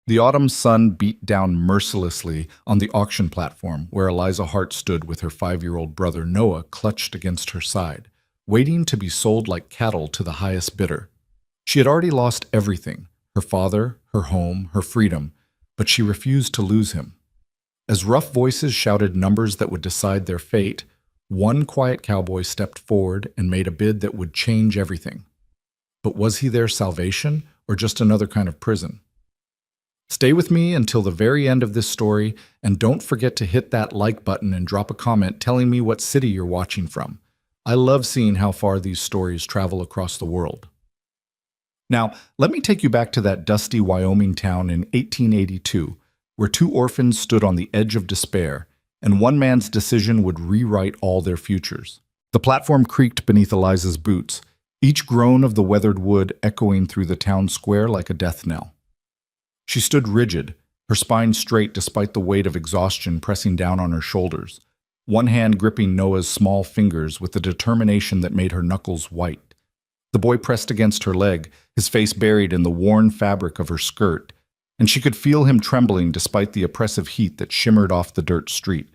The autumn sun beat down mercilessly on the auction platform where Eliza Hart stood with her 5-year-old brother Noah clutched against her side, waiting to be sold like cattle to the highest bidder. She had already lost everything, her father, her home, her freedom, but she refused to lose him. As rough voices shouted numbers that would decide their fate, one quiet cowboy stepped forward and made a bid that would change everything. But was he their salvation or just another kind of prison? Stay with me until the very end of this story, and don't forget to hit that like button and drop a comment telling me what city you're watching from. I love seeing how far these stories travel across the world. Now, let me take you back to that dusty Wyoming town in 1882, where two orphans stood on the edge of despair, and one man's decision would rewrite all their futures. The platform creaked beneath Eliza's boots, each groan of the weathered wood echoing through the town square like a death knell. She stood rigid, her spine straight despite the weight of exhaustion pressing down on her shoulders, one hand gripping Noah's small fingers with a determination that made her knuckles white. The boy pressed against her leg, his face buried in the worn fabric of her skirt, and she could feel him trembling despite the oppressive heat that shimmered off the dirt street.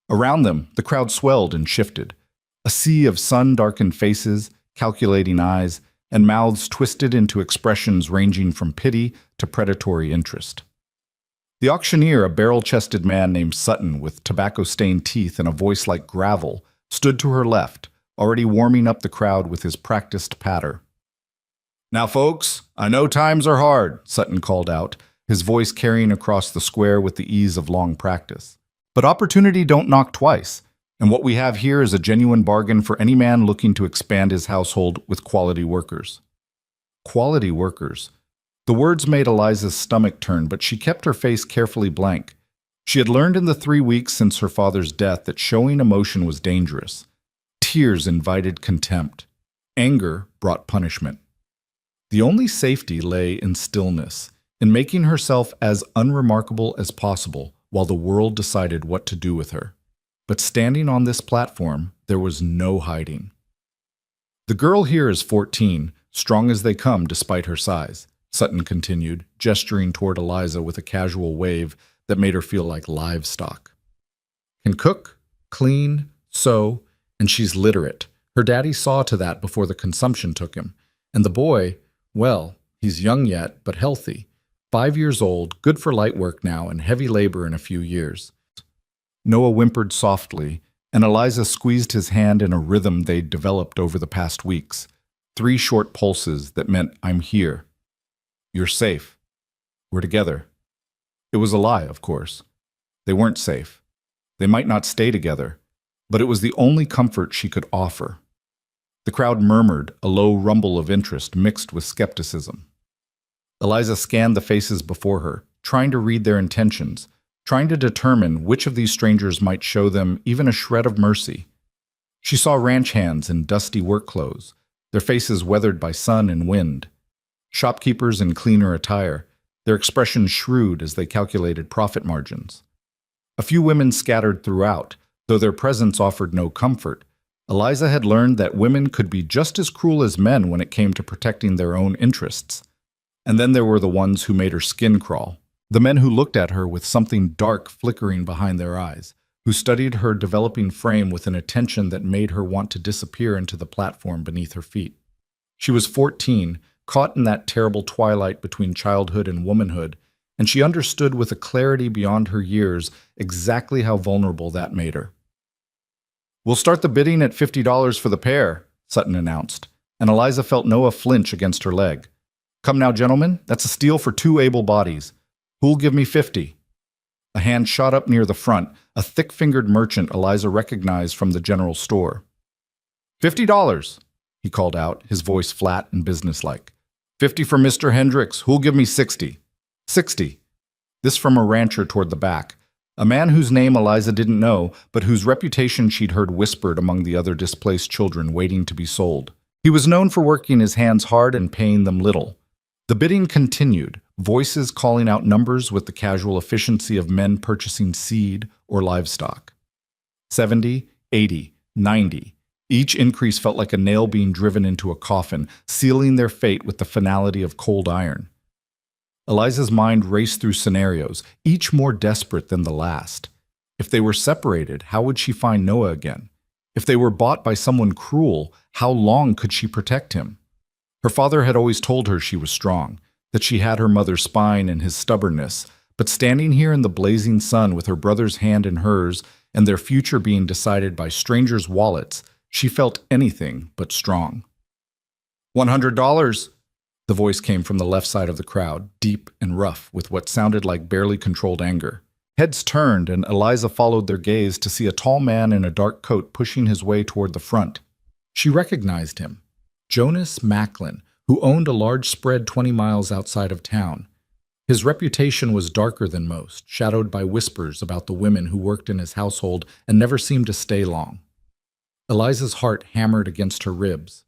Around them, the crowd swelled and shifted, a sea of sun-darkened faces, calculating eyes, and mouths twisted into expressions ranging from pity to predatory interest. The auctioneer, a barrel-chested man named Sutton with tobacco-stained teeth and a voice like gravel, stood to her left, already warming up the crowd with his practiced patter. "Now, folks, I know times are hard," Sutton called out, his voice carrying across the square with the ease of long practice. "But opportunity don't knock twice, and what we have here is a genuine bargain for any man looking to expand his household with quality workers." Quality workers. The words made Eliza's stomach turn, but she kept her face carefully blank. She had learned in the 3 weeks since her father's death that showing emotion was dangerous. Tears invited contempt. Anger brought punishment. The only safety lay in stillness, in making herself as unremarkable as possible while the world decided what to do with her. But standing on this platform, there was no hiding. "The girl here is 14, strong as they come despite her size," Sutton continued, gesturing toward Eliza with a casual wave that made her feel like livestock. "Can cook, clean, sew, and she's literate. Her daddy saw to that before the consumption took him. And the boy, well, he's young yet, but healthy. 5 years old, good for light work now, and heavy labor in a few years." Noah whimpered softly, and Eliza squeezed his hand in a rhythm they'd developed over the past weeks. 3 short pulses that meant, "I'm here. You're safe. We're together." It was a lie, of course. They weren't safe. They might not stay together, but it was the only comfort she could offer. The crowd murmured, a low rumble of interest mixed with skepticism. Eliza scanned the faces before her, trying to read their intentions, trying to determine which of these strangers might show them even a shred of mercy. She saw ranch hands in dusty work clothes, their faces weathered by sun and wind. Shopkeepers in cleaner attire, their expressions shrewd as they calculated profit margins. A few women scattered throughout, though their presence offered no comfort. Eliza had learned that women could be just as cruel as men when it came to protecting their own interests. And then there were the ones who made her skin crawl. The men who looked at her with something dark flickering behind their eyes, who studied her developing frame with an attention that made her want to disappear into the platform beneath her feet. She was 14, caught in that terrible twilight between childhood and womanhood, and she understood with a clarity beyond her years exactly how vulnerable that made her. "We'll start the bidding at $50 for the pair," Sutton announced, and Eliza felt Noah flinch against her leg. "Come now, gentlemen, that's a steal for 2 able bodies. Who'll give me 50? A hand shot up near the front, a thick-fingered merchant Eliza recognized from the general store. $50, he called out, his voice flat and businesslike. 50 for Mr. Hendricks. Who'll give me 60? 60. This from a rancher toward the back, a man whose name Eliza didn't know, but whose reputation she'd heard whispered among the other displaced children waiting to be sold. He was known for working his hands hard and paying them little. The bidding continued, voices calling out numbers with the casual efficiency of men purchasing seed or livestock. 70, 80, 90. Each increase felt like a nail being driven into a coffin, sealing their fate with the finality of cold iron. Eliza's mind raced through scenarios, each more desperate than the last. If they were separated, how would she find Noah again? If they were bought by someone cruel, how long could she protect him? Her father had always told her she was strong, that she had her mother's spine and his stubbornness, but standing here in the blazing sun with her brother's hand in hers and their future being decided by strangers' wallets, she felt anything but strong. $100. The voice came from the left side of the crowd, deep and rough, with what sounded like barely controlled anger. Heads turned, and Eliza followed their gaze to see a tall man in a dark coat pushing his way toward the front. She recognized him. Jonas Macklin, who owned a large spread 20 miles outside of town. His reputation was darker than most, shadowed by whispers about the women who worked in his household and never seemed to stay long. Eliza's heart hammered against her ribs.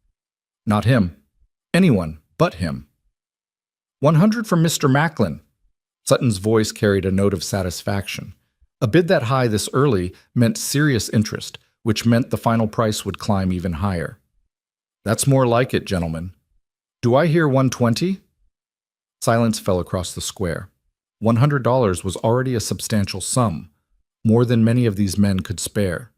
Not him. Anyone but him. 100 from Mr. Macklin. Sutton's voice carried a note of satisfaction. A bid that high this early meant serious interest, which meant the final price would climb even higher. That's more like it, gentlemen. Do I hear 120? Silence fell across the square. $100 was already a substantial sum, more than many of these men could spare.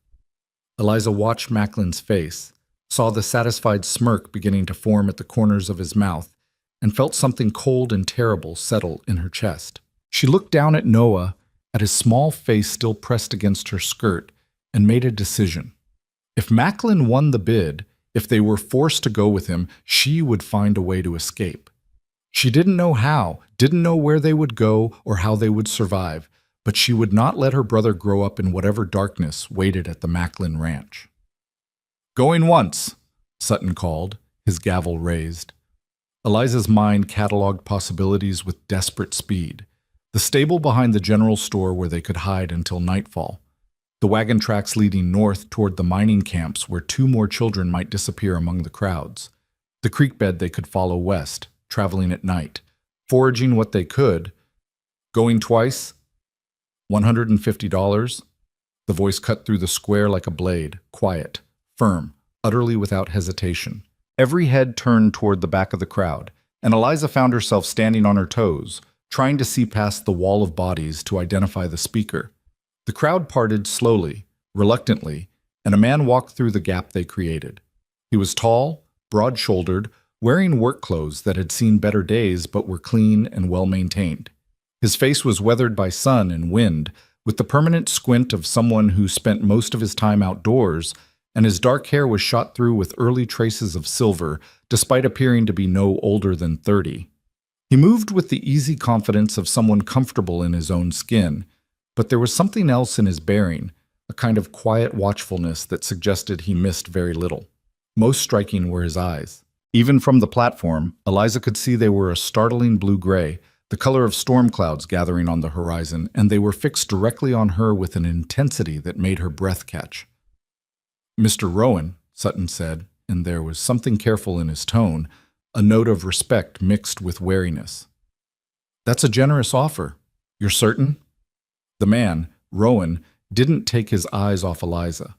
Eliza watched Macklin's face, saw the satisfied smirk beginning to form at the corners of his mouth, and felt something cold and terrible settle in her chest. She looked down at Noah, at his small face still pressed against her skirt, and made a decision. If Macklin won the bid, if they were forced to go with him, she would find a way to escape. She didn't know how, didn't know where they would go or how they would survive, but she would not let her brother grow up in whatever darkness waited at the Macklin ranch. Going once, Sutton called, his gavel raised. Eliza's mind cataloged possibilities with desperate speed. The stable behind the general store where they could hide until nightfall. The wagon tracks leading north toward the mining camps where 2 more children might disappear among the crowds. The creek bed they could follow west, traveling at night, foraging what they could. Going twice? $150? The voice cut through the square like a blade, quiet, firm, utterly without hesitation. Every head turned toward the back of the crowd, and Eliza found herself standing on her toes, trying to see past the wall of bodies to identify the speaker. The crowd parted slowly, reluctantly, and a man walked through the gap they created. He was tall, broad-shouldered, wearing work clothes that had seen better days but were clean and well-maintained. His face was weathered by sun and wind, with the permanent squint of someone who spent most of his time outdoors, and his dark hair was shot through with early traces of silver, despite appearing to be no older than 30. He moved with the easy confidence of someone comfortable in his own skin, but there was something else in his bearing, a kind of quiet watchfulness that suggested he missed very little. Most striking were his eyes. Even from the platform, Eliza could see they were a startling blue-gray, the color of storm clouds gathering on the horizon, and they were fixed directly on her with an intensity that made her breath catch. Mr. Rowan, Sutton said, and there was something careful in his tone, a note of respect mixed with wariness. That's a generous offer. You're certain? The man, Rowan, didn't take his eyes off Eliza.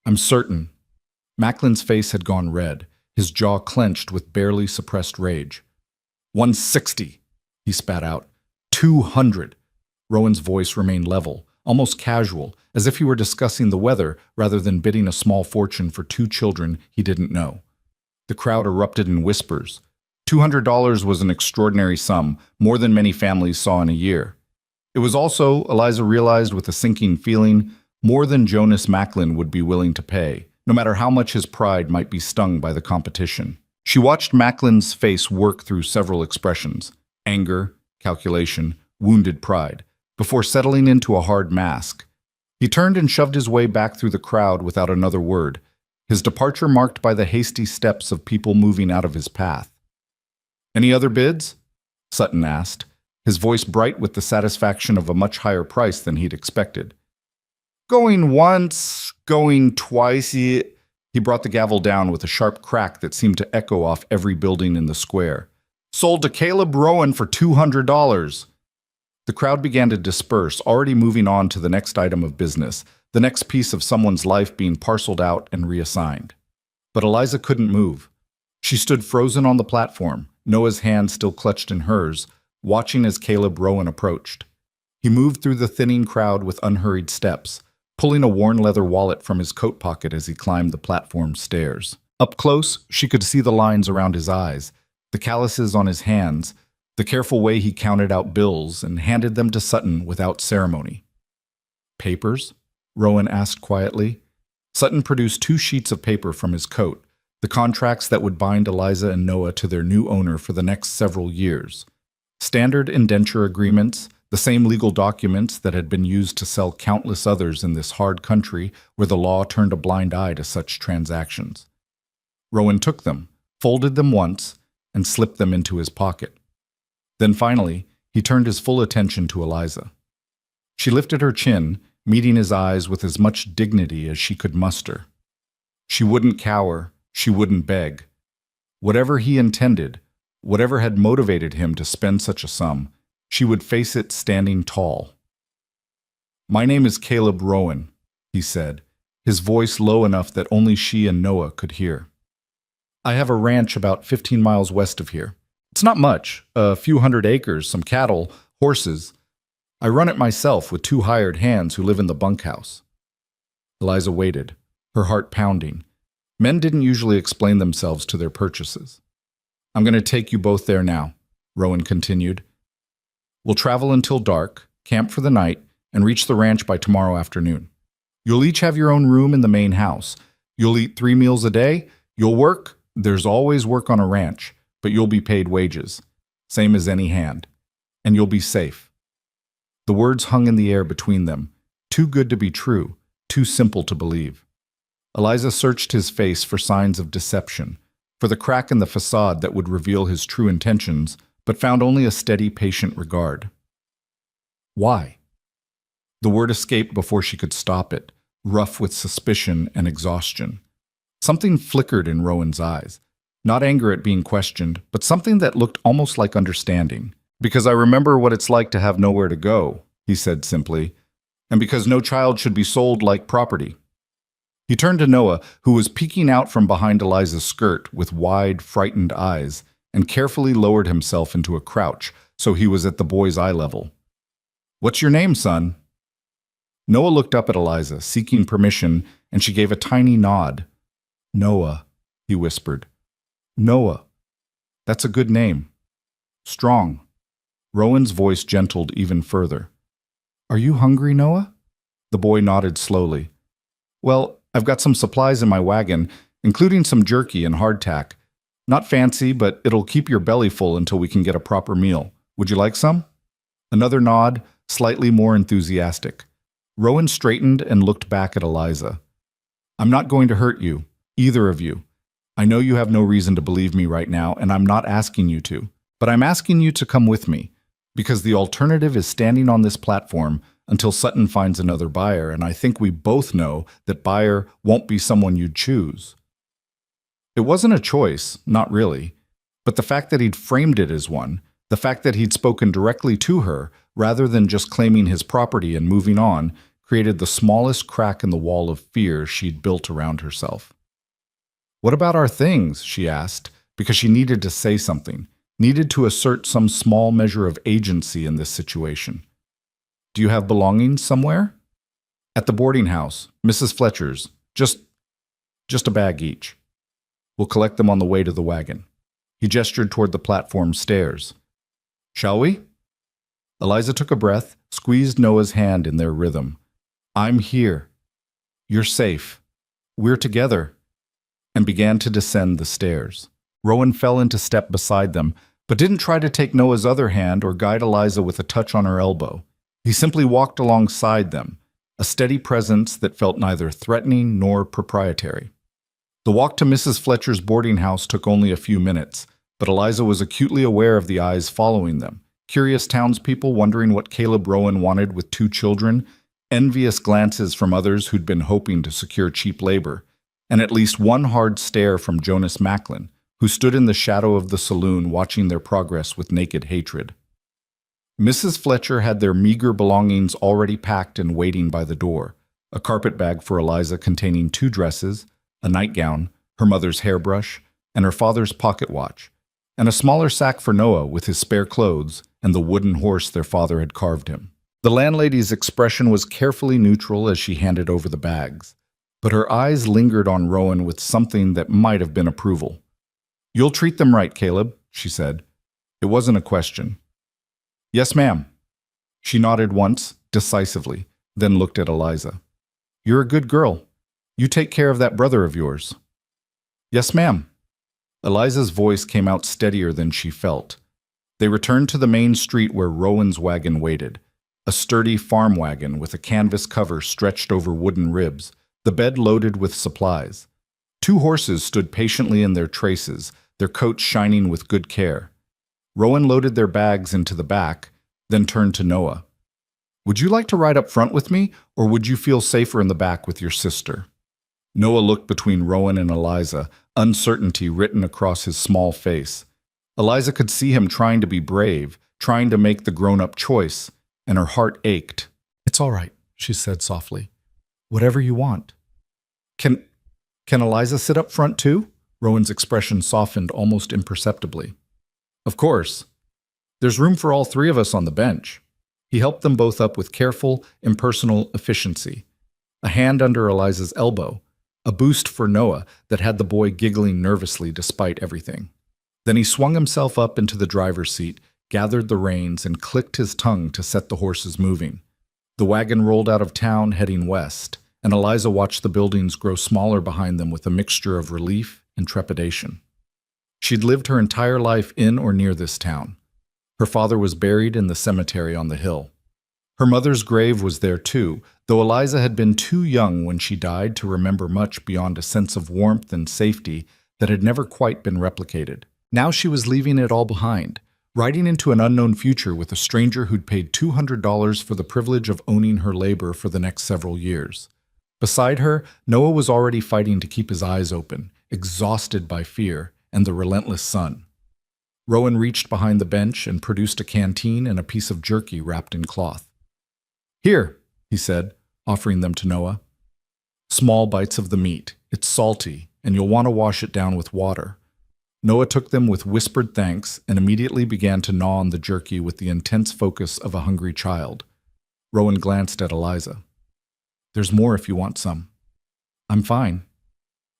I'm certain. Macklin's face had gone red, his jaw clenched with barely suppressed rage. 160, he spat out. 200. Rowan's voice remained level, almost casual, as if he were discussing the weather rather than bidding a small fortune for 2 children he didn't know. The crowd erupted in whispers. $200 was an extraordinary sum, more than many families saw in a year. It was also, Eliza realized with a sinking feeling, more than Jonas Macklin would be willing to pay, no matter how much his pride might be stung by the competition. She watched Macklin's face work through several expressions: anger, calculation, wounded pride, before settling into a hard mask. He turned and shoved his way back through the crowd without another word, his departure marked by the hasty steps of people moving out of his path. Any other bids? Sutton asked, his voice bright with the satisfaction of a much higher price than he'd expected. Going once, going twice, he brought the gavel down with a sharp crack that seemed to echo off every building in the square. Sold to Caleb Rowan for $200. The crowd began to disperse, already moving on to the next item of business, the next piece of someone's life being parceled out and reassigned. But Eliza couldn't move. She stood frozen on the platform, Noah's hand still clutched in hers, watching as Caleb Rowan approached. He moved through the thinning crowd with unhurried steps, pulling a worn leather wallet from his coat pocket as he climbed the platform stairs. Up close, she could see the lines around his eyes, the calluses on his hands, the careful way he counted out bills and handed them to Sutton without ceremony. "Papers?" Rowan asked quietly. Sutton produced 2 sheets of paper from his coat, the contracts that would bind Eliza and Noah to their new owner for the next several years. Standard indenture agreements, the same legal documents that had been used to sell countless others in this hard country where the law turned a blind eye to such transactions. Rowan took them, folded them once, and slipped them into his pocket. Then finally, he turned his full attention to Eliza. She lifted her chin, meeting his eyes with as much dignity as she could muster. She wouldn't cower, she wouldn't beg. Whatever he intended, whatever had motivated him to spend such a sum, she would face it standing tall. "My name is Caleb Rowan," he said, his voice low enough that only she and Noah could hear. "I have a ranch about 15 miles west of here. It's not much, a few hundred acres, some cattle, horses. I run it myself with 2 hired hands who live in the bunkhouse." Eliza waited, her heart pounding. Men didn't usually explain themselves to their purchases. "I'm going to take you both there now," Rowan continued. "We'll travel until dark, camp for the night, and reach the ranch by tomorrow afternoon. You'll each have your own room in the main house. You'll eat 3 meals a day. You'll work. There's always work on a ranch, but you'll be paid wages, same as any hand. And you'll be safe." The words hung in the air between them, too good to be true, too simple to believe. Eliza searched his face for signs of deception, for the crack in the facade that would reveal his true intentions, but found only a steady, patient regard. "Why?" The word escaped before she could stop it, rough with suspicion and exhaustion. Something flickered in Rowan's eyes. Not anger at being questioned, but something that looked almost like understanding. "Because I remember what it's like to have nowhere to go," he said simply, "and because no child should be sold like property." He turned to Noah, who was peeking out from behind Eliza's skirt with wide, frightened eyes, and carefully lowered himself into a crouch so he was at the boy's eye level. "What's your name, son?" Noah looked up at Eliza, seeking permission, and she gave a tiny nod. "Noah," he whispered. "Noah. That's a good name. Strong." Rowan's voice gentled even further. "Are you hungry, Noah?" The boy nodded slowly. "Well, I've got some supplies in my wagon, including some jerky and hardtack. Not fancy, but it'll keep your belly full until we can get a proper meal. Would you like some?" Another nod, slightly more enthusiastic. Rowan straightened and looked back at Eliza. "I'm not going to hurt you, either of you. I know you have no reason to believe me right now, and I'm not asking you to. But I'm asking you to come with me, because the alternative is standing on this platform until Sutton finds another buyer, and I think we both know that buyer won't be someone you'd choose." It wasn't a choice, not really, but the fact that he'd framed it as one, the fact that he'd spoken directly to her, rather than just claiming his property and moving on, created the smallest crack in the wall of fear she'd built around herself. "What about our things?" she asked, because she needed to say something, needed to assert some small measure of agency in this situation. "Do you have belongings somewhere?" "At the boarding house, Mrs. Fletcher's. Just a bag each. We'll collect them on the way to the wagon." He gestured toward the platform stairs. "Shall we?" Eliza took a breath, squeezed Noah's hand in their rhythm. "I'm here. You're safe. We're together," and began to descend the stairs. Rowan fell into step beside them, but didn't try to take Noah's other hand or guide Eliza with a touch on her elbow. He simply walked alongside them, a steady presence that felt neither threatening nor proprietary. The walk to Mrs. Fletcher's boarding house took only a few minutes, but Eliza was acutely aware of the eyes following them, curious townspeople wondering what Caleb Rowan wanted with 2 children, envious glances from others who'd been hoping to secure cheap labor, and at least one hard stare from Jonas Macklin, who stood in the shadow of the saloon watching their progress with naked hatred. Mrs. Fletcher had their meager belongings already packed and waiting by the door, a carpet bag for Eliza containing 2 dresses, a nightgown, her mother's hairbrush, and her father's pocket watch. and a smaller sack for Noah with his spare clothes and the wooden horse their father had carved him. The landlady's expression was carefully neutral as she handed over the bags, but her eyes lingered on Rowan with something that might have been approval. "You'll treat them right, Caleb," she said. It wasn't a question. "Yes, ma'am." She nodded once, decisively, then looked at Eliza. "You're a good girl. You take care of that brother of yours." "Yes, ma'am." Eliza's voice came out steadier than she felt. They returned to the main street where Rowan's wagon waited, a sturdy farm wagon with a canvas cover stretched over wooden ribs, the bed loaded with supplies. 2 horses stood patiently in their traces, their coats shining with good care. Rowan loaded their bags into the back, then turned to Noah. "Would you like to ride up front with me, or would you feel safer in the back with your sister?" Noah looked between Rowan and Eliza, uncertainty written across his small face. Eliza could see him trying to be brave, trying to make the grown-up choice, and her heart ached. "It's all right," she said softly. "Whatever you want." Can Eliza sit up front too?" Rowan's expression softened almost imperceptibly. "Of course. There's room for all 3 of us on the bench." He helped them both up with careful, impersonal efficiency. A hand under Eliza's elbow, a boost for Noah that had the boy giggling nervously despite everything. Then he swung himself up into the driver's seat, gathered the reins, and clicked his tongue to set the horses moving. The wagon rolled out of town, heading west, and Eliza watched the buildings grow smaller behind them with a mixture of relief and trepidation. She'd lived her entire life in or near this town. Her father was buried in the cemetery on the hill. Her mother's grave was there too, though Eliza had been too young when she died to remember much beyond a sense of warmth and safety that had never quite been replicated. Now she was leaving it all behind, riding into an unknown future with a stranger who'd paid $200 for the privilege of owning her labor for the next several years. Beside her, Noah was already fighting to keep his eyes open, exhausted by fear and the relentless sun. Rowan reached behind the bench and produced a canteen and a piece of jerky wrapped in cloth. "Here," he said, offering them to Noah. "Small bites of the meat. It's salty, and you'll want to wash it down with water." Noah took them with whispered thanks and immediately began to gnaw on the jerky with the intense focus of a hungry child. Rowan glanced at Eliza. "There's more if you want some." "I'm fine."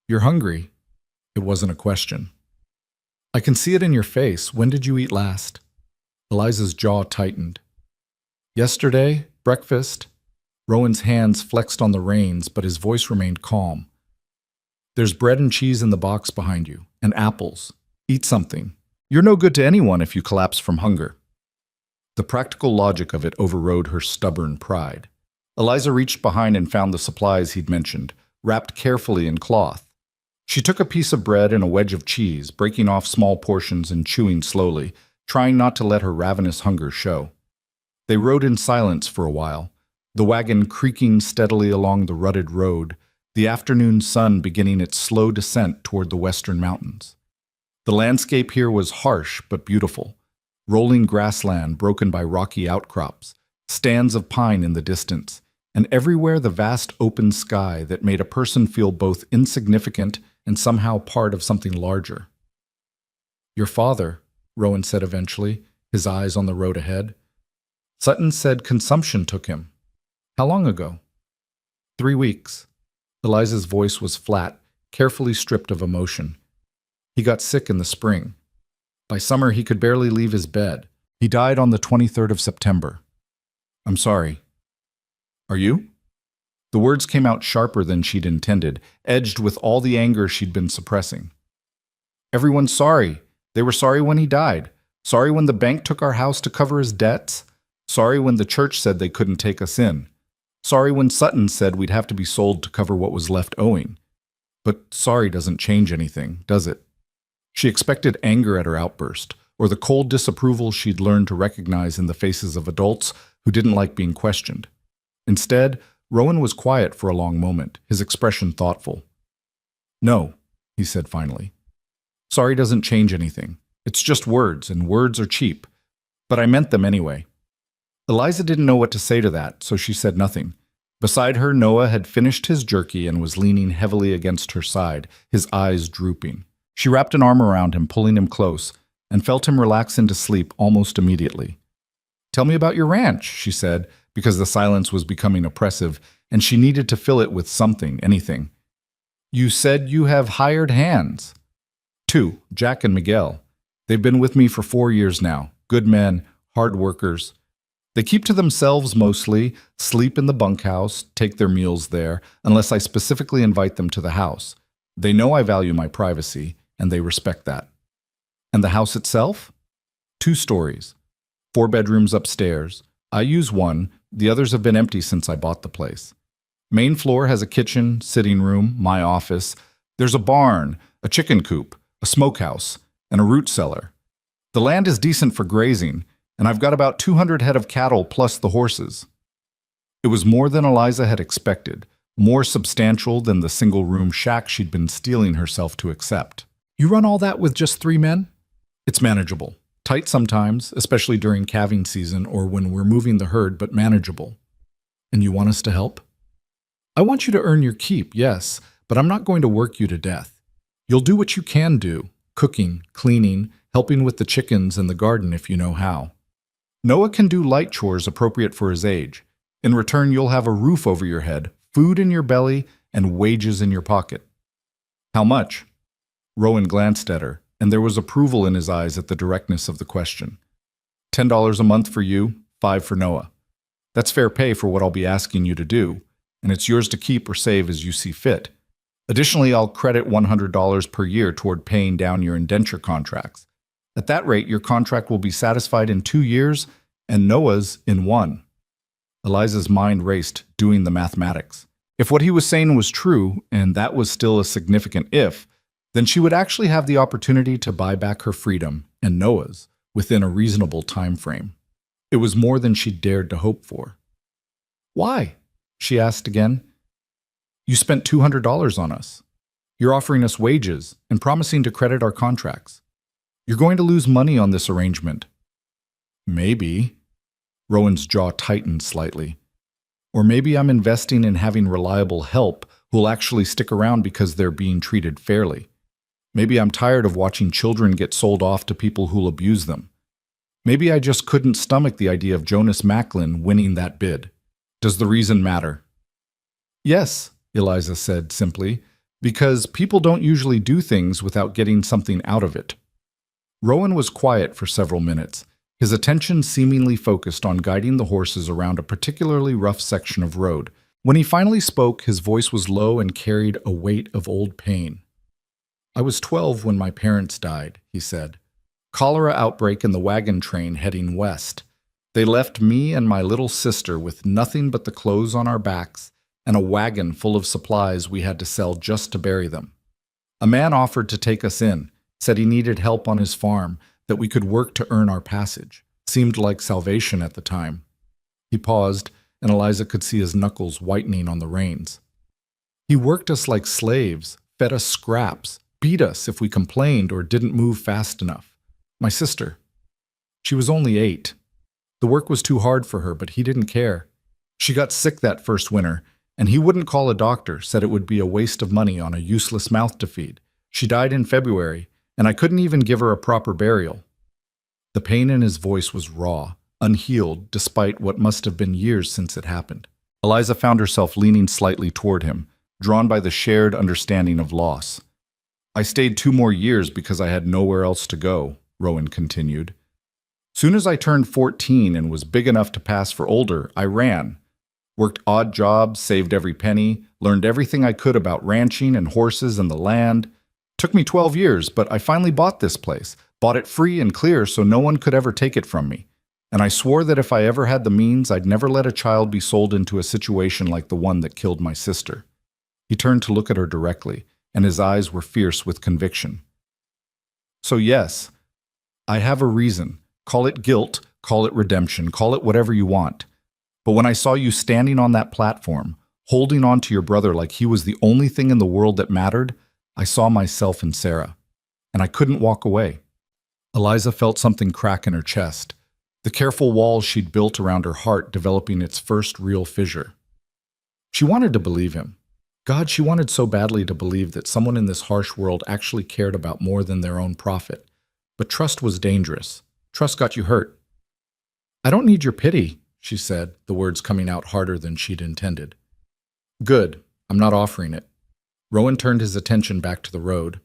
"You're hungry?" It wasn't a question. "I can see it in your face. When did you eat last?" Eliza's jaw tightened. "Yesterday, breakfast." Rowan's hands flexed on the reins, but his voice remained calm. "There's bread and cheese in the box behind you, and apples. Eat something. You're no good to anyone if you collapse from hunger." The practical logic of it overrode her stubborn pride. Eliza reached behind and found the supplies he'd mentioned, wrapped carefully in cloth. She took a piece of bread and a wedge of cheese, breaking off small portions and chewing slowly, trying not to let her ravenous hunger show. They rode in silence for a while, the wagon creaking steadily along the rutted road, the afternoon sun beginning its slow descent toward the western mountains. The landscape here was harsh but beautiful, rolling grassland broken by rocky outcrops, stands of pine in the distance, and everywhere the vast open sky that made a person feel both insignificant and somehow part of something larger. "Your father," Rowan said eventually, his eyes on the road ahead. "Sutton said consumption took him. How long ago?" 3 weeks. Eliza's voice was flat, carefully stripped of emotion. "He got sick in the spring. By summer he could barely leave his bed. He died on the 23rd of September. I'm sorry." "Are you?" The words came out sharper than she'd intended, edged with all the anger she'd been suppressing. "Everyone's sorry. They were sorry when he died. Sorry when the bank took our house to cover his debts. Sorry when the church said they couldn't take us in. Sorry when Sutton said we'd have to be sold to cover what was left owing. But sorry doesn't change anything, does it?" She expected anger at her outburst, or the cold disapproval she'd learned to recognize in the faces of adults who didn't like being questioned. Instead, Rowan was quiet for a long moment, his expression thoughtful. "No," he said finally. "Sorry doesn't change anything. It's just words, and words are cheap. But I meant them anyway." Eliza didn't know what to say to that, so she said nothing. Beside her, Noah had finished his jerky and was leaning heavily against her side, his eyes drooping. She wrapped an arm around him, pulling him close, and felt him relax into sleep almost immediately. "Tell me about your ranch," she said, because the silence was becoming oppressive, and she needed to fill it with something, anything. "You said you have hired hands." "Two, Jack and Miguel. They've been with me for 4 years now. Good men, hard workers. They keep to themselves mostly, sleep in the bunkhouse, take their meals there, unless I specifically invite them to the house. They know I value my privacy, and they respect that." "And the house itself?" "2 stories. 4 bedrooms upstairs. I use one, the others have been empty since I bought the place. Main floor has a kitchen, sitting room, my office. There's a barn, a chicken coop, a smokehouse, and a root cellar. The land is decent for grazing, and I've got about 200 head of cattle plus the horses." It was more than Eliza had expected, more substantial than the single-room shack she'd been steeling herself to accept. "You run all that with just 3 men?" "It's manageable. Tight sometimes, especially during calving season or when we're moving the herd, but manageable." "And you want us to help?" "I want you to earn your keep, yes, but I'm not going to work you to death. You'll do what you can do, cooking, cleaning, helping with the chickens and the garden if you know how. Noah can do light chores appropriate for his age. In return, you'll have a roof over your head, food in your belly, and wages in your pocket." "How much?" Rowan glanced at her, and there was approval in his eyes at the directness of the question. $10 a month for you, 5 for Noah. That's fair pay for what I'll be asking you to do, and it's yours to keep or save as you see fit. Additionally, I'll credit $100 per year toward paying down your indenture contracts. At that rate, your contract will be satisfied in 2 years, and Noah's in 1. Eliza's mind raced, doing the mathematics. If what he was saying was true, and that was still a significant if, then she would actually have the opportunity to buy back her freedom, and Noah's, within a reasonable time frame. It was more than she dared to hope for. "Why?" she asked again. "You spent $200 on us. You're offering us wages and promising to credit our contracts. You're going to lose money on this arrangement." "Maybe." Rowan's jaw tightened slightly. "Or maybe I'm investing in having reliable help who'll actually stick around because they're being treated fairly. Maybe I'm tired of watching children get sold off to people who'll abuse them. Maybe I just couldn't stomach the idea of Jonas Macklin winning that bid. Does the reason matter?" "Yes," Eliza said simply, "because people don't usually do things without getting something out of it." Rowan was quiet for several minutes, his attention seemingly focused on guiding the horses around a particularly rough section of road. When he finally spoke, his voice was low and carried a weight of old pain. "I was 12 when my parents died," he said. "Cholera outbreak in the wagon train heading west. They left me and my little sister with nothing but the clothes on our backs and a wagon full of supplies we had to sell just to bury them. A man offered to take us in, said he needed help on his farm, that we could work to earn our passage. Seemed like salvation at the time." He paused, and Eliza could see his knuckles whitening on the reins. "He worked us like slaves, fed us scraps, beat us if we complained or didn't move fast enough. My sister, she was only 8. The work was too hard for her, but he didn't care. She got sick that first winter, and he wouldn't call a doctor, said it would be a waste of money on a useless mouth to feed. She died in February, and I couldn't even give her a proper burial." The pain in his voice was raw, unhealed, despite what must have been years since it happened. Eliza found herself leaning slightly toward him, drawn by the shared understanding of loss. "I stayed 2 more years because I had nowhere else to go," Rowan continued. "Soon as I turned 14 and was big enough to pass for older, I ran. Worked odd jobs, saved every penny, learned everything I could about ranching and horses and the land. Took me 12 years, but I finally bought this place. Bought it free and clear so no one could ever take it from me. And I swore that if I ever had the means, I'd never let a child be sold into a situation like the one that killed my sister." He turned to look at her directly, and his eyes were fierce with conviction. "So yes, I have a reason. Call it guilt, call it redemption, call it whatever you want. But when I saw you standing on that platform, holding on to your brother like he was the only thing in the world that mattered, I saw myself in Sarah, and I couldn't walk away." Eliza felt something crack in her chest, the careful wall she'd built around her heart developing its first real fissure. She wanted to believe him. God, she wanted so badly to believe that someone in this harsh world actually cared about more than their own profit. But trust was dangerous. Trust got you hurt. I don't need your pity, she said, the words coming out harder than she'd intended. Good. I'm not offering it. Rowan turned his attention back to the road.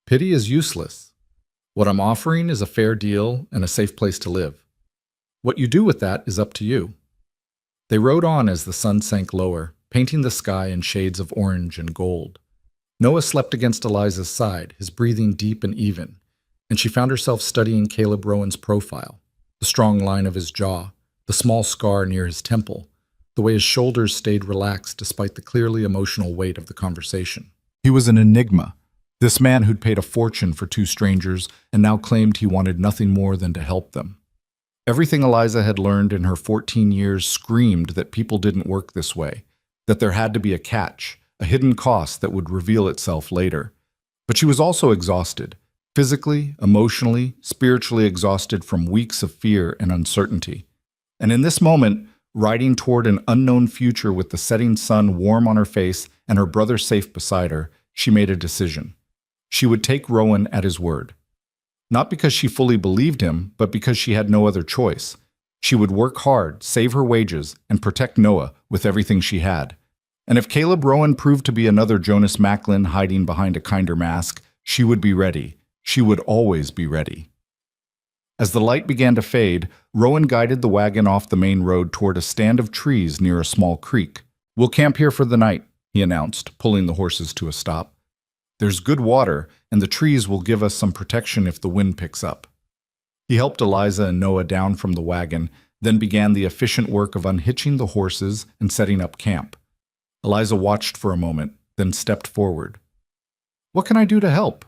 Pity is useless. What I'm offering is a fair deal and a safe place to live. What you do with that is up to you. They rode on as the sun sank lower, painting the sky in shades of orange and gold. Noah slept against Eliza's side, his breathing deep and even, and she found herself studying Caleb Rowan's profile, the strong line of his jaw, the small scar near his temple, the way his shoulders stayed relaxed despite the clearly emotional weight of the conversation. He was an enigma, this man who'd paid a fortune for two strangers and now claimed he wanted nothing more than to help them. Everything Eliza had learned in her 14 years screamed that people didn't work this way, that there had to be a catch, a hidden cost that would reveal itself later. But she was also exhausted, physically, emotionally, spiritually exhausted from weeks of fear and uncertainty. And in this moment, riding toward an unknown future with the setting sun warm on her face and her brother safe beside her, she made a decision. She would take Rowan at his word. Not because she fully believed him, but because she had no other choice. She would work hard, save her wages, and protect Noah with everything she had. And if Caleb Rowan proved to be another Jonas Macklin hiding behind a kinder mask, she would be ready. She would always be ready. As the light began to fade, Rowan guided the wagon off the main road toward a stand of trees near a small creek. We'll camp here for the night, he announced, pulling the horses to a stop. There's good water, and the trees will give us some protection if the wind picks up. He helped Eliza and Noah down from the wagon, then began the efficient work of unhitching the horses and setting up camp. Eliza watched for a moment, then stepped forward. What can I do to help?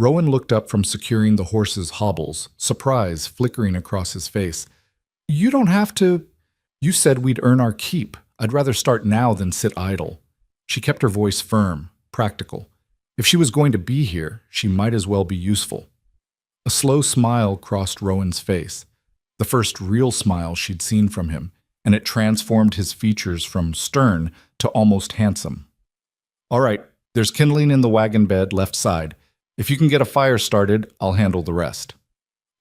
Rowan looked up from securing the horses' hobbles, surprise flickering across his face. You don't have to. You said we'd earn our keep. I'd rather start now than sit idle. She kept her voice firm, practical. If she was going to be here, she might as well be useful. A slow smile crossed Rowan's face, the first real smile she'd seen from him, and it transformed his features from stern to almost handsome. All right, there's kindling in the wagon bed left side. If you can get a fire started, I'll handle the rest.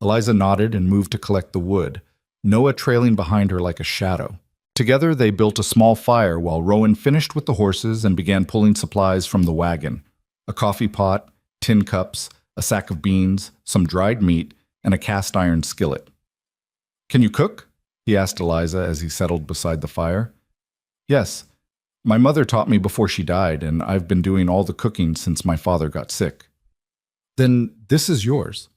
Eliza nodded and moved to collect the wood, Noah trailing behind her like a shadow. Together they built a small fire while Rowan finished with the horses and began pulling supplies from the wagon. A coffee pot, tin cups, a sack of beans, some dried meat, and a cast-iron skillet. Can you cook? He asked Eliza as he settled beside the fire. Yes. My mother taught me before she died, and I've been doing all the cooking since my father got sick. Then this is yours.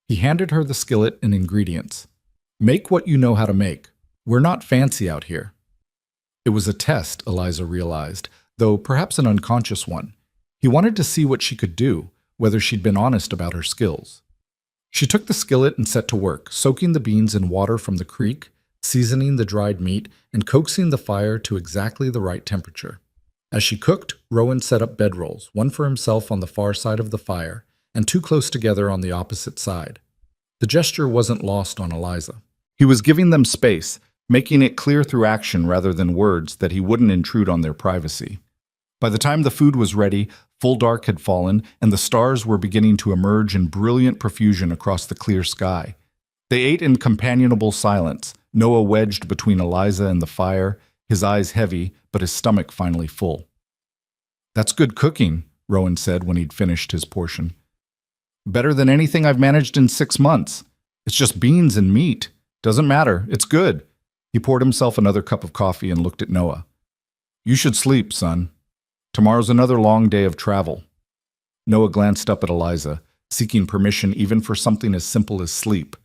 He handed her the skillet and ingredients. Make what you know how to make. We're not fancy out here. It was a test, Eliza realized, though perhaps an unconscious one. He wanted to see what she could do, whether she'd been honest about her skills. She took the skillet and set to work, soaking the beans in water from the creek, seasoning the dried meat, and coaxing the fire to exactly the right temperature. As she cooked, Rowan set up bedrolls, one for himself on the far side of the fire, and two close together on the opposite side. The gesture wasn't lost on Eliza. He was giving them space, making it clear through action rather than words that he wouldn't intrude on their privacy. By the time the food was ready, full dark had fallen, and the stars were beginning to emerge in brilliant profusion across the clear sky. They ate in companionable silence, Noah wedged between Eliza and the fire, his eyes heavy, but his stomach finally full. That's good cooking, Rowan said when he'd finished his portion. Better than anything I've managed in 6 months. It's just beans and meat. Doesn't matter. It's good. He poured himself another cup of coffee and looked at Noah. You should sleep, son. Tomorrow's another long day of travel. Noah glanced up at Eliza, seeking permission even for something as simple as sleep.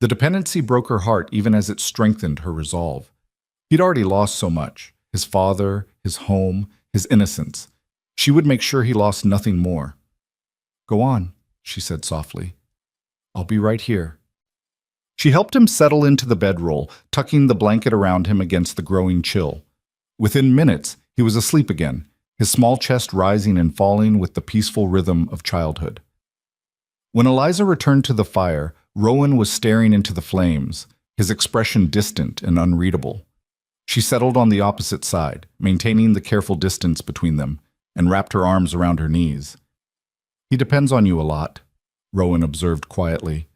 The dependency broke her heart even as it strengthened her resolve. He'd already lost so much, his father, his home, his innocence. She would make sure he lost nothing more. Go on, she said softly. I'll be right here. She helped him settle into the bedroll, tucking the blanket around him against the growing chill. Within minutes, he was asleep again, his small chest rising and falling with the peaceful rhythm of childhood. When Eliza returned to the fire, Rowan was staring into the flames, his expression distant and unreadable. She settled on the opposite side, maintaining the careful distance between them, and wrapped her arms around her knees. He depends on you a lot. Rowan observed quietly.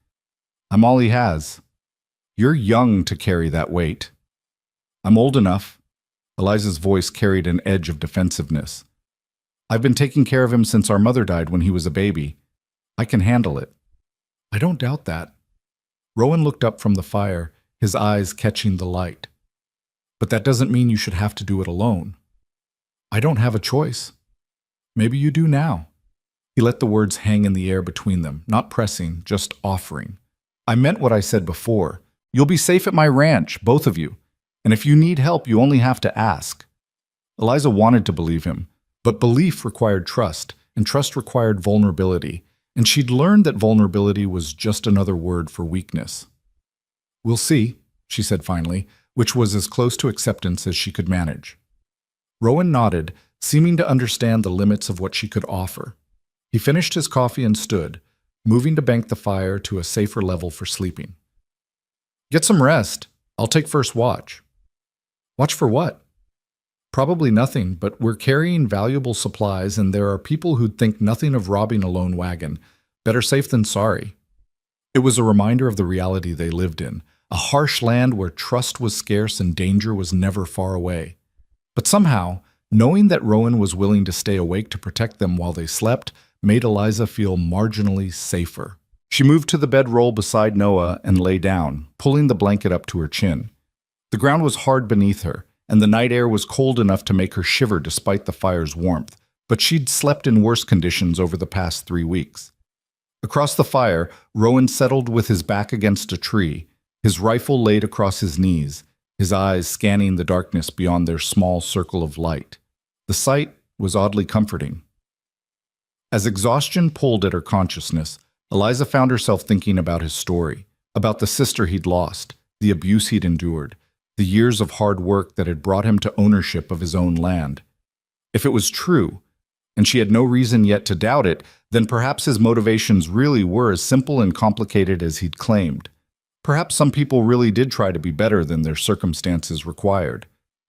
I'm all he has. You're young to carry that weight. I'm old enough. Eliza's voice carried an edge of defensiveness. I've been taking care of him since our mother died when he was a baby. I can handle it. I don't doubt that. Rowan looked up from the fire, his eyes catching the light. But that doesn't mean you should have to do it alone. I don't have a choice. Maybe you do now. He let the words hang in the air between them, not pressing, just offering. I meant what I said before. You'll be safe at my ranch, both of you. And if you need help, you only have to ask. Eliza wanted to believe him, but belief required trust, and trust required vulnerability, and she'd learned that vulnerability was just another word for weakness. We'll see, she said finally, which was as close to acceptance as she could manage. Rowan nodded, seeming to understand the limits of what she could offer. He finished his coffee and stood, moving to bank the fire to a safer level for sleeping. Get some rest. I'll take first watch. Watch for what? Probably nothing, but we're carrying valuable supplies and there are people who'd think nothing of robbing a lone wagon. Better safe than sorry. It was a reminder of the reality they lived in, a harsh land where trust was scarce and danger was never far away. But somehow, knowing that Rowan was willing to stay awake to protect them while they slept made Eliza feel marginally safer. She moved to the bedroll beside Noah and lay down, pulling the blanket up to her chin. The ground was hard beneath her, and the night air was cold enough to make her shiver despite the fire's warmth, but she'd slept in worse conditions over the past 3 weeks. Across the fire, Rowan settled with his back against a tree, his rifle laid across his knees, his eyes scanning the darkness beyond their small circle of light. The sight was oddly comforting. As exhaustion pulled at her consciousness, Eliza found herself thinking about his story, about the sister he'd lost, the abuse he'd endured, the years of hard work that had brought him to ownership of his own land. If it was true, and she had no reason yet to doubt it, then perhaps his motivations really were as simple and complicated as he'd claimed. Perhaps some people really did try to be better than their circumstances required.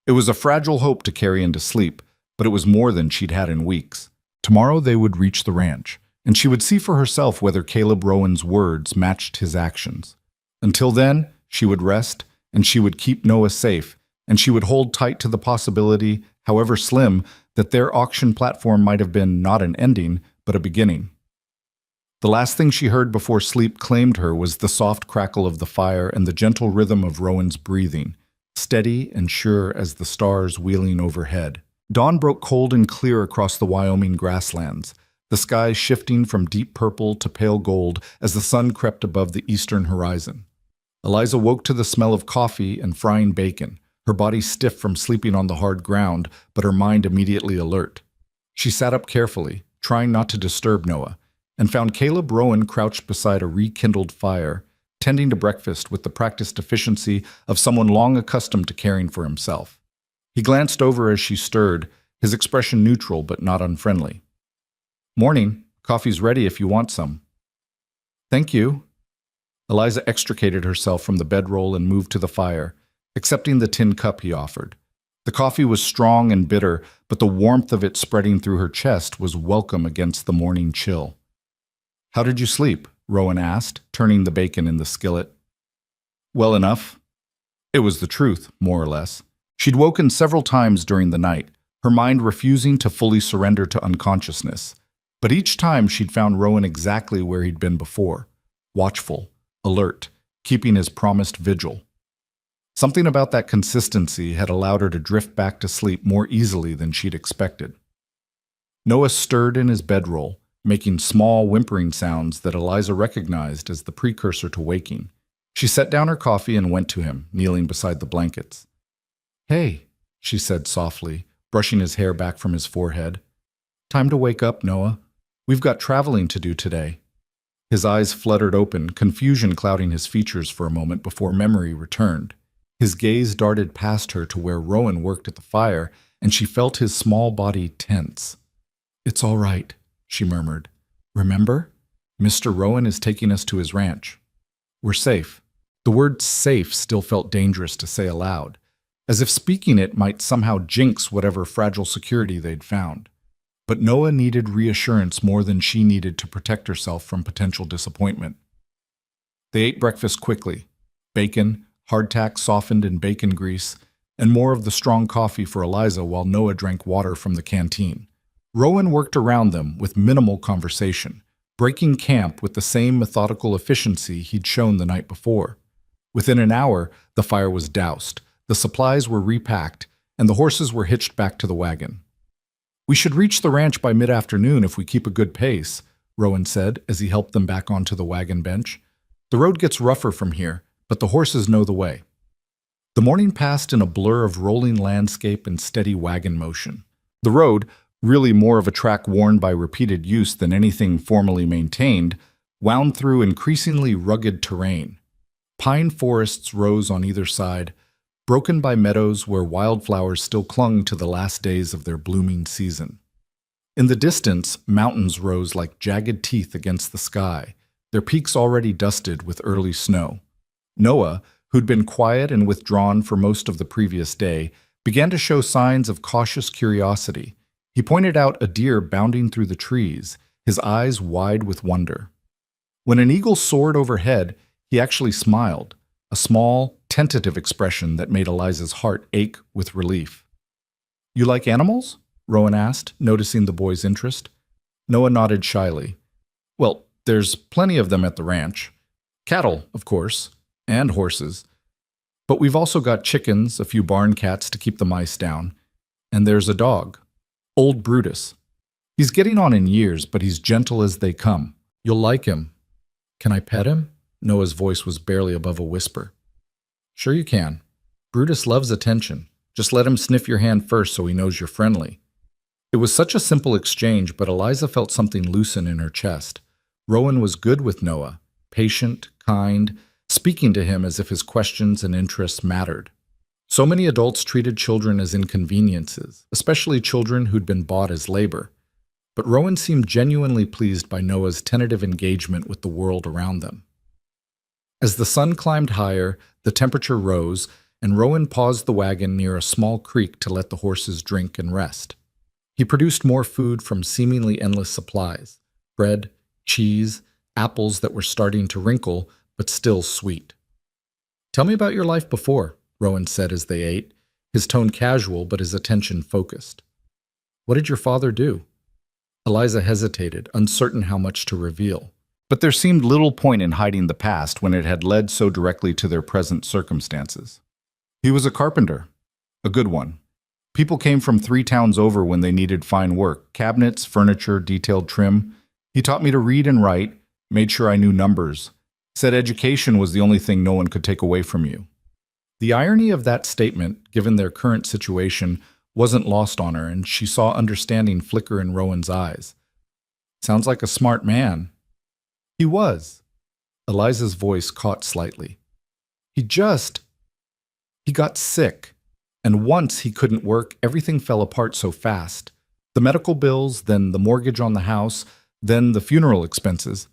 It was a fragile hope to carry into sleep, but it was more than she'd had in weeks. Tomorrow they would reach the ranch, and she would see for herself whether Caleb Rowan's words matched his actions. Until then, she would rest, and she would keep Noah safe, and she would hold tight to the possibility, however slim, that their auction platform might have been not an ending, but a beginning. The last thing she heard before sleep claimed her was the soft crackle of the fire and the gentle rhythm of Rowan's breathing, steady and sure as the stars wheeling overhead. Dawn broke cold and clear across the Wyoming grasslands, the sky shifting from deep purple to pale gold as the sun crept above the eastern horizon. Eliza woke to the smell of coffee and frying bacon, her body stiff from sleeping on the hard ground, but her mind immediately alert. She sat up carefully, trying not to disturb Noah, and found Caleb Rowan crouched beside a rekindled fire, tending to breakfast with the practiced efficiency of someone long accustomed to caring for himself. He glanced over as she stirred, his expression neutral but not unfriendly. "Morning. Coffee's ready if you want some." "Thank you." Eliza extricated herself from the bedroll and moved to the fire, accepting the tin cup he offered. The coffee was strong and bitter, but the warmth of it spreading through her chest was welcome against the morning chill. "How did you sleep?" Rowan asked, turning the bacon in the skillet. "Well enough." It was the truth, more or less. She'd woken several times during the night, her mind refusing to fully surrender to unconsciousness. But each time she'd found Rowan exactly where he'd been before, watchful, alert, keeping his promised vigil. Something about that consistency had allowed her to drift back to sleep more easily than she'd expected. Noah stirred in his bedroll, making small, whimpering sounds that Eliza recognized as the precursor to waking. She set down her coffee and went to him, kneeling beside the blankets. "Hey," she said softly, brushing his hair back from his forehead. "Time to wake up, Noah. We've got traveling to do today." His eyes fluttered open, confusion clouding his features for a moment before memory returned. His gaze darted past her to where Rowan worked at the fire, and she felt his small body tense. "It's all right," she murmured. "Remember? Mr. Rowan is taking us to his ranch. We're safe." The word safe still felt dangerous to say aloud, as if speaking it might somehow jinx whatever fragile security they'd found. But Noah needed reassurance more than she needed to protect herself from potential disappointment. They ate breakfast quickly: bacon, hardtack softened in bacon grease, and more of the strong coffee for Eliza while Noah drank water from the canteen. Rowan worked around them with minimal conversation, breaking camp with the same methodical efficiency he'd shown the night before. Within an hour, the fire was doused, the supplies were repacked, and the horses were hitched back to the wagon. "We should reach the ranch by mid-afternoon if we keep a good pace," Rowan said as he helped them back onto the wagon bench. "The road gets rougher from here, but the horses know the way." The morning passed in a blur of rolling landscape and steady wagon motion. The road, really more of a track worn by repeated use than anything formally maintained, wound through increasingly rugged terrain. Pine forests rose on either side, broken by meadows where wildflowers still clung to the last days of their blooming season. In the distance, mountains rose like jagged teeth against the sky, their peaks already dusted with early snow. Noah, who'd been quiet and withdrawn for most of the previous day, began to show signs of cautious curiosity. He pointed out a deer bounding through the trees, his eyes wide with wonder. When an eagle soared overhead, he actually smiled, a small, tentative expression that made Eliza's heart ache with relief. "You like animals?" Rowan asked, noticing the boy's interest. Noah nodded shyly. "Well, there's plenty of them at the ranch. Cattle, of course, and horses. But we've also got chickens, a few barn cats to keep the mice down, and there's a dog. Old Brutus. He's getting on in years, but he's gentle as they come. You'll like him." "Can I pet him?" Noah's voice was barely above a whisper. "Sure you can. Brutus loves attention. Just let him sniff your hand first so he knows you're friendly." It was such a simple exchange, but Eliza felt something loosen in her chest. Rowan was good with Noah, patient, kind, speaking to him as if his questions and interests mattered. So many adults treated children as inconveniences, especially children who'd been bought as labor. But Rowan seemed genuinely pleased by Noah's tentative engagement with the world around them. As the sun climbed higher, the temperature rose, and Rowan paused the wagon near a small creek to let the horses drink and rest. He produced more food from seemingly endless supplies: bread, cheese, apples that were starting to wrinkle, but still sweet. "Tell me about your life before," Rowan said as they ate, his tone casual but his attention focused. "What did your father do?" Eliza hesitated, uncertain how much to reveal. But there seemed little point in hiding the past when it had led so directly to their present circumstances. "He was a carpenter. A good one. People came from 3 towns over when they needed fine work: cabinets, furniture, detailed trim. He taught me to read and write, made sure I knew numbers. Said education was the only thing no one could take away from you." The irony of that statement, given their current situation, wasn't lost on her, and she saw understanding flicker in Rowan's eyes. "Sounds like a smart man." "He was." Eliza's voice caught slightly. He got sick, and once he couldn't work, everything fell apart so fast. The medical bills, then the mortgage on the house, then the funeral expenses.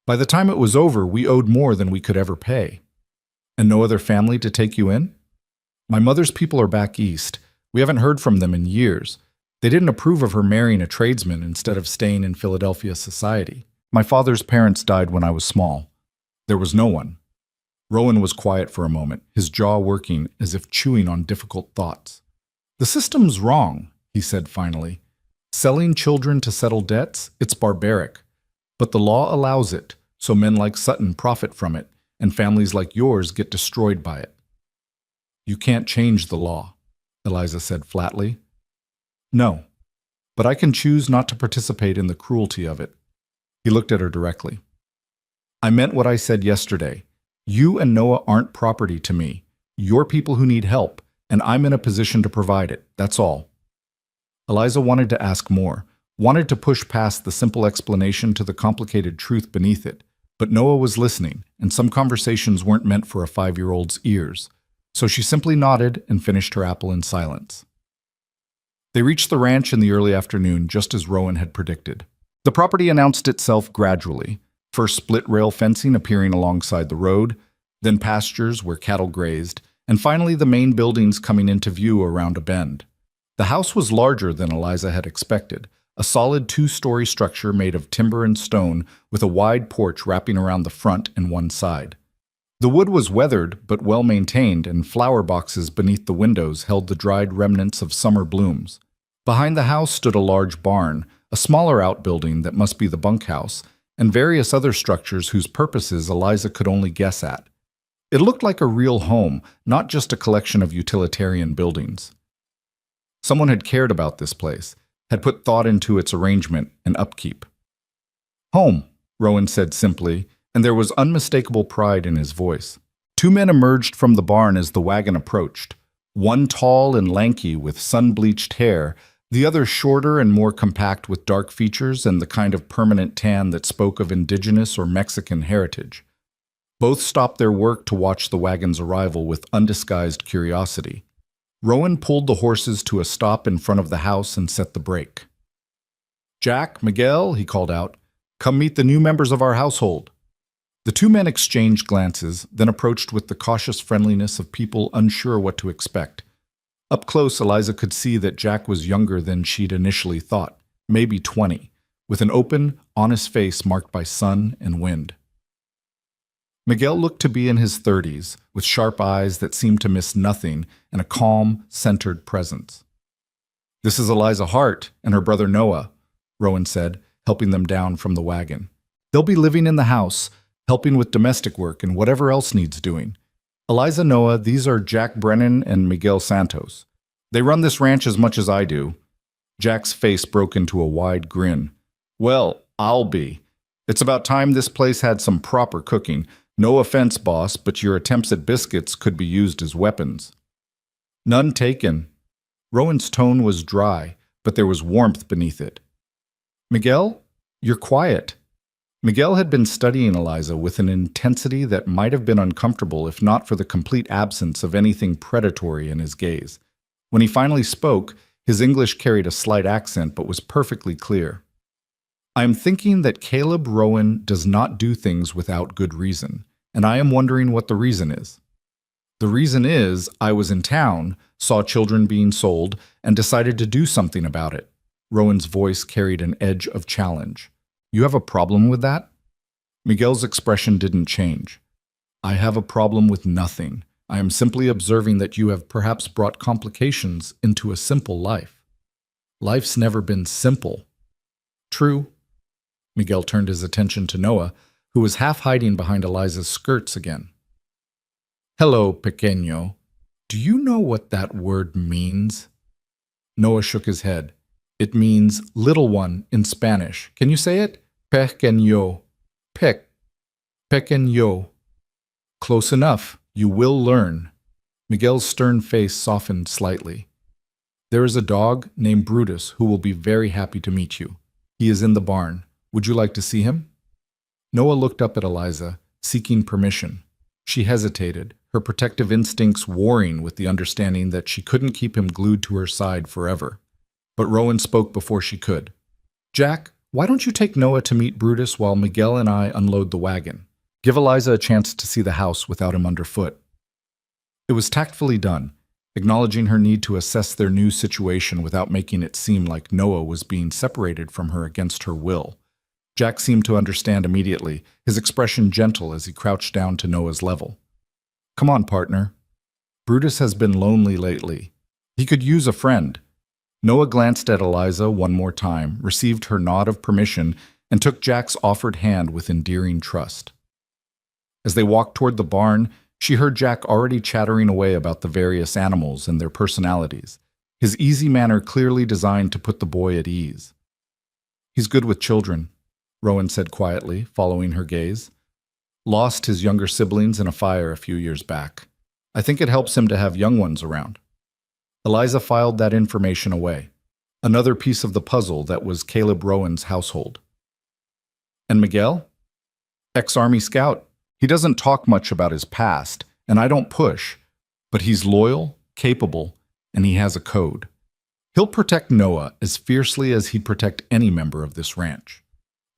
By the time it was over, we owed more than we could ever pay." "And no other family to take you in?" "My mother's people are back east. We haven't heard from them in years. They didn't approve of her marrying a tradesman instead of staying in Philadelphia society. My father's parents died when I was small. There was no one." Rowan was quiet for a moment, his jaw working as if chewing on difficult thoughts. "The system's wrong," he said finally. "Selling children to settle debts, it's barbaric. But the law allows it, so men like Sutton profit from it, and families like yours get destroyed by it." "You can't change the law," Eliza said flatly. "No, but I can choose not to participate in the cruelty of it." He looked at her directly. "I meant what I said yesterday. You and Noah aren't property to me. You're people who need help, and I'm in a position to provide it. That's all." Eliza wanted to ask more, wanted to push past the simple explanation to the complicated truth beneath it, but Noah was listening, and some conversations weren't meant for a 5-year-old's ears, so she simply nodded and finished her apple in silence. They reached the ranch in the early afternoon, just as Rowan had predicted. The property announced itself gradually, first split-rail fencing appearing alongside the road, then pastures where cattle grazed, and finally the main buildings coming into view around a bend. The house was larger than Eliza had expected, a solid two-story structure made of timber and stone with a wide porch wrapping around the front and one side. The wood was weathered but well maintained, and flower boxes beneath the windows held the dried remnants of summer blooms. Behind the house stood a large barn, a smaller outbuilding that must be the bunkhouse, and various other structures whose purposes Eliza could only guess at. It looked like a real home, not just a collection of utilitarian buildings. Someone had cared about this place, had put thought into its arrangement and upkeep. "Home," Rowan said simply, and there was unmistakable pride in his voice. Two men emerged from the barn as the wagon approached, one tall and lanky with sun-bleached hair, the other shorter and more compact with dark features and the kind of permanent tan that spoke of indigenous or Mexican heritage. Both stopped their work to watch the wagon's arrival with undisguised curiosity. Rowan pulled the horses to a stop in front of the house and set the brake. "Jack, Miguel," he called out, "come meet the new members of our household." The two men exchanged glances, then approached with the cautious friendliness of people unsure what to expect. Up close, Eliza could see that Jack was younger than she'd initially thought, maybe 20, with an open, honest face marked by sun and wind. Miguel looked to be in his 30s, with sharp eyes that seemed to miss nothing and a calm, centered presence. "This is Eliza Hart and her brother Noah," Rowan said, helping them down from the wagon. "They'll be living in the house, helping with domestic work and whatever else needs doing. Eliza, Noah, these are Jack Brennan and Miguel Santos. They run this ranch as much as I do." Jack's face broke into a wide grin. "Well, I'll be. It's about time this place had some proper cooking. No offense, boss, but your attempts at biscuits could be used as weapons." "None taken." Rowan's tone was dry, but there was warmth beneath it. "Miguel, you're quiet." Miguel had been studying Eliza with an intensity that might have been uncomfortable if not for the complete absence of anything predatory in his gaze. When he finally spoke, his English carried a slight accent but was perfectly clear. "I am thinking that Caleb Rowan does not do things without good reason, and I am wondering what the reason is." "The reason is, I was in town, saw children being sold, and decided to do something about it." Rowan's voice carried an edge of challenge. "You have a problem with that?" Miguel's expression didn't change. "I have a problem with nothing. I am simply observing that you have perhaps brought complications into a simple life." "Life's never been simple." "True." Miguel turned his attention to Noah, who was half hiding behind Eliza's skirts again. "Hello, pequeño. Do you know what that word means?" Noah shook his head. "It means little one in Spanish. Can you say it? Pequeño. Pequeño." "Close enough. You will learn." Miguel's stern face softened slightly. "There is a dog named Brutus who will be very happy to meet you. He is in the barn. Would you like to see him?" Noah looked up at Eliza, seeking permission. She hesitated, her protective instincts warring with the understanding that she couldn't keep him glued to her side forever. But Rowan spoke before she could. "Jack, why don't you take Noah to meet Brutus while Miguel and I unload the wagon? Give Eliza a chance to see the house without him underfoot." It was tactfully done, acknowledging her need to assess their new situation without making it seem like Noah was being separated from her against her will. Jack seemed to understand immediately, his expression gentle as he crouched down to Noah's level. "Come on, partner. Brutus has been lonely lately. He could use a friend." Noah glanced at Eliza one more time, received her nod of permission, and took Jack's offered hand with endearing trust. As they walked toward the barn, she heard Jack already chattering away about the various animals and their personalities, his easy manner clearly designed to put the boy at ease. "He's good with children," Rowan said quietly, following her gaze. "Lost his younger siblings in a fire a few years back. I think it helps him to have young ones around." Eliza filed that information away, another piece of the puzzle that was Caleb Rowan's household. "And Miguel?" "Ex-Army scout. He doesn't talk much about his past, and I don't push, but he's loyal, capable, and he has a code. He'll protect Noah as fiercely as he'd protect any member of this ranch."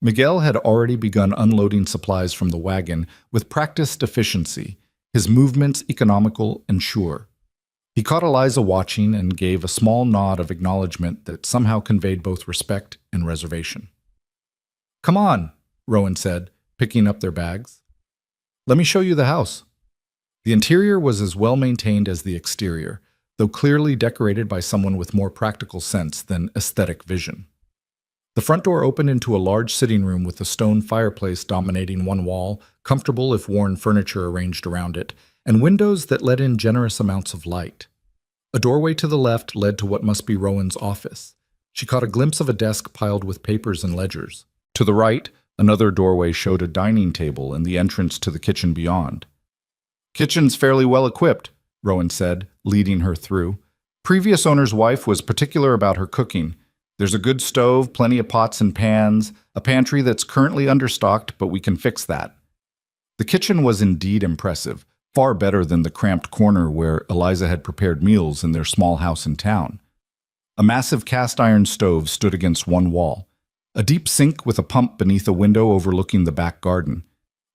Miguel had already begun unloading supplies from the wagon with practiced efficiency, his movements economical and sure. He caught Eliza watching and gave a small nod of acknowledgement that somehow conveyed both respect and reservation. "Come on," Rowan said, picking up their bags. "Let me show you the house." The interior was as well maintained as the exterior, though clearly decorated by someone with more practical sense than aesthetic vision. The front door opened into a large sitting room with a stone fireplace dominating one wall, comfortable if worn furniture arranged around it, and windows that let in generous amounts of light. A doorway to the left led to what must be Rowan's office. She caught a glimpse of a desk piled with papers and ledgers. To the right, another doorway showed a dining table and the entrance to the kitchen beyond. "Kitchen's fairly well equipped," Rowan said, leading her through. "Previous owner's wife was particular about her cooking. There's a good stove, plenty of pots and pans, a pantry that's currently understocked, but we can fix that." The kitchen was indeed impressive, far better than the cramped corner where Eliza had prepared meals in their small house in town. A massive cast-iron stove stood against one wall, a deep sink with a pump beneath a window overlooking the back garden,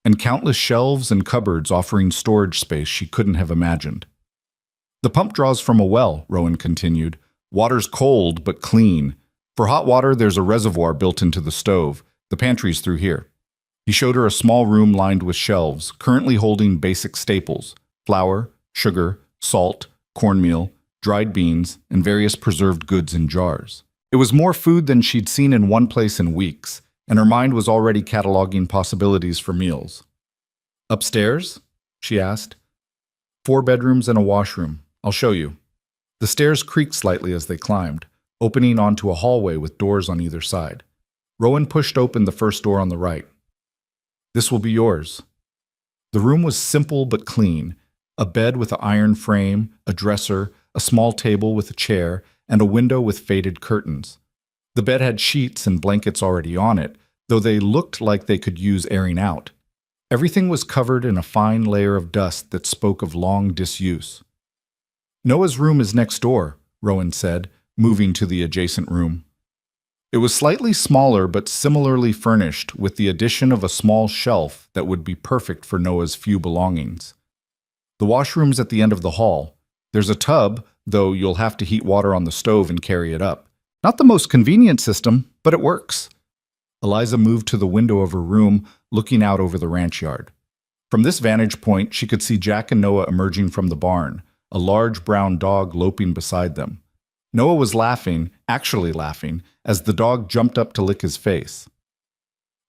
and countless shelves and cupboards offering storage space she couldn't have imagined. "The pump draws from a well," Rowan continued. "Water's cold, but clean. For hot water, there's a reservoir built into the stove. The pantry's through here." He showed her a small room lined with shelves, currently holding basic staples: flour, sugar, salt, cornmeal, dried beans, and various preserved goods in jars. It was more food than she'd seen in one place in weeks, and her mind was already cataloging possibilities for meals. "Upstairs?" she asked. "4 bedrooms and a washroom. I'll show you." The stairs creaked slightly as they climbed, opening onto a hallway with doors on either side. Rowan pushed open the first door on the right. "This will be yours." The room was simple but clean: a bed with an iron frame, a dresser, a small table with a chair, and a window with faded curtains. The bed had sheets and blankets already on it, though they looked like they could use airing out. Everything was covered in a fine layer of dust that spoke of long disuse. "Noah's room is next door," Rowan said, moving to the adjacent room. It was slightly smaller but similarly furnished, with the addition of a small shelf that would be perfect for Noah's few belongings. "The washroom's at the end of the hall. There's a tub, though you'll have to heat water on the stove and carry it up. Not the most convenient system, but it works." Eliza moved to the window of her room, looking out over the ranch yard. From this vantage point, she could see Jack and Noah emerging from the barn, a large brown dog loping beside them. Noah was laughing, actually laughing, as the dog jumped up to lick his face.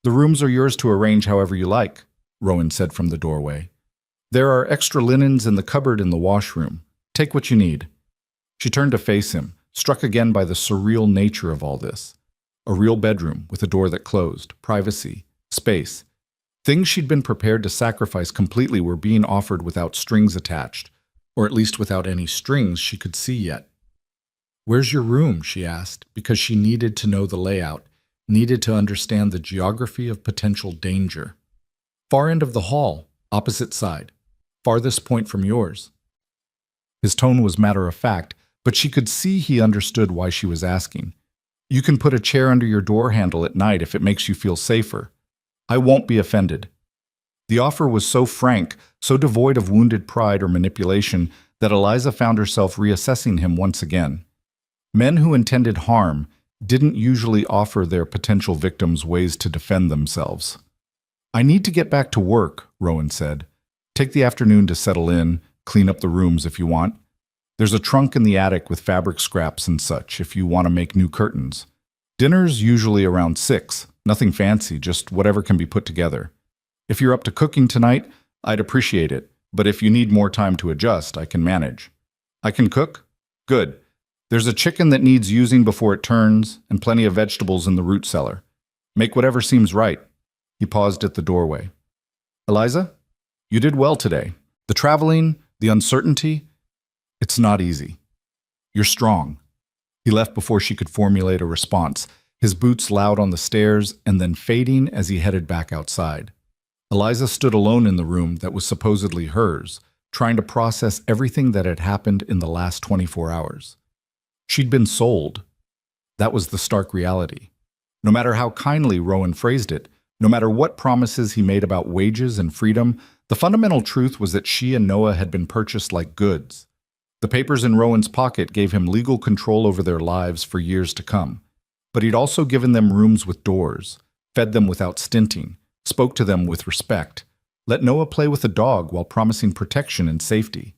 "The rooms are yours to arrange however you like," Rowan said from the doorway. "There are extra linens in the cupboard in the washroom. Take what you need." She turned to face him, struck again by the surreal nature of all this. A real bedroom with a door that closed, privacy, space. Things she'd been prepared to sacrifice completely were being offered without strings attached, or at least without any strings she could see yet. "Where's your room?" she asked, because she needed to know the layout, needed to understand the geography of potential danger. "Far end of the hall, opposite side. Farthest point from yours." His tone was matter-of-fact, but she could see he understood why she was asking. "You can put a chair under your door handle at night if it makes you feel safer. I won't be offended." The offer was so frank, so devoid of wounded pride or manipulation, that Eliza found herself reassessing him once again. Men who intended harm didn't usually offer their potential victims ways to defend themselves. "I need to get back to work," Rowan said. "Take the afternoon to settle in, clean up the rooms if you want. There's a trunk in the attic with fabric scraps and such if you want to make new curtains. Dinner's usually around 6, nothing fancy, just whatever can be put together. If you're up to cooking tonight, I'd appreciate it, but if you need more time to adjust, I can manage." "I can cook?" "Good. There's a chicken that needs using before it turns, and plenty of vegetables in the root cellar. Make whatever seems right." He paused at the doorway. "Eliza, you did well today. The traveling, the uncertainty, it's not easy. You're strong." He left before she could formulate a response, his boots loud on the stairs and then fading as he headed back outside. Eliza stood alone in the room that was supposedly hers, trying to process everything that had happened in the last 24 hours. She'd been sold. That was the stark reality. No matter how kindly Rowan phrased it, no matter what promises he made about wages and freedom, the fundamental truth was that she and Noah had been purchased like goods. The papers in Rowan's pocket gave him legal control over their lives for years to come. But he'd also given them rooms with doors, fed them without stinting, spoke to them with respect, let Noah play with a dog while promising protection and safety.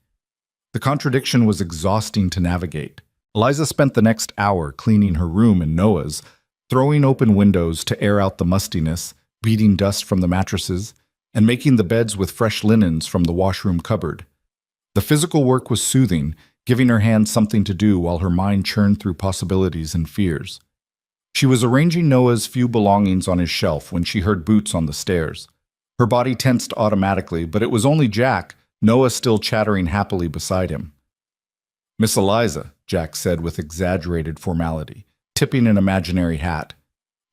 The contradiction was exhausting to navigate. Eliza spent the next hour cleaning her room and Noah's, throwing open windows to air out the mustiness, beating dust from the mattresses, and making the beds with fresh linens from the washroom cupboard. The physical work was soothing, giving her hands something to do while her mind churned through possibilities and fears. She was arranging Noah's few belongings on his shelf when she heard boots on the stairs. Her body tensed automatically, but it was only Jack, Noah still chattering happily beside him. "Miss Eliza," Jack said with exaggerated formality, tipping an imaginary hat.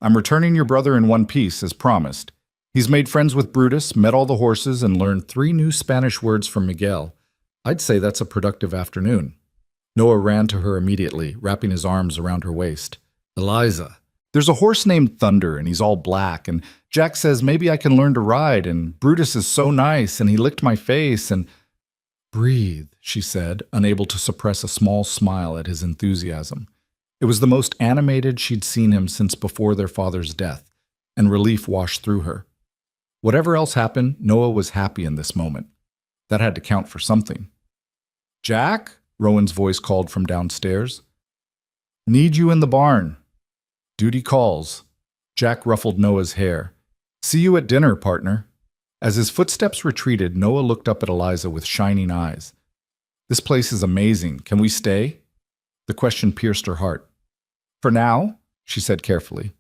"I'm returning your brother in one piece, as promised. He's made friends with Brutus, met all the horses, and learned 3 new Spanish words from Miguel. I'd say that's a productive afternoon." Noah ran to her immediately, wrapping his arms around her waist. "Eliza, there's a horse named Thunder, and he's all black, and Jack says maybe I can learn to ride, and Brutus is so nice, and he licked my face, and—" "Breathe," she said, unable to suppress a small smile at his enthusiasm. It was the most animated she'd seen him since before their father's death, and relief washed through her. Whatever else happened, Noah was happy in this moment. That had to count for something. "Jack?" Rowan's voice called from downstairs. "Need you in the barn." "Duty calls." Jack ruffled Noah's hair. "See you at dinner, partner." As his footsteps retreated, Noah looked up at Eliza with shining eyes. "This place is amazing. Can we stay?" The question pierced her heart. "For now," she said carefully.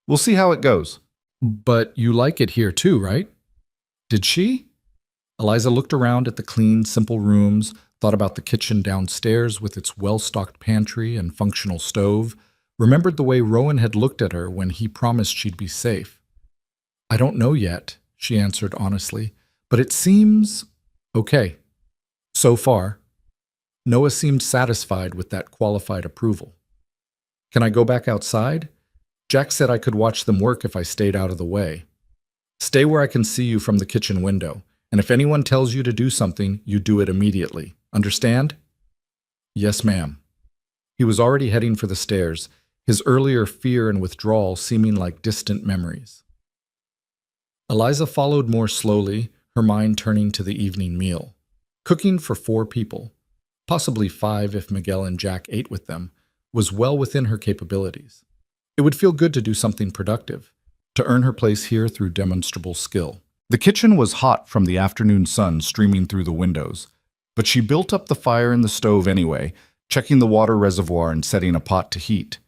"We'll see how it goes." "But you like it here too, right?" Did she? Eliza looked around at the clean, simple rooms, thought about the kitchen downstairs with its well-stocked pantry and functional stove, remembered the way Rowan had looked at her when he promised she'd be safe. "I don't know yet," she answered honestly, "but it seems okay. So far." Noah seemed satisfied with that qualified approval. "Can I go back outside? Jack said I could watch them work if I stayed out of the way." "Stay where I can see you from the kitchen window, and if anyone tells you to do something, you do it immediately. Understand?" "Yes, ma'am." He was already heading for the stairs, his earlier fear and withdrawal seeming like distant memories. Eliza followed more slowly, her mind turning to the evening meal. Cooking for 4 people, possibly 5 if Miguel and Jack ate with them, was well within her capabilities. It would feel good to do something productive, to earn her place here through demonstrable skill. The kitchen was hot from the afternoon sun streaming through the windows, but she built up the fire in the stove anyway, checking the water reservoir and setting a pot to heat.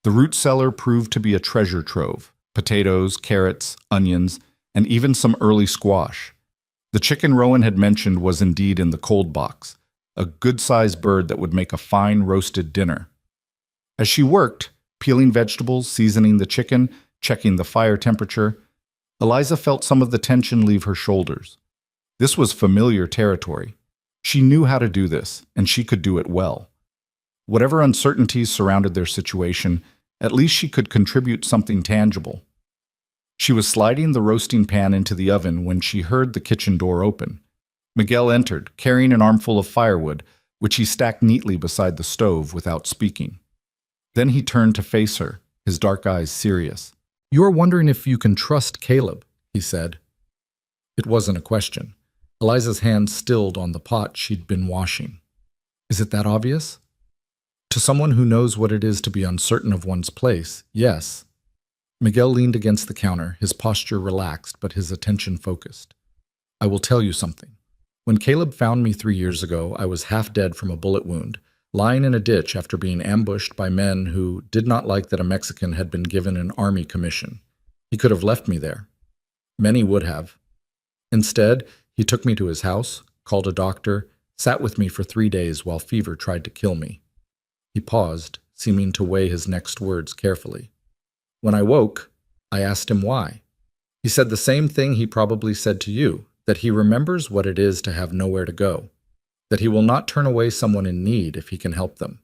The root cellar proved to be a treasure trove: potatoes, carrots, onions, and even some early squash. The chicken Rowan had mentioned was indeed in the cold box, a good-sized bird that would make a fine roasted dinner. As she worked, peeling vegetables, seasoning the chicken, checking the fire temperature, Eliza felt some of the tension leave her shoulders. This was familiar territory. She knew how to do this, and she could do it well. Whatever uncertainties surrounded their situation, at least she could contribute something tangible. She was sliding the roasting pan into the oven when she heard the kitchen door open. Miguel entered, carrying an armful of firewood, which he stacked neatly beside the stove without speaking. Then he turned to face her, his dark eyes serious. "You're wondering if you can trust Caleb," he said. It wasn't a question. Eliza's hand stilled on the pot she'd been washing. Is it that obvious? To someone who knows what it is to be uncertain of one's place, yes. Miguel leaned against the counter, his posture relaxed but his attention focused. "I will tell you something. When Caleb found me 3 years ago, I was half dead from a bullet wound, lying in a ditch after being ambushed by men who did not like that a Mexican had been given an army commission. He could have left me there. Many would have. Instead, he took me to his house, called a doctor, sat with me for 3 days while fever tried to kill me." He paused, seeming to weigh his next words carefully. "When I woke, I asked him why. He said the same thing he probably said to you, that he remembers what it is to have nowhere to go, that he will not turn away someone in need if he can help them.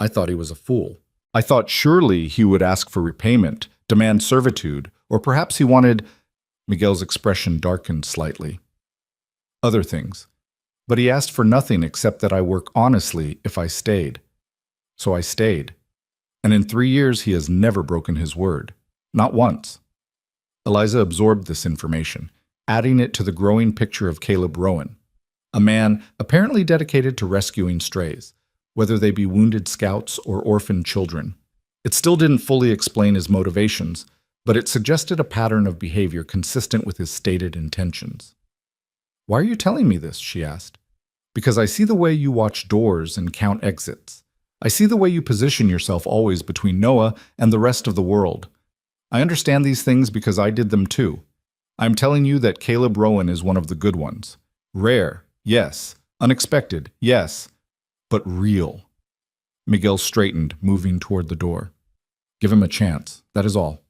I thought he was a fool. I thought surely he would ask for repayment, demand servitude, or perhaps he wanted—" Miguel's expression darkened slightly. "Other things. But he asked for nothing except that I work honestly if I stayed. So I stayed. And in 3 years, he has never broken his word. Not once. Eliza absorbed this information, adding it to the growing picture of Caleb Rowan, a man apparently dedicated to rescuing strays, whether they be wounded scouts or orphaned children. It still didn't fully explain his motivations, but it suggested a pattern of behavior consistent with his stated intentions. "Why are you telling me this?" she asked. "Because I see the way you watch doors and count exits. I see the way you position yourself always between Noah and the rest of the world. I understand these things because I did them too. I'm telling you that Caleb Rowan is one of the good ones. Rare, yes. Unexpected, yes. But real." Miguel straightened, moving toward the door. "Give him a chance, that is all."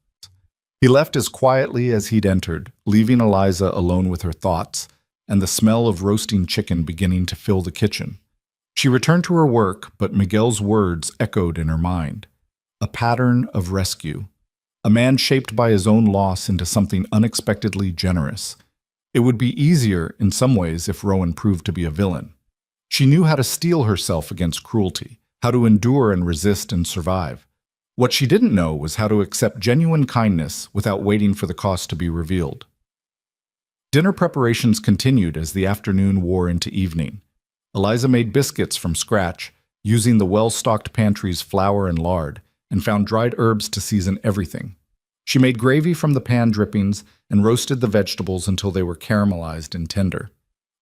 He left as quietly as he'd entered, leaving Eliza alone with her thoughts, and the smell of roasting chicken beginning to fill the kitchen. She returned to her work, but Miguel's words echoed in her mind. A pattern of rescue. A man shaped by his own loss into something unexpectedly generous. It would be easier, in some ways, if Rowan proved to be a villain. She knew how to steel herself against cruelty, how to endure and resist and survive. What she didn't know was how to accept genuine kindness without waiting for the cost to be revealed. Dinner preparations continued as the afternoon wore into evening. Eliza made biscuits from scratch, using the well-stocked pantry's flour and lard, and found dried herbs to season everything. She made gravy from the pan drippings and roasted the vegetables until they were caramelized and tender.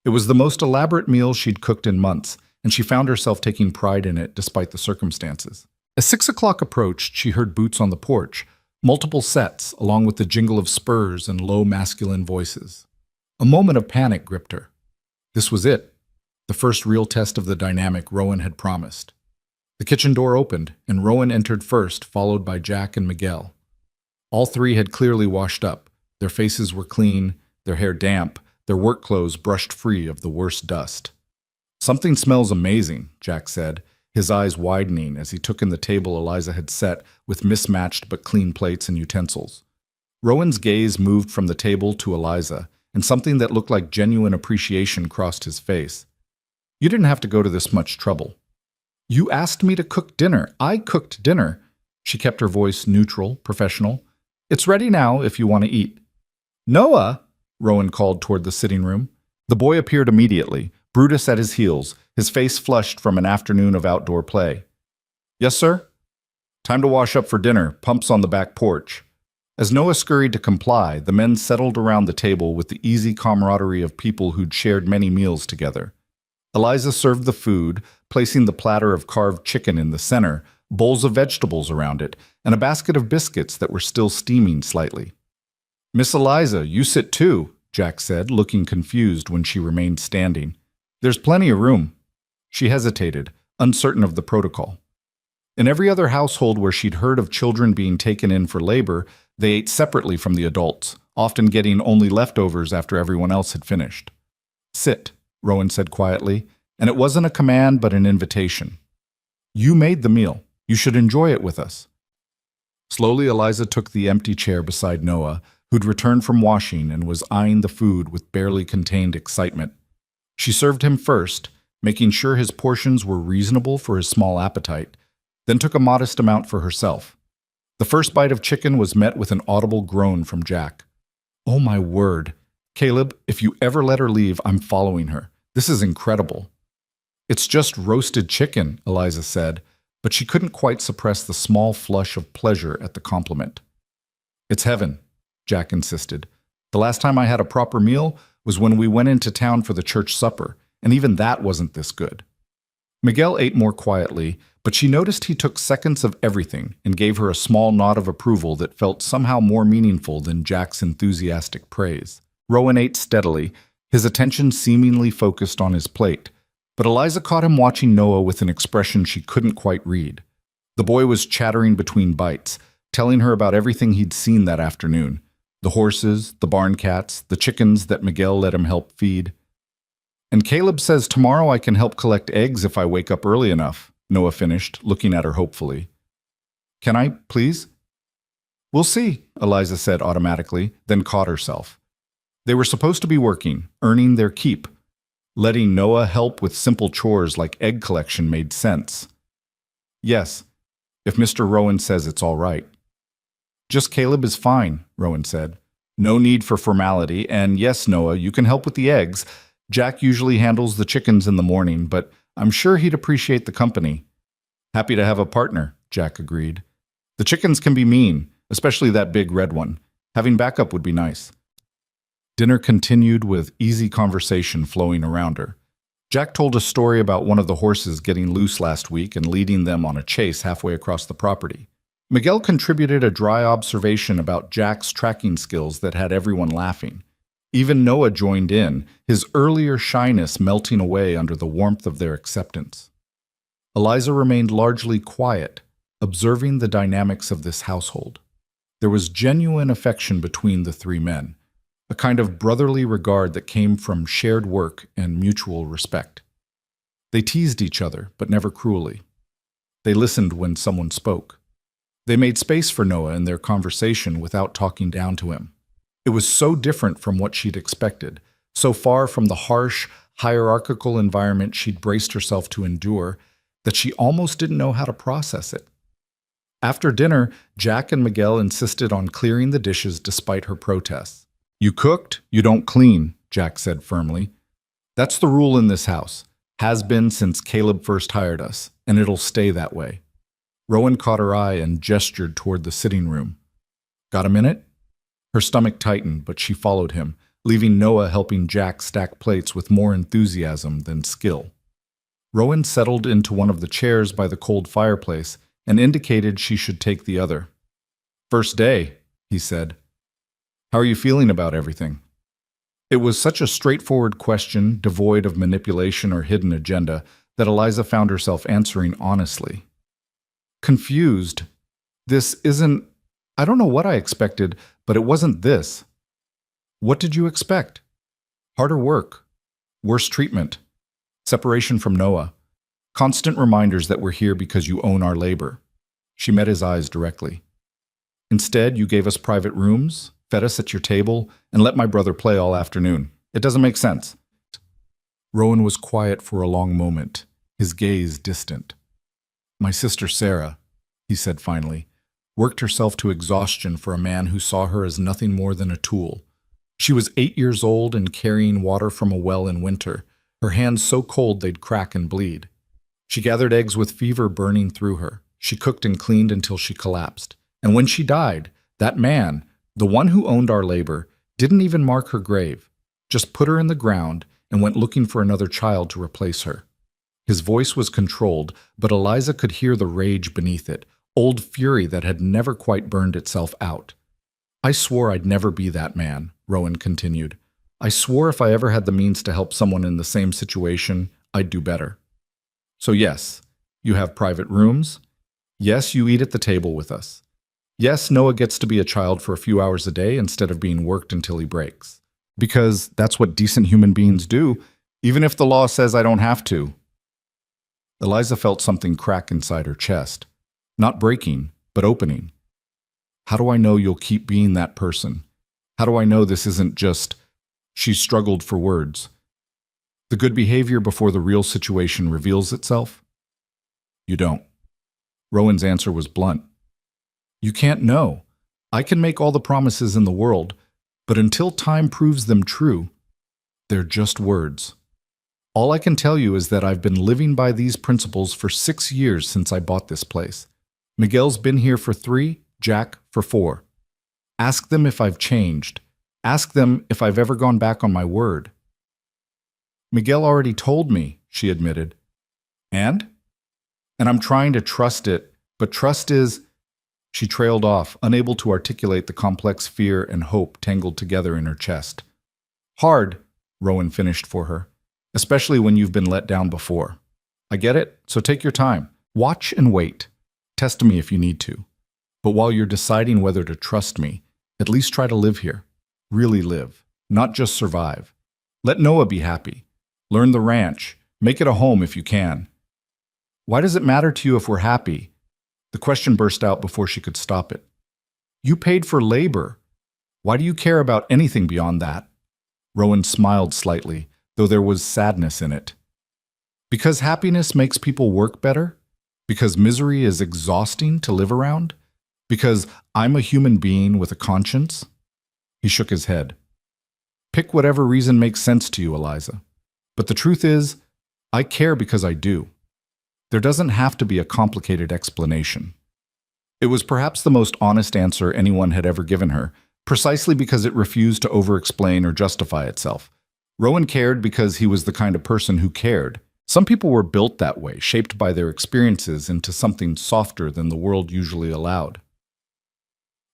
It was the most elaborate meal she'd cooked in months, and she found herself taking pride in it despite the circumstances. As 6 o'clock approached, she heard boots on the porch, multiple sets, along with the jingle of spurs and low masculine voices. A moment of panic gripped her. This was it, the first real test of the dynamic Rowan had promised. The kitchen door opened, and Rowan entered first, followed by Jack and Miguel. All three had clearly washed up. Their faces were clean, their hair damp, their work clothes brushed free of the worst dust. "Something smells amazing," Jack said, his eyes widening as he took in the table Eliza had set with mismatched but clean plates and utensils. Rowan's gaze moved from the table to Eliza, and something that looked like genuine appreciation crossed his face. "You didn't have to go to this much trouble." "You asked me to cook dinner. I cooked dinner." She kept her voice neutral, professional. "It's ready now if you want to eat." "Noah!" Rowan called toward the sitting room. The boy appeared immediately, Brutus at his heels, his face flushed from an afternoon of outdoor play. "Yes, sir?" "Time to wash up for dinner. Pump's on the back porch." As Noah scurried to comply, the men settled around the table with the easy camaraderie of people who'd shared many meals together. Eliza served the food, placing the platter of carved chicken in the center, bowls of vegetables around it, and a basket of biscuits that were still steaming slightly. "Miss Eliza, you sit too," Jack said, looking confused when she remained standing. "There's plenty of room." She hesitated, uncertain of the protocol. In every other household where she'd heard of children being taken in for labor, they ate separately from the adults, often getting only leftovers after everyone else had finished. "Sit," Rowan said quietly, and it wasn't a command but an invitation. "You made the meal. You should enjoy it with us." Slowly, Eliza took the empty chair beside Noah, who'd returned from washing and was eyeing the food with barely contained excitement. She served him first, making sure his portions were reasonable for his small appetite, then took a modest amount for herself. The first bite of chicken was met with an audible groan from Jack. "Oh my word. Caleb, if you ever let her leave, I'm following her. This is incredible." "It's just roasted chicken," Eliza said, but she couldn't quite suppress the small flush of pleasure at the compliment. "It's heaven," Jack insisted. "The last time I had a proper meal was when we went into town for the church supper, and even that wasn't this good." Miguel ate more quietly, but she noticed he took seconds of everything and gave her a small nod of approval that felt somehow more meaningful than Jack's enthusiastic praise. Rowan ate steadily, his attention seemingly focused on his plate, but Eliza caught him watching Noah with an expression she couldn't quite read. The boy was chattering between bites, telling her about everything he'd seen that afternoon. The horses, the barn cats, the chickens that Miguel let him help feed. "And Caleb says tomorrow I can help collect eggs if I wake up early enough," Noah finished, looking at her hopefully. "Can I, please?" "We'll see," Eliza said automatically, then caught herself. They were supposed to be working, earning their keep. Letting Noah help with simple chores like egg collection made sense. Yes, if Mr. Rowan says it's all right. Just Caleb is fine, Rowan said. No need for formality, and yes, Noah, you can help with the eggs. Jack usually handles the chickens in the morning, but I'm sure he'd appreciate the company. Happy to have a partner, Jack agreed. The chickens can be mean, especially that big red one. Having backup would be nice. Dinner continued with easy conversation flowing around her. Jack told a story about one of the horses getting loose last week and leading them on a chase halfway across the property. Miguel contributed a dry observation about Jack's tracking skills that had everyone laughing. Even Noah joined in, his earlier shyness melting away under the warmth of their acceptance. Eliza remained largely quiet, observing the dynamics of this household. There was genuine affection between the three men, a kind of brotherly regard that came from shared work and mutual respect. They teased each other, but never cruelly. They listened when someone spoke. They made space for Noah in their conversation without talking down to him. It was so different from what she'd expected, so far from the harsh, hierarchical environment she'd braced herself to endure, that she almost didn't know how to process it. After dinner, Jack and Miguel insisted on clearing the dishes despite her protests. You cooked, you don't clean, Jack said firmly. That's the rule in this house. Has been since Caleb first hired us, and it'll stay that way. Rowan caught her eye and gestured toward the sitting room. Got a minute? Her stomach tightened, but she followed him, leaving Noah helping Jack stack plates with more enthusiasm than skill. Rowan settled into one of the chairs by the cold fireplace and indicated she should take the other. First day, he said. How are you feeling about everything? It was such a straightforward question, devoid of manipulation or hidden agenda, that Eliza found herself answering honestly. Confused. I don't know what I expected, but it wasn't this. What did you expect? Harder work, worse treatment, separation from Noah, constant reminders that we're here because you own our labor. She met his eyes directly. Instead, you gave us private rooms, fed us at your table, and let my brother play all afternoon. It doesn't make sense. Rowan was quiet for a long moment, his gaze distant. My sister Sarah, he said finally, worked herself to exhaustion for a man who saw her as nothing more than a tool. She was 8 years old and carrying water from a well in winter, her hands so cold they'd crack and bleed. She gathered eggs with fever burning through her. She cooked and cleaned until she collapsed. And when she died, that man, the one who owned our labor, didn't even mark her grave, just put her in the ground and went looking for another child to replace her. His voice was controlled, but Eliza could hear the rage beneath it, old fury that had never quite burned itself out. I swore I'd never be that man, Rowan continued. I swore if I ever had the means to help someone in the same situation, I'd do better. So yes, you have private rooms. Yes, you eat at the table with us. Yes, Noah gets to be a child for a few hours a day instead of being worked until he breaks. Because that's what decent human beings do, even if the law says I don't have to. Eliza felt something crack inside her chest. Not breaking, but opening. How do I know you'll keep being that person? How do I know this isn't just... She struggled for words. The good behavior before the real situation reveals itself? You don't. Rowan's answer was blunt. You can't know. I can make all the promises in the world, but until time proves them true, they're just words. All I can tell you is that I've been living by these principles for 6 years since I bought this place. Miguel's been here for 3, Jack for 4. Ask them if I've changed. Ask them if I've ever gone back on my word. Miguel already told me, she admitted. And? And I'm trying to trust it, but trust is... She trailed off, unable to articulate the complex fear and hope tangled together in her chest. Hard, Rowan finished for her. Especially when you've been let down before. I get it, so take your time. Watch and wait. Test me if you need to. But while you're deciding whether to trust me, at least try to live here. Really live, not just survive. Let Noah be happy. Learn the ranch. Make it a home if you can. Why does it matter to you if we're happy? The question burst out before she could stop it. You paid for labor. Why do you care about anything beyond that? Rowan smiled slightly, though there was sadness in it. Because happiness makes people work better? Because misery is exhausting to live around? Because I'm a human being with a conscience? He shook his head. Pick whatever reason makes sense to you, Eliza. But the truth is, I care because I do. There doesn't have to be a complicated explanation. It was perhaps the most honest answer anyone had ever given her, precisely because it refused to over-explain or justify itself. Rowan cared because he was the kind of person who cared. Some people were built that way, shaped by their experiences into something softer than the world usually allowed.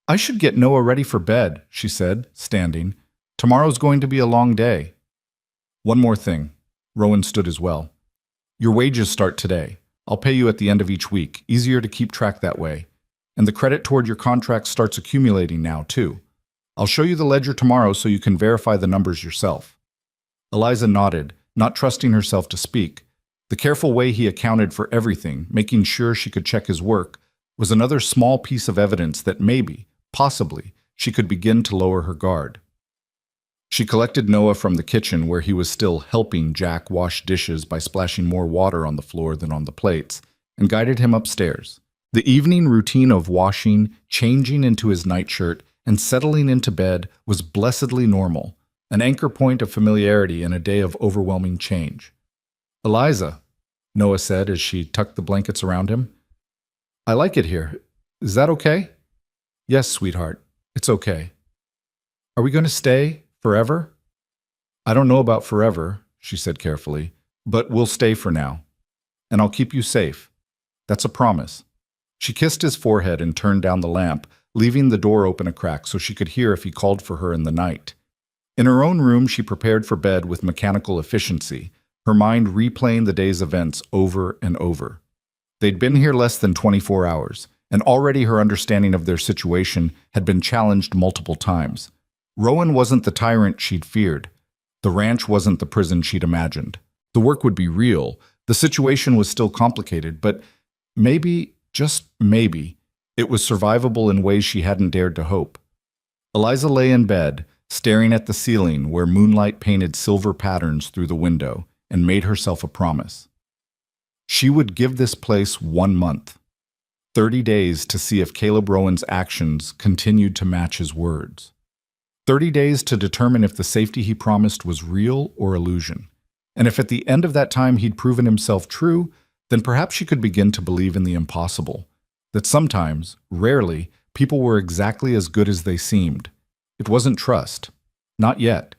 I should get Noah ready for bed, she said, standing. Tomorrow's going to be a long day. One more thing. Rowan stood as well. Your wages start today. I'll pay you at the end of each week. Easier to keep track that way. And the credit toward your contract starts accumulating now, too. I'll show you the ledger tomorrow so you can verify the numbers yourself. Eliza nodded, not trusting herself to speak. The careful way he accounted for everything, making sure she could check his work, was another small piece of evidence that maybe, possibly, she could begin to lower her guard. She collected Noah from the kitchen where he was still helping Jack wash dishes by splashing more water on the floor than on the plates, and guided him upstairs. The evening routine of washing, changing into his nightshirt, and settling into bed was blessedly normal, an anchor point of familiarity in a day of overwhelming change. Eliza, Noah said as she tucked the blankets around him. I like it here. Is that okay? Yes, sweetheart. It's okay. Are we going to stay forever? I don't know about forever, she said carefully, but we'll stay for now. And I'll keep you safe. That's a promise. She kissed his forehead and turned down the lamp, leaving the door open a crack so she could hear if he called for her in the night. In her own room, she prepared for bed with mechanical efficiency, her mind replaying the day's events over and over. They'd been here less than 24 hours, and already her understanding of their situation had been challenged multiple times. Rowan wasn't the tyrant she'd feared. The ranch wasn't the prison she'd imagined. The work would be real. The situation was still complicated, but maybe, just maybe, it was survivable in ways she hadn't dared to hope. Eliza lay in bed, staring at the ceiling where moonlight painted silver patterns through the window, and made herself a promise. She would give this place 1 month, 30 days to see if Caleb Rowan's actions continued to match his words. 30 days to determine if the safety he promised was real or illusion. And if at the end of that time he'd proven himself true, then perhaps she could begin to believe in the impossible. That sometimes, rarely, people were exactly as good as they seemed. It wasn't trust. Not yet.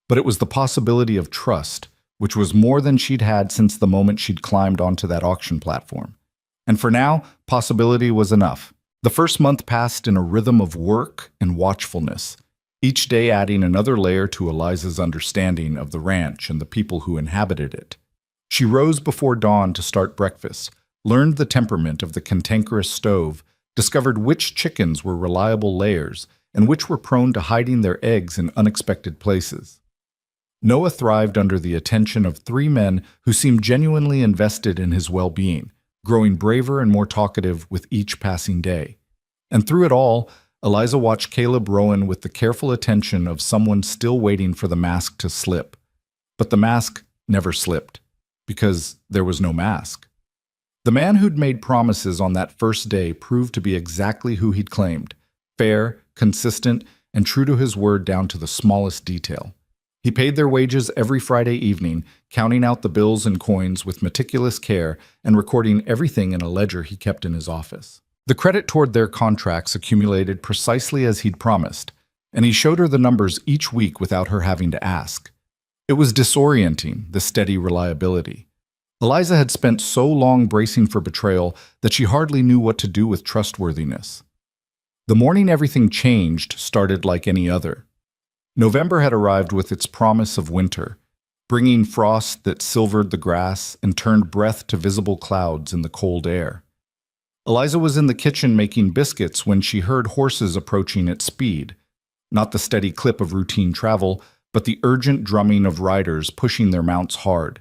But it was the possibility of trust, which was more than she'd had since the moment she'd climbed onto that auction platform. And for now, possibility was enough. The first month passed in a rhythm of work and watchfulness, each day adding another layer to Eliza's understanding of the ranch and the people who inhabited it. She rose before dawn to start breakfast, learned the temperament of the cantankerous stove, discovered which chickens were reliable layers and which were prone to hiding their eggs in unexpected places. Noah thrived under the attention of 3 men who seemed genuinely invested in his well-being, growing braver and more talkative with each passing day. And through it all, Eliza watched Caleb Rowan with the careful attention of someone still waiting for the mask to slip. But the mask never slipped, because there was no mask. The man who'd made promises on that first day proved to be exactly who he'd claimed, fair, consistent, and true to his word down to the smallest detail. He paid their wages every Friday evening, counting out the bills and coins with meticulous care and recording everything in a ledger he kept in his office. The credit toward their contracts accumulated precisely as he'd promised, and he showed her the numbers each week without her having to ask. It was disorienting, the steady reliability. Eliza had spent so long bracing for betrayal that she hardly knew what to do with trustworthiness. The morning everything changed started like any other. November had arrived with its promise of winter, bringing frost that silvered the grass and turned breath to visible clouds in the cold air. Eliza was in the kitchen making biscuits when she heard horses approaching at speed, not the steady clip of routine travel, but the urgent drumming of riders pushing their mounts hard.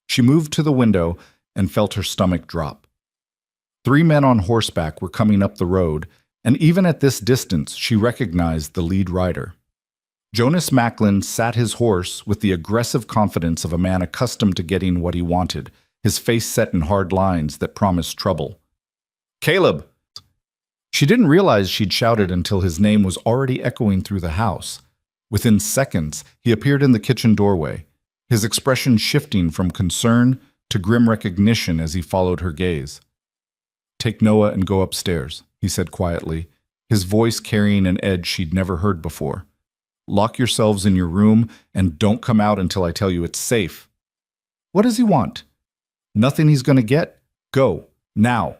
She moved to the window and felt her stomach drop. 3 men on horseback were coming up the road, and even at this distance she recognized the lead rider. Jonas Macklin sat his horse with the aggressive confidence of a man accustomed to getting what he wanted, his face set in hard lines that promised trouble. Caleb! She didn't realize she'd shouted until his name was already echoing through the house. Within seconds, he appeared in the kitchen doorway, his expression shifting from concern to grim recognition as he followed her gaze. Take Noah and go upstairs, he said quietly, his voice carrying an edge she'd never heard before. Lock yourselves in your room and don't come out until I tell you it's safe. What does he want? Nothing he's going to get? Go, now.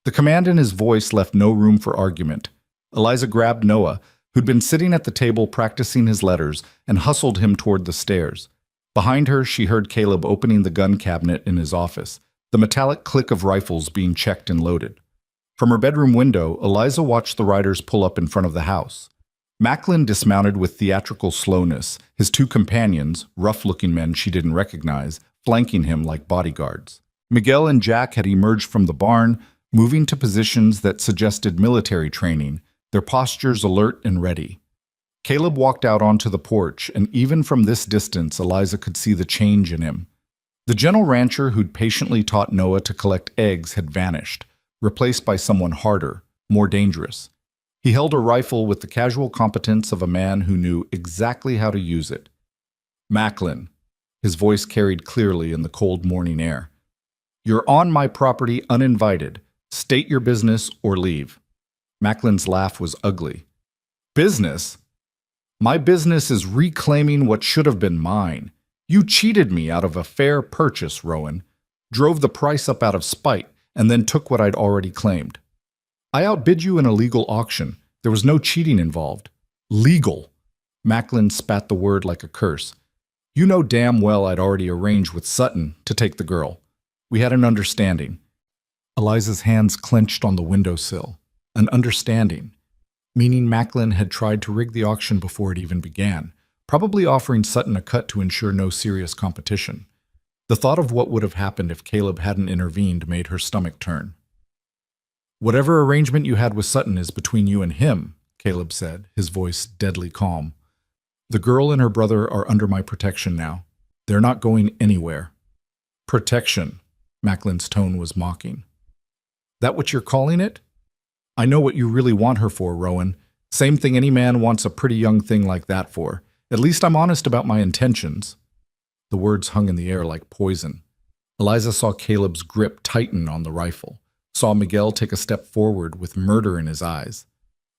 The command in his voice left no room for argument. Eliza grabbed Noah, who'd been sitting at the table practicing his letters, and hustled him toward the stairs. Behind her, she heard Caleb opening the gun cabinet in his office, the metallic click of rifles being checked and loaded. From her bedroom window, Eliza watched the riders pull up in front of the house. Macklin dismounted with theatrical slowness, his two companions, rough-looking men she didn't recognize, flanking him like bodyguards. Miguel and Jack had emerged from the barn, moving to positions that suggested military training, their postures alert and ready. Caleb walked out onto the porch, and even from this distance, Eliza could see the change in him. The gentle rancher who'd patiently taught Noah to collect eggs had vanished, replaced by someone harder, more dangerous. He held a rifle with the casual competence of a man who knew exactly how to use it. Macklin, his voice carried clearly in the cold morning air. You're on my property uninvited. State your business or leave. Macklin's laugh was ugly. Business? My business is reclaiming what should have been mine. You cheated me out of a fair purchase, Rowan. Drove the price up out of spite, and then took what I'd already claimed. I outbid you in a legal auction. There was no cheating involved. Legal. Macklin spat the word like a curse. You know damn well I'd already arranged with Sutton to take the girl. We had an understanding. Eliza's hands clenched on the windowsill. An understanding. Meaning Macklin had tried to rig the auction before it even began, probably offering Sutton a cut to ensure no serious competition. The thought of what would have happened if Caleb hadn't intervened made her stomach turn. Whatever arrangement you had with Sutton is between you and him, Caleb said, his voice deadly calm. The girl and her brother are under my protection now. They're not going anywhere. Protection, Macklin's tone was mocking. That what you're calling it? I know what you really want her for, Rowan. Same thing any man wants a pretty young thing like that for. At least I'm honest about my intentions. The words hung in the air like poison. Eliza saw Caleb's grip tighten on the rifle, saw Miguel take a step forward with murder in his eyes.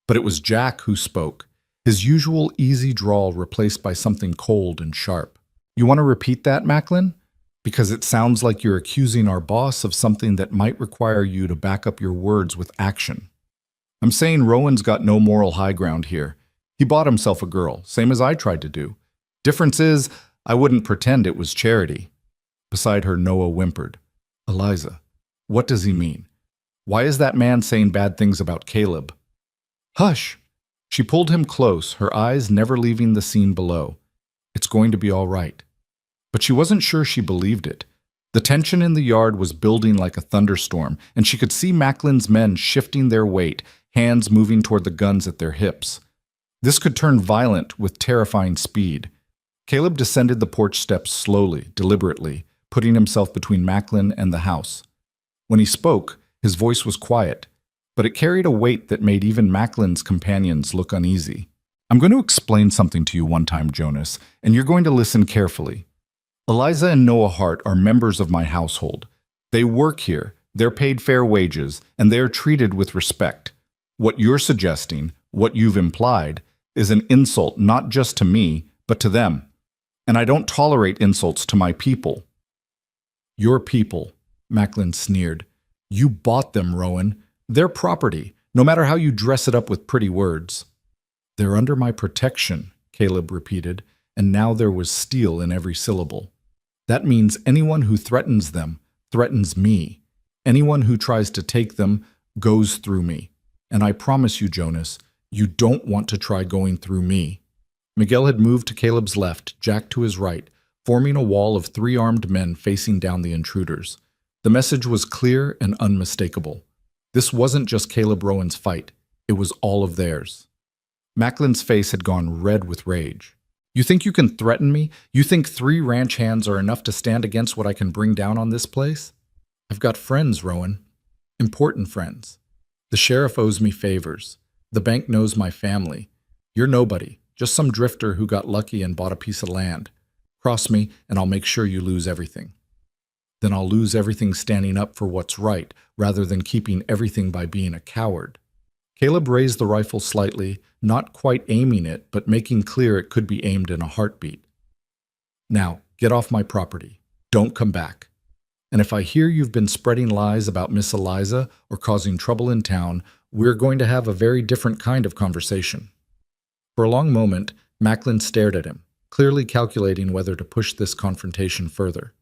But it was Jack who spoke, his usual easy drawl replaced by something cold and sharp. You want to repeat that, Macklin? Because it sounds like you're accusing our boss of something that might require you to back up your words with action. I'm saying Rowan's got no moral high ground here. He bought himself a girl, same as I tried to do. Difference is, I wouldn't pretend it was charity. Beside her, Noah whimpered. Eliza, what does he mean? Why is that man saying bad things about Caleb? Hush! She pulled him close, her eyes never leaving the scene below. It's going to be all right. But she wasn't sure she believed it. The tension in the yard was building like a thunderstorm, and she could see Macklin's men shifting their weight, hands moving toward the guns at their hips. This could turn violent with terrifying speed. Caleb descended the porch steps slowly, deliberately, putting himself between Macklin and the house. When he spoke, his voice was quiet, but it carried a weight that made even Macklin's companions look uneasy. I'm going to explain something to you one time, Jonas, and you're going to listen carefully. Eliza and Noah Hart are members of my household. They work here, they're paid fair wages, and they are treated with respect. What you're suggesting, what you've implied, is an insult not just to me, but to them. And I don't tolerate insults to my people. Your people, Macklin sneered. You bought them, Rowan. They're property, no matter how you dress it up with pretty words. They're under my protection, Caleb repeated, and now there was steel in every syllable. That means anyone who threatens them threatens me. Anyone who tries to take them goes through me. And I promise you, Jonas, you don't want to try going through me. Miguel had moved to Caleb's left, Jack to his right, forming a wall of 3 armed men facing down the intruders. The message was clear and unmistakable. This wasn't just Caleb Rowan's fight. It was all of theirs. Macklin's face had gone red with rage. You think you can threaten me? You think 3 ranch hands are enough to stand against what I can bring down on this place? I've got friends, Rowan. Important friends. The sheriff owes me favors. The bank knows my family. You're nobody, just some drifter who got lucky and bought a piece of land. Cross me, and I'll make sure you lose everything. Then I'll lose everything standing up for what's right, rather than keeping everything by being a coward. Caleb raised the rifle slightly, not quite aiming it, but making clear it could be aimed in a heartbeat. Now, get off my property. Don't come back. And if I hear you've been spreading lies about Miss Eliza or causing trouble in town, we're going to have a very different kind of conversation. For a long moment, Macklin stared at him, clearly calculating whether to push this confrontation further.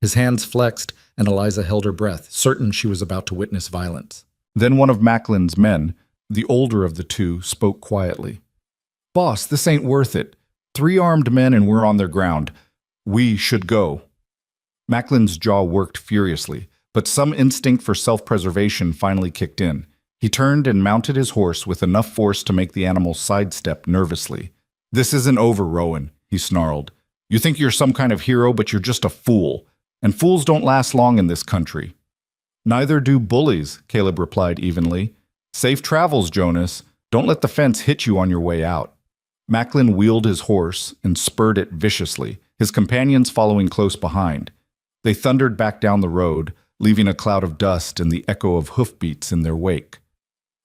His hands flexed, and Eliza held her breath, certain she was about to witness violence. Then one of Macklin's men, the older of the two, spoke quietly. "Boss, this ain't worth it. 3 armed men and we're on their ground. We should go." Macklin's jaw worked furiously, but some instinct for self-preservation finally kicked in. He turned and mounted his horse with enough force to make the animal sidestep nervously. "This isn't over, Rowan," he snarled. "You think you're some kind of hero, but you're just a fool. And fools don't last long in this country." "Neither do bullies," Caleb replied evenly. "Safe travels, Jonas. Don't let the fence hit you on your way out." Macklin wheeled his horse and spurred it viciously, his companions following close behind. They thundered back down the road, leaving a cloud of dust and the echo of hoofbeats in their wake.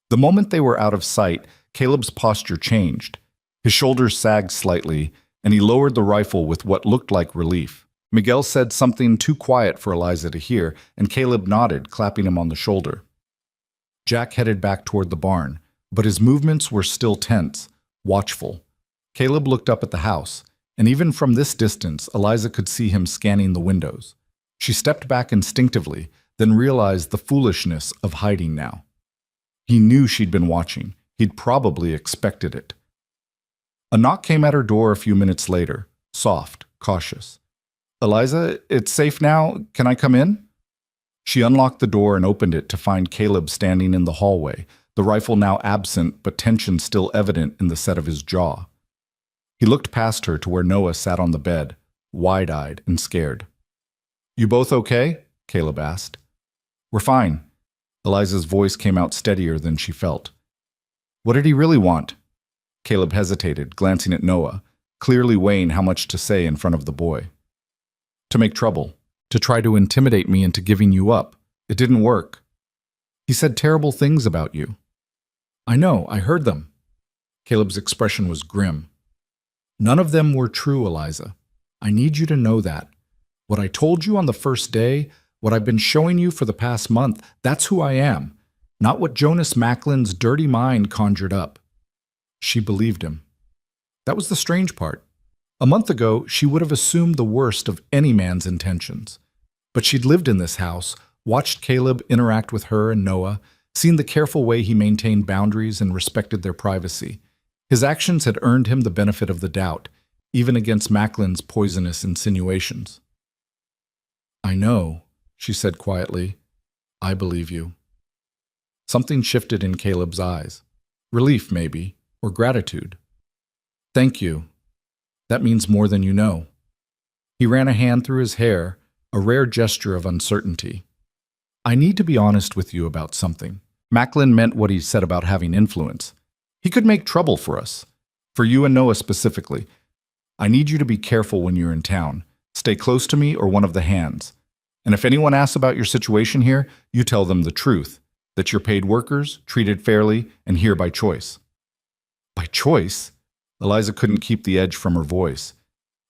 The moment they were out of sight, Caleb's posture changed. His shoulders sagged slightly, and he lowered the rifle with what looked like relief. Miguel said something too quiet for Eliza to hear, and Caleb nodded, clapping him on the shoulder. Jack headed back toward the barn, but his movements were still tense, watchful. Caleb looked up at the house, and even from this distance, Eliza could see him scanning the windows. She stepped back instinctively, then realized the foolishness of hiding now. He knew she'd been watching. He'd probably expected it. A knock came at her door a few minutes later, soft, cautious. "Eliza, it's safe now. Can I come in?" She unlocked the door and opened it to find Caleb standing in the hallway, the rifle now absent but tension still evident in the set of his jaw. He looked past her to where Noah sat on the bed, wide-eyed and scared. "You both okay?" Caleb asked. "We're fine." Eliza's voice came out steadier than she felt. "What did he really want?" Caleb hesitated, glancing at Noah, clearly weighing how much to say in front of the boy. "To make trouble. To try to intimidate me into giving you up. It didn't work. He said terrible things about you." "I know, I heard them." Caleb's expression was grim. "None of them were true, Eliza. I need you to know that. What I told you on the first day, what I've been showing you for the past month, that's who I am, not what Jonas Macklin's dirty mind conjured up." She believed him. That was the strange part. A month ago, she would have assumed the worst of any man's intentions. But she'd lived in this house, watched Caleb interact with her and Noah, seen the careful way he maintained boundaries and respected their privacy. His actions had earned him the benefit of the doubt, even against Macklin's poisonous insinuations. "I know," she said quietly. "I believe you." Something shifted in Caleb's eyes. Relief, maybe, or gratitude. "Thank you. That means more than you know." He ran a hand through his hair, a rare gesture of uncertainty. "I need to be honest with you about something." Macklin meant what he said about having influence. "He could make trouble for us. For you and Noah specifically. I need you to be careful when you're in town. Stay close to me or one of the hands. And if anyone asks about your situation here, you tell them the truth, that you're paid workers, treated fairly, and here by choice." "By choice?" Eliza couldn't keep the edge from her voice.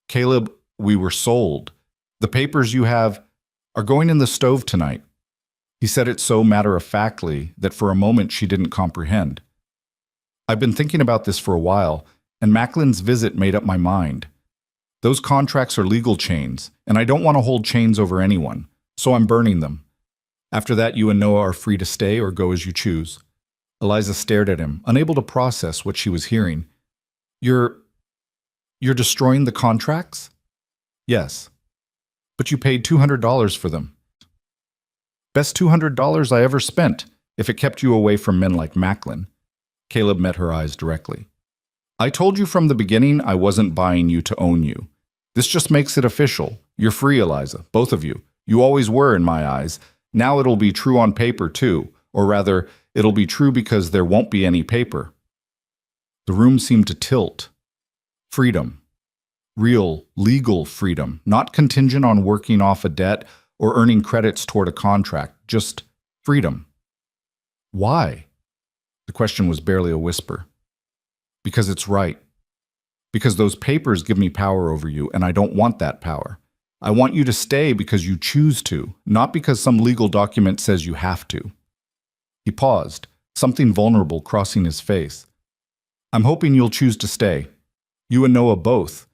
"Caleb, we were sold. The papers you have are going in the stove tonight." He said it so matter-of-factly that for a moment she didn't comprehend. "I've been thinking about this for a while, and Macklin's visit made up my mind. Those contracts are legal chains, and I don't want to hold chains over anyone, so I'm burning them. After that, you and Noah are free to stay or go as you choose." Eliza stared at him, unable to process what she was hearing. You're destroying the contracts?" "Yes. But you paid $200 for them." "Best $200 I ever spent, if it kept you away from men like Macklin." Caleb met her eyes directly. I told you from the beginning I wasn't buying you to own you. This just makes it official. You're free, Eliza, both of you. You always were in my eyes. Now it'll be true on paper, too. Or rather, it'll be true because there won't be any paper. The room seemed to tilt. Freedom. Real, legal freedom, not contingent on working off a debt or earning credits toward a contract, just freedom. Why? The question was barely a whisper. Because it's right. Because those papers give me power over you, and I don't want that power. I want you to stay because you choose to, not because some legal document says you have to. He paused, something vulnerable crossing his face. I'm hoping you'll choose to stay. You and Noah both.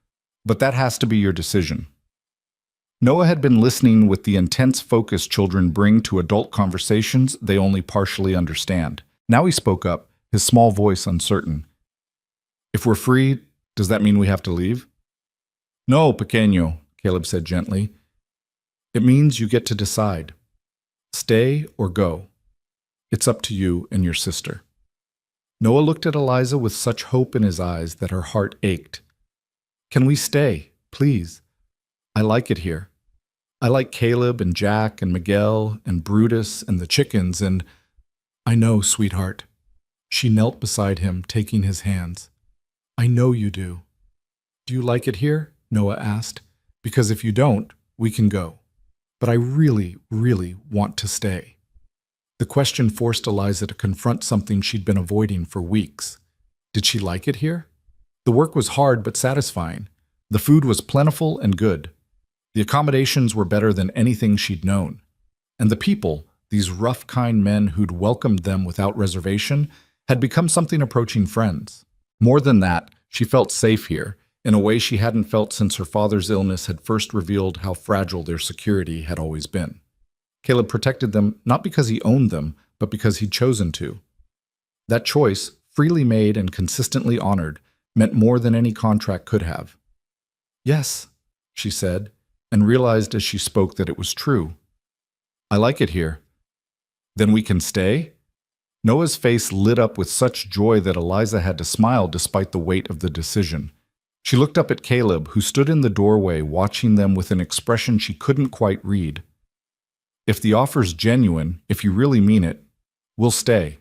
But that has to be your decision. Noah had been listening with the intense focus children bring to adult conversations they only partially understand. Now he spoke up, his small voice uncertain. If we're free, does that mean we have to leave? No, pequeño, Caleb said gently. It means you get to decide. Stay or go. It's up to you and your sister. Noah looked at Eliza with such hope in his eyes that her heart ached. Can we stay, please? I like it here. I like Caleb and Jack and Miguel and Brutus and the chickens and... I know, sweetheart. She knelt beside him, taking his hands. I know you do. Do you like it here? Noah asked. Because if you don't, we can go. But I really, really want to stay. The question forced Eliza to confront something she'd been avoiding for weeks. Did she like it here? The work was hard but satisfying. The food was plentiful and good. The accommodations were better than anything she'd known. And the people, these rough, kind men who'd welcomed them without reservation, had become something approaching friends. More than that, she felt safe here, in a way she hadn't felt since her father's illness had first revealed how fragile their security had always been. Caleb protected them not because he owned them, but because he'd chosen to. That choice, freely made and consistently honored, meant more than any contract could have. Yes, she said, and realized as she spoke that it was true. I like it here. Then we can stay? Noah's face lit up with such joy that Eliza had to smile despite the weight of the decision. She looked up at Caleb, who stood in the doorway watching them with an expression she couldn't quite read. If the offer's genuine, if you really mean it, we'll stay.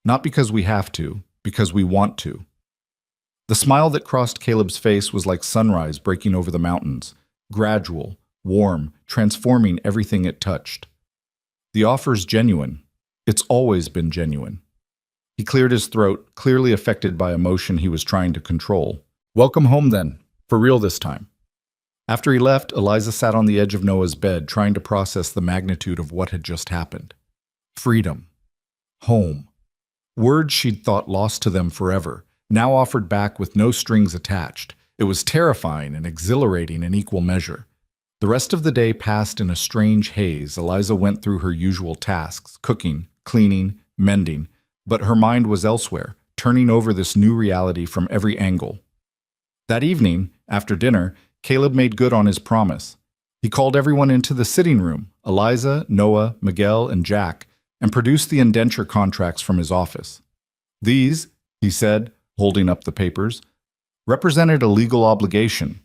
Not because we have to, because we want to. The smile that crossed Caleb's face was like sunrise breaking over the mountains, gradual, warm, transforming everything it touched. The offer's genuine. It's always been genuine. He cleared his throat, clearly affected by emotion he was trying to control. Welcome home then, for real this time. After he left, Eliza sat on the edge of Noah's bed, trying to process the magnitude of what had just happened. Freedom. Home. Words she'd thought lost to them forever, now offered back with no strings attached. It was terrifying and exhilarating in equal measure. The rest of the day passed in a strange haze. Eliza went through her usual tasks, cooking, cleaning, mending, but her mind was elsewhere, turning over this new reality from every angle. That evening, after dinner, Caleb made good on his promise. He called everyone into the sitting room, Eliza, Noah, Miguel, and Jack, and produced the indenture contracts from his office. These, he said, holding up the papers, represented a legal obligation.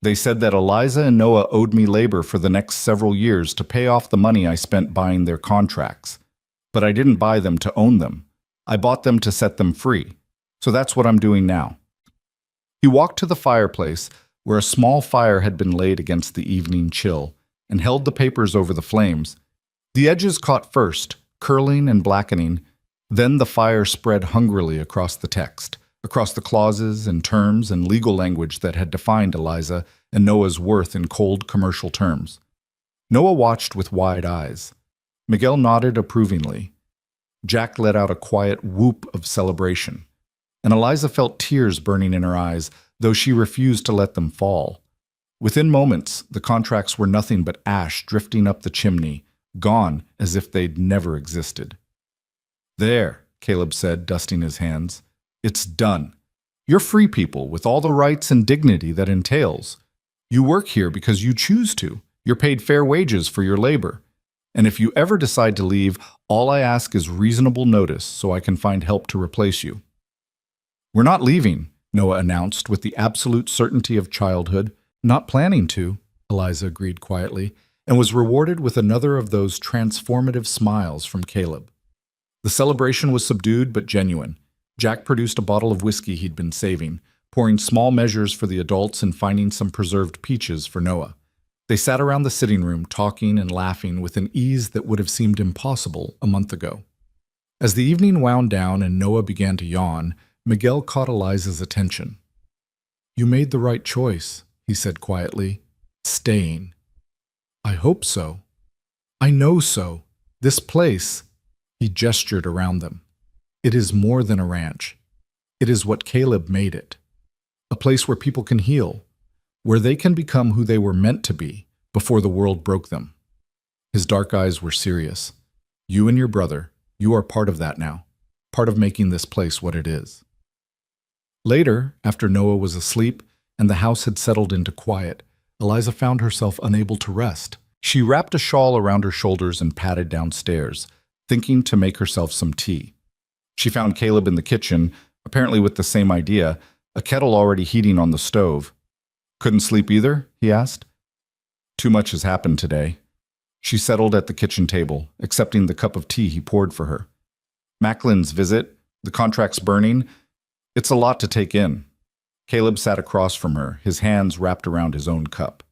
They said that Eliza and Noah owed me labor for the next several years to pay off the money I spent buying their contracts. But I didn't buy them to own them. I bought them to set them free. So that's what I'm doing now. He walked to the fireplace, where a small fire had been laid against the evening chill, and held the papers over the flames. The edges caught first, curling and blackening. Then the fire spread hungrily across the text, across the clauses and terms and legal language that had defined Eliza and Noah's worth in cold commercial terms. Noah watched with wide eyes. Miguel nodded approvingly. Jack let out a quiet whoop of celebration, and Eliza felt tears burning in her eyes, though she refused to let them fall. Within moments, the contracts were nothing but ash drifting up the chimney, gone as if they'd never existed. There, Caleb said, dusting his hands. It's done. You're free people with all the rights and dignity that entails. You work here because you choose to. You're paid fair wages for your labor. And if you ever decide to leave, all I ask is reasonable notice so I can find help to replace you. We're not leaving, Noah announced with the absolute certainty of childhood. Not planning to, Eliza agreed quietly, and was rewarded with another of those transformative smiles from Caleb. The celebration was subdued but genuine. Jack produced a bottle of whiskey he'd been saving, pouring small measures for the adults and finding some preserved peaches for Noah. They sat around the sitting room talking and laughing with an ease that would have seemed impossible a month ago. As the evening wound down and Noah began to yawn, Miguel caught Eliza's attention. "You made the right choice," he said quietly. "Staying." "I hope so. I know so. This place," he gestured around them. "It is more than a ranch. It is what Caleb made it. A place where people can heal, where they can become who they were meant to be before the world broke them." His dark eyes were serious. "You and your brother, you are part of that now, part of making this place what it is." Later, after Noah was asleep and the house had settled into quiet, Eliza found herself unable to rest. She wrapped a shawl around her shoulders and padded downstairs, thinking to make herself some tea. She found Caleb in the kitchen, apparently with the same idea, a kettle already heating on the stove. "Couldn't sleep either?" he asked. "Too much has happened today." She settled at the kitchen table, accepting the cup of tea he poured for her. "Macklin's visit, the contract's burning. It's a lot to take in." Caleb sat across from her, his hands wrapped around his own cup.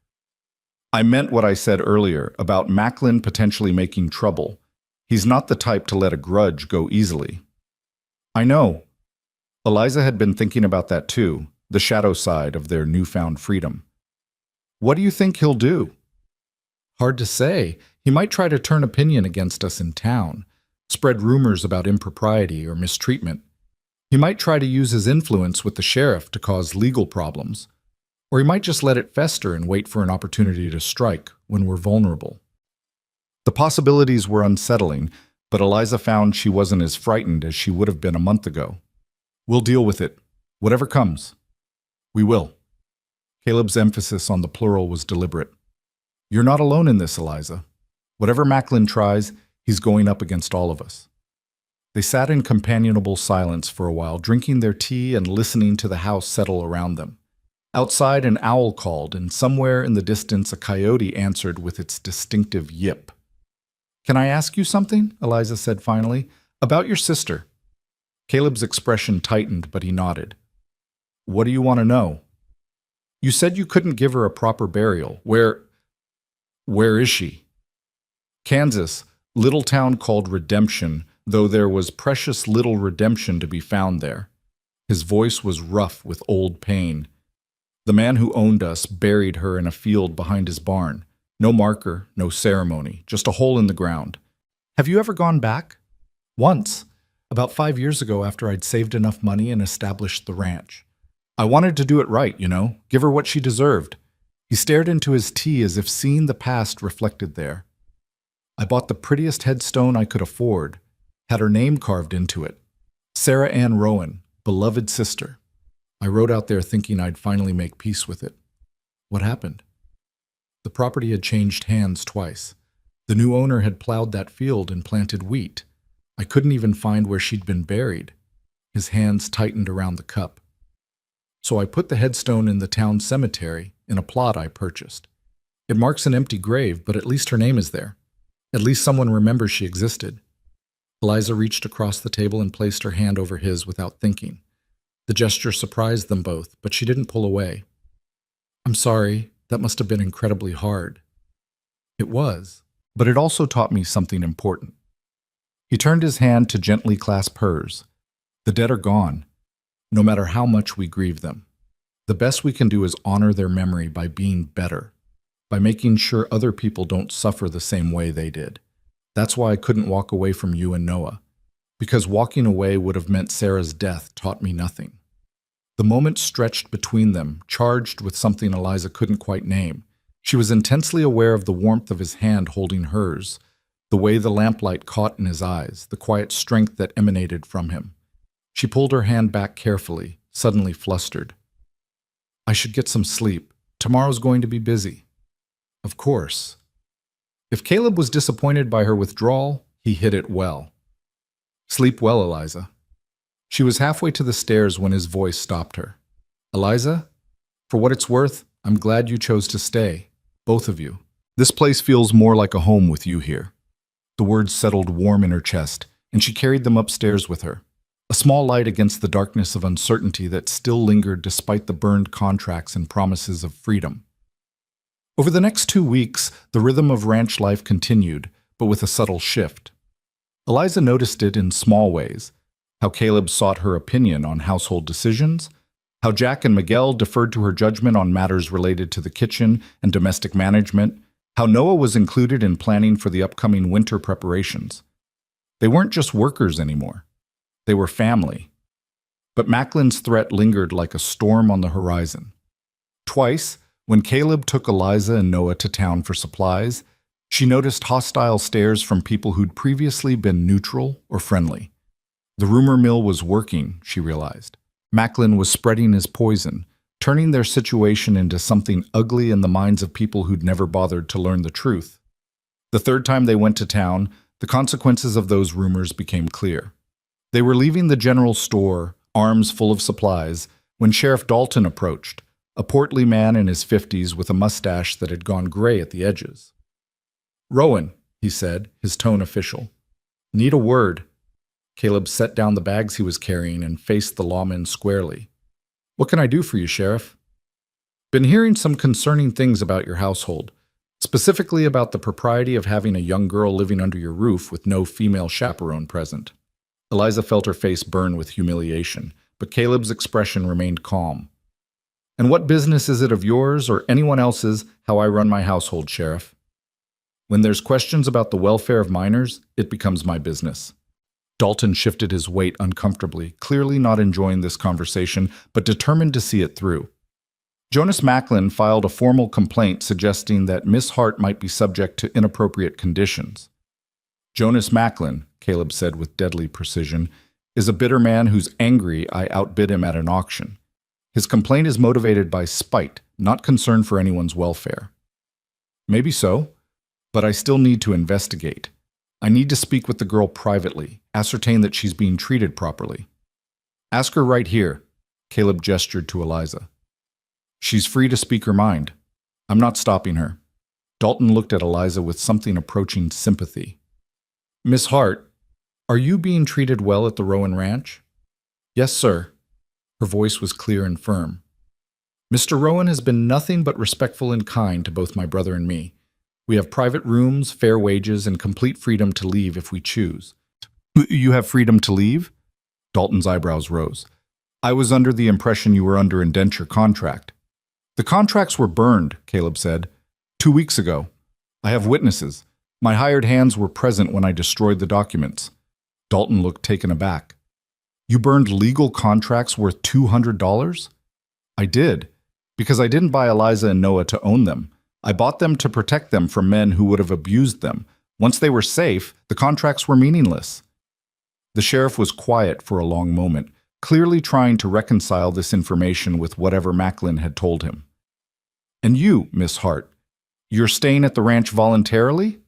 "I meant what I said earlier about Macklin potentially making trouble. He's not the type to let a grudge go easily." "I know." Eliza had been thinking about that too, the shadow side of their newfound freedom. "What do you think he'll do?" "Hard to say. He might try to turn opinion against us in town, spread rumors about impropriety or mistreatment. He might try to use his influence with the sheriff to cause legal problems. Or he might just let it fester and wait for an opportunity to strike when we're vulnerable." The possibilities were unsettling, but Eliza found she wasn't as frightened as she would have been a month ago. "We'll deal with it. Whatever comes." "We will." Caleb's emphasis on the plural was deliberate. "You're not alone in this, Eliza. Whatever Macklin tries, he's going up against all of us." They sat in companionable silence for a while, drinking their tea and listening to the house settle around them. Outside, an owl called, and somewhere in the distance a coyote answered with its distinctive yip. "Can I ask you something?" Eliza said finally. "About your sister." Caleb's expression tightened, but he nodded. "What do you want to know?" "You said you couldn't give her a proper burial. Where is she?" "Kansas, little town called Redemption, though there was precious little redemption to be found there." His voice was rough with old pain. "The man who owned us buried her in a field behind his barn. No marker, no ceremony, just a hole in the ground." "Have you ever gone back?" "Once, about 5 years ago after I'd saved enough money and established the ranch. I wanted to do it right, give her what she deserved." He stared into his tea as if seeing the past reflected there. "I bought the prettiest headstone I could afford, had her name carved into it. Sarah Ann Rowan, beloved sister. I wrote out there thinking I'd finally make peace with it." "What happened?" "The property had changed hands twice. The new owner had plowed that field and planted wheat. I couldn't even find where she'd been buried." His hands tightened around the cup. "So I put the headstone in the town cemetery, in a plot I purchased. It marks an empty grave, but at least her name is there. At least someone remembers she existed." Eliza reached across the table and placed her hand over his without thinking. The gesture surprised them both, but she didn't pull away. "I'm sorry, that must have been incredibly hard." "It was, but it also taught me something important." He turned his hand to gently clasp hers. "The dead are gone, no matter how much we grieve them. The best we can do is honor their memory by being better, by making sure other people don't suffer the same way they did. That's why I couldn't walk away from you and Noah, because walking away would have meant Sarah's death taught me nothing." The moment stretched between them, charged with something Eliza couldn't quite name. She was intensely aware of the warmth of his hand holding hers, the way the lamplight caught in his eyes, the quiet strength that emanated from him. She pulled her hand back carefully, suddenly flustered. "I should get some sleep. Tomorrow's going to be busy." "Of course." If Caleb was disappointed by her withdrawal, he hid it well. "Sleep well, Eliza." She was halfway to the stairs when his voice stopped her. Eliza, for what it's worth, I'm glad you chose to stay. Both of you. This place feels more like a home with you here. The words settled warm in her chest, and she carried them upstairs with her. A small light against the darkness of uncertainty that still lingered despite the burned contracts and promises of freedom. Over the next 2 weeks, the rhythm of ranch life continued, but with a subtle shift. Eliza noticed it in small ways. How Caleb sought her opinion on household decisions, how Jack and Miguel deferred to her judgment on matters related to the kitchen and domestic management, how Noah was included in planning for the upcoming winter preparations. They weren't just workers anymore. They were family. But Macklin's threat lingered like a storm on the horizon. Twice, when Caleb took Eliza and Noah to town for supplies, she noticed hostile stares from people who'd previously been neutral or friendly. The rumor mill was working, she realized. Macklin was spreading his poison, turning their situation into something ugly in the minds of people who'd never bothered to learn the truth. The third time they went to town, the consequences of those rumors became clear. They were leaving the general store, arms full of supplies, when Sheriff Dalton approached, a portly man in his 50s with a mustache that had gone gray at the edges. "Rowan," he said, his tone official. "Need a word." Caleb set down the bags he was carrying and faced the lawman squarely. "What can I do for you, Sheriff?" "Been hearing some concerning things about your household, specifically about the propriety of having a young girl living under your roof with no female chaperone present." Eliza felt her face burn with humiliation, but Caleb's expression remained calm. "And what business is it of yours or anyone else's how I run my household, Sheriff? When there's questions about the welfare of minors, it becomes my business." Dalton shifted his weight uncomfortably, clearly not enjoying this conversation, but determined to see it through. Jonas Macklin filed a formal complaint suggesting that Miss Hart might be subject to inappropriate conditions. "Jonas Macklin," Caleb said with deadly precision, "is a bitter man who's angry I outbid him at an auction. His complaint is motivated by spite, not concern for anyone's welfare." "Maybe so, but I still need to investigate. I need to speak with the girl privately, ascertain that she's being treated properly." "Ask her right here," Caleb gestured to Eliza. "She's free to speak her mind. I'm not stopping her." Dalton looked at Eliza with something approaching sympathy. "Miss Hart, are you being treated well at the Rowan Ranch?" "Yes, sir." Her voice was clear and firm. "Mr. Rowan has been nothing but respectful and kind to both my brother and me. We have private rooms, fair wages, and complete freedom to leave if we choose." "You have freedom to leave?" Dalton's eyebrows rose. "I was under the impression you were under indenture contract." "The contracts were burned," Caleb said, 2 weeks ago. I have witnesses. My hired hands were present when I destroyed the documents." Dalton looked taken aback. "You burned legal contracts worth $200? "I did, because I didn't buy Eliza and Noah to own them. I bought them to protect them from men who would have abused them. Once they were safe, the contracts were meaningless." The sheriff was quiet for a long moment, clearly trying to reconcile this information with whatever Macklin had told him. "And you, Miss Hart, you're staying at the ranch voluntarily?"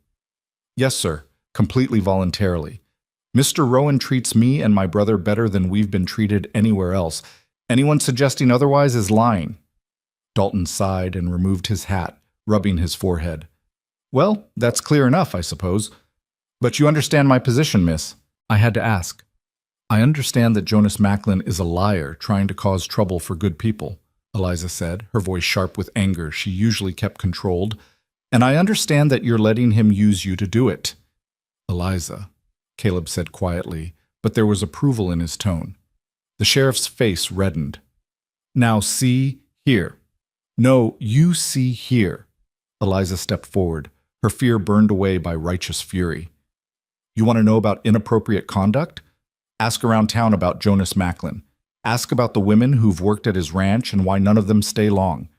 "Yes, sir, completely voluntarily. Mr. Rowan treats me and my brother better than we've been treated anywhere else. Anyone suggesting otherwise is lying." Dalton sighed and removed his hat, rubbing his forehead. "Well, that's clear enough, I suppose. But you understand my position, miss." I had to ask. "I understand that Jonas Macklin is a liar trying to cause trouble for good people," Eliza said, her voice sharp with anger she usually kept controlled. "And I understand that you're letting him use you to do it." "Eliza," Caleb said quietly, but there was approval in his tone. The sheriff's face reddened. "Now see here." "No, you see here." Eliza stepped forward, her fear burned away by righteous fury. "You want to know about inappropriate conduct? Ask around town about Jonas Macklin. Ask about the women who've worked at his ranch and why none of them stay long.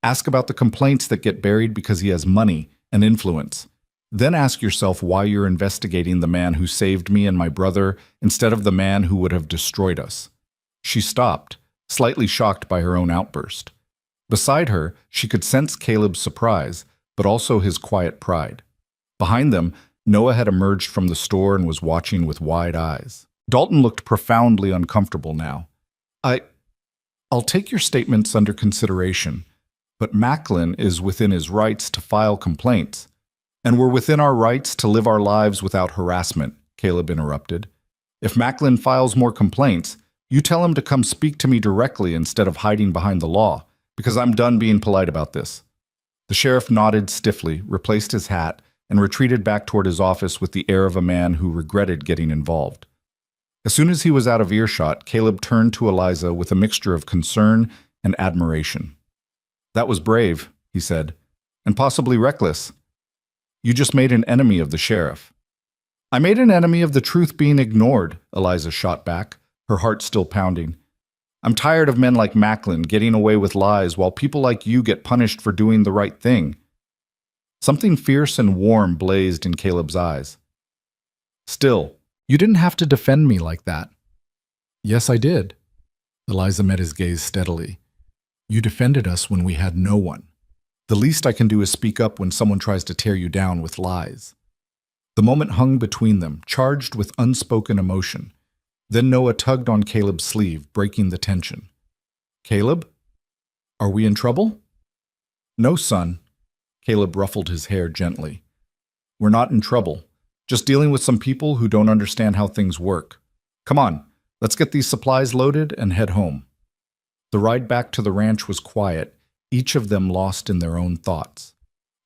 Ask about the complaints that get buried because he has money and influence. Then ask yourself why you're investigating the man who saved me and my brother instead of the man who would have destroyed us." She stopped, slightly shocked by her own outburst. Beside her, she could sense Caleb's surprise, but also his quiet pride. Behind them, Noah had emerged from the store and was watching with wide eyes. Dalton looked profoundly uncomfortable now. I'll take your statements under consideration, but Macklin is within his rights to file complaints, and we're within our rights to live our lives without harassment, Caleb interrupted. If Macklin files more complaints, you tell him to come speak to me directly instead of hiding behind the law, because I'm done being polite about this. The sheriff nodded stiffly, replaced his hat, and retreated back toward his office with the air of a man who regretted getting involved. As soon as he was out of earshot, Caleb turned to Eliza with a mixture of concern and admiration. "That was brave," he said, "and possibly reckless. You just made an enemy of the sheriff." "I made an enemy of the truth being ignored," Eliza shot back, her heart still pounding. "I'm tired of men like Macklin getting away with lies while people like you get punished for doing the right thing." Something fierce and warm blazed in Caleb's eyes. "Still, you didn't have to defend me like that." "Yes, I did." Eliza met his gaze steadily. "You defended us when we had no one. The least I can do is speak up when someone tries to tear you down with lies." The moment hung between them, charged with unspoken emotion. Then Noah tugged on Caleb's sleeve, breaking the tension. "Caleb? Are we in trouble?" "No, son." Caleb ruffled his hair gently. "We're not in trouble. Just dealing with some people who don't understand how things work. Come on, let's get these supplies loaded and head home." The ride back to the ranch was quiet, each of them lost in their own thoughts.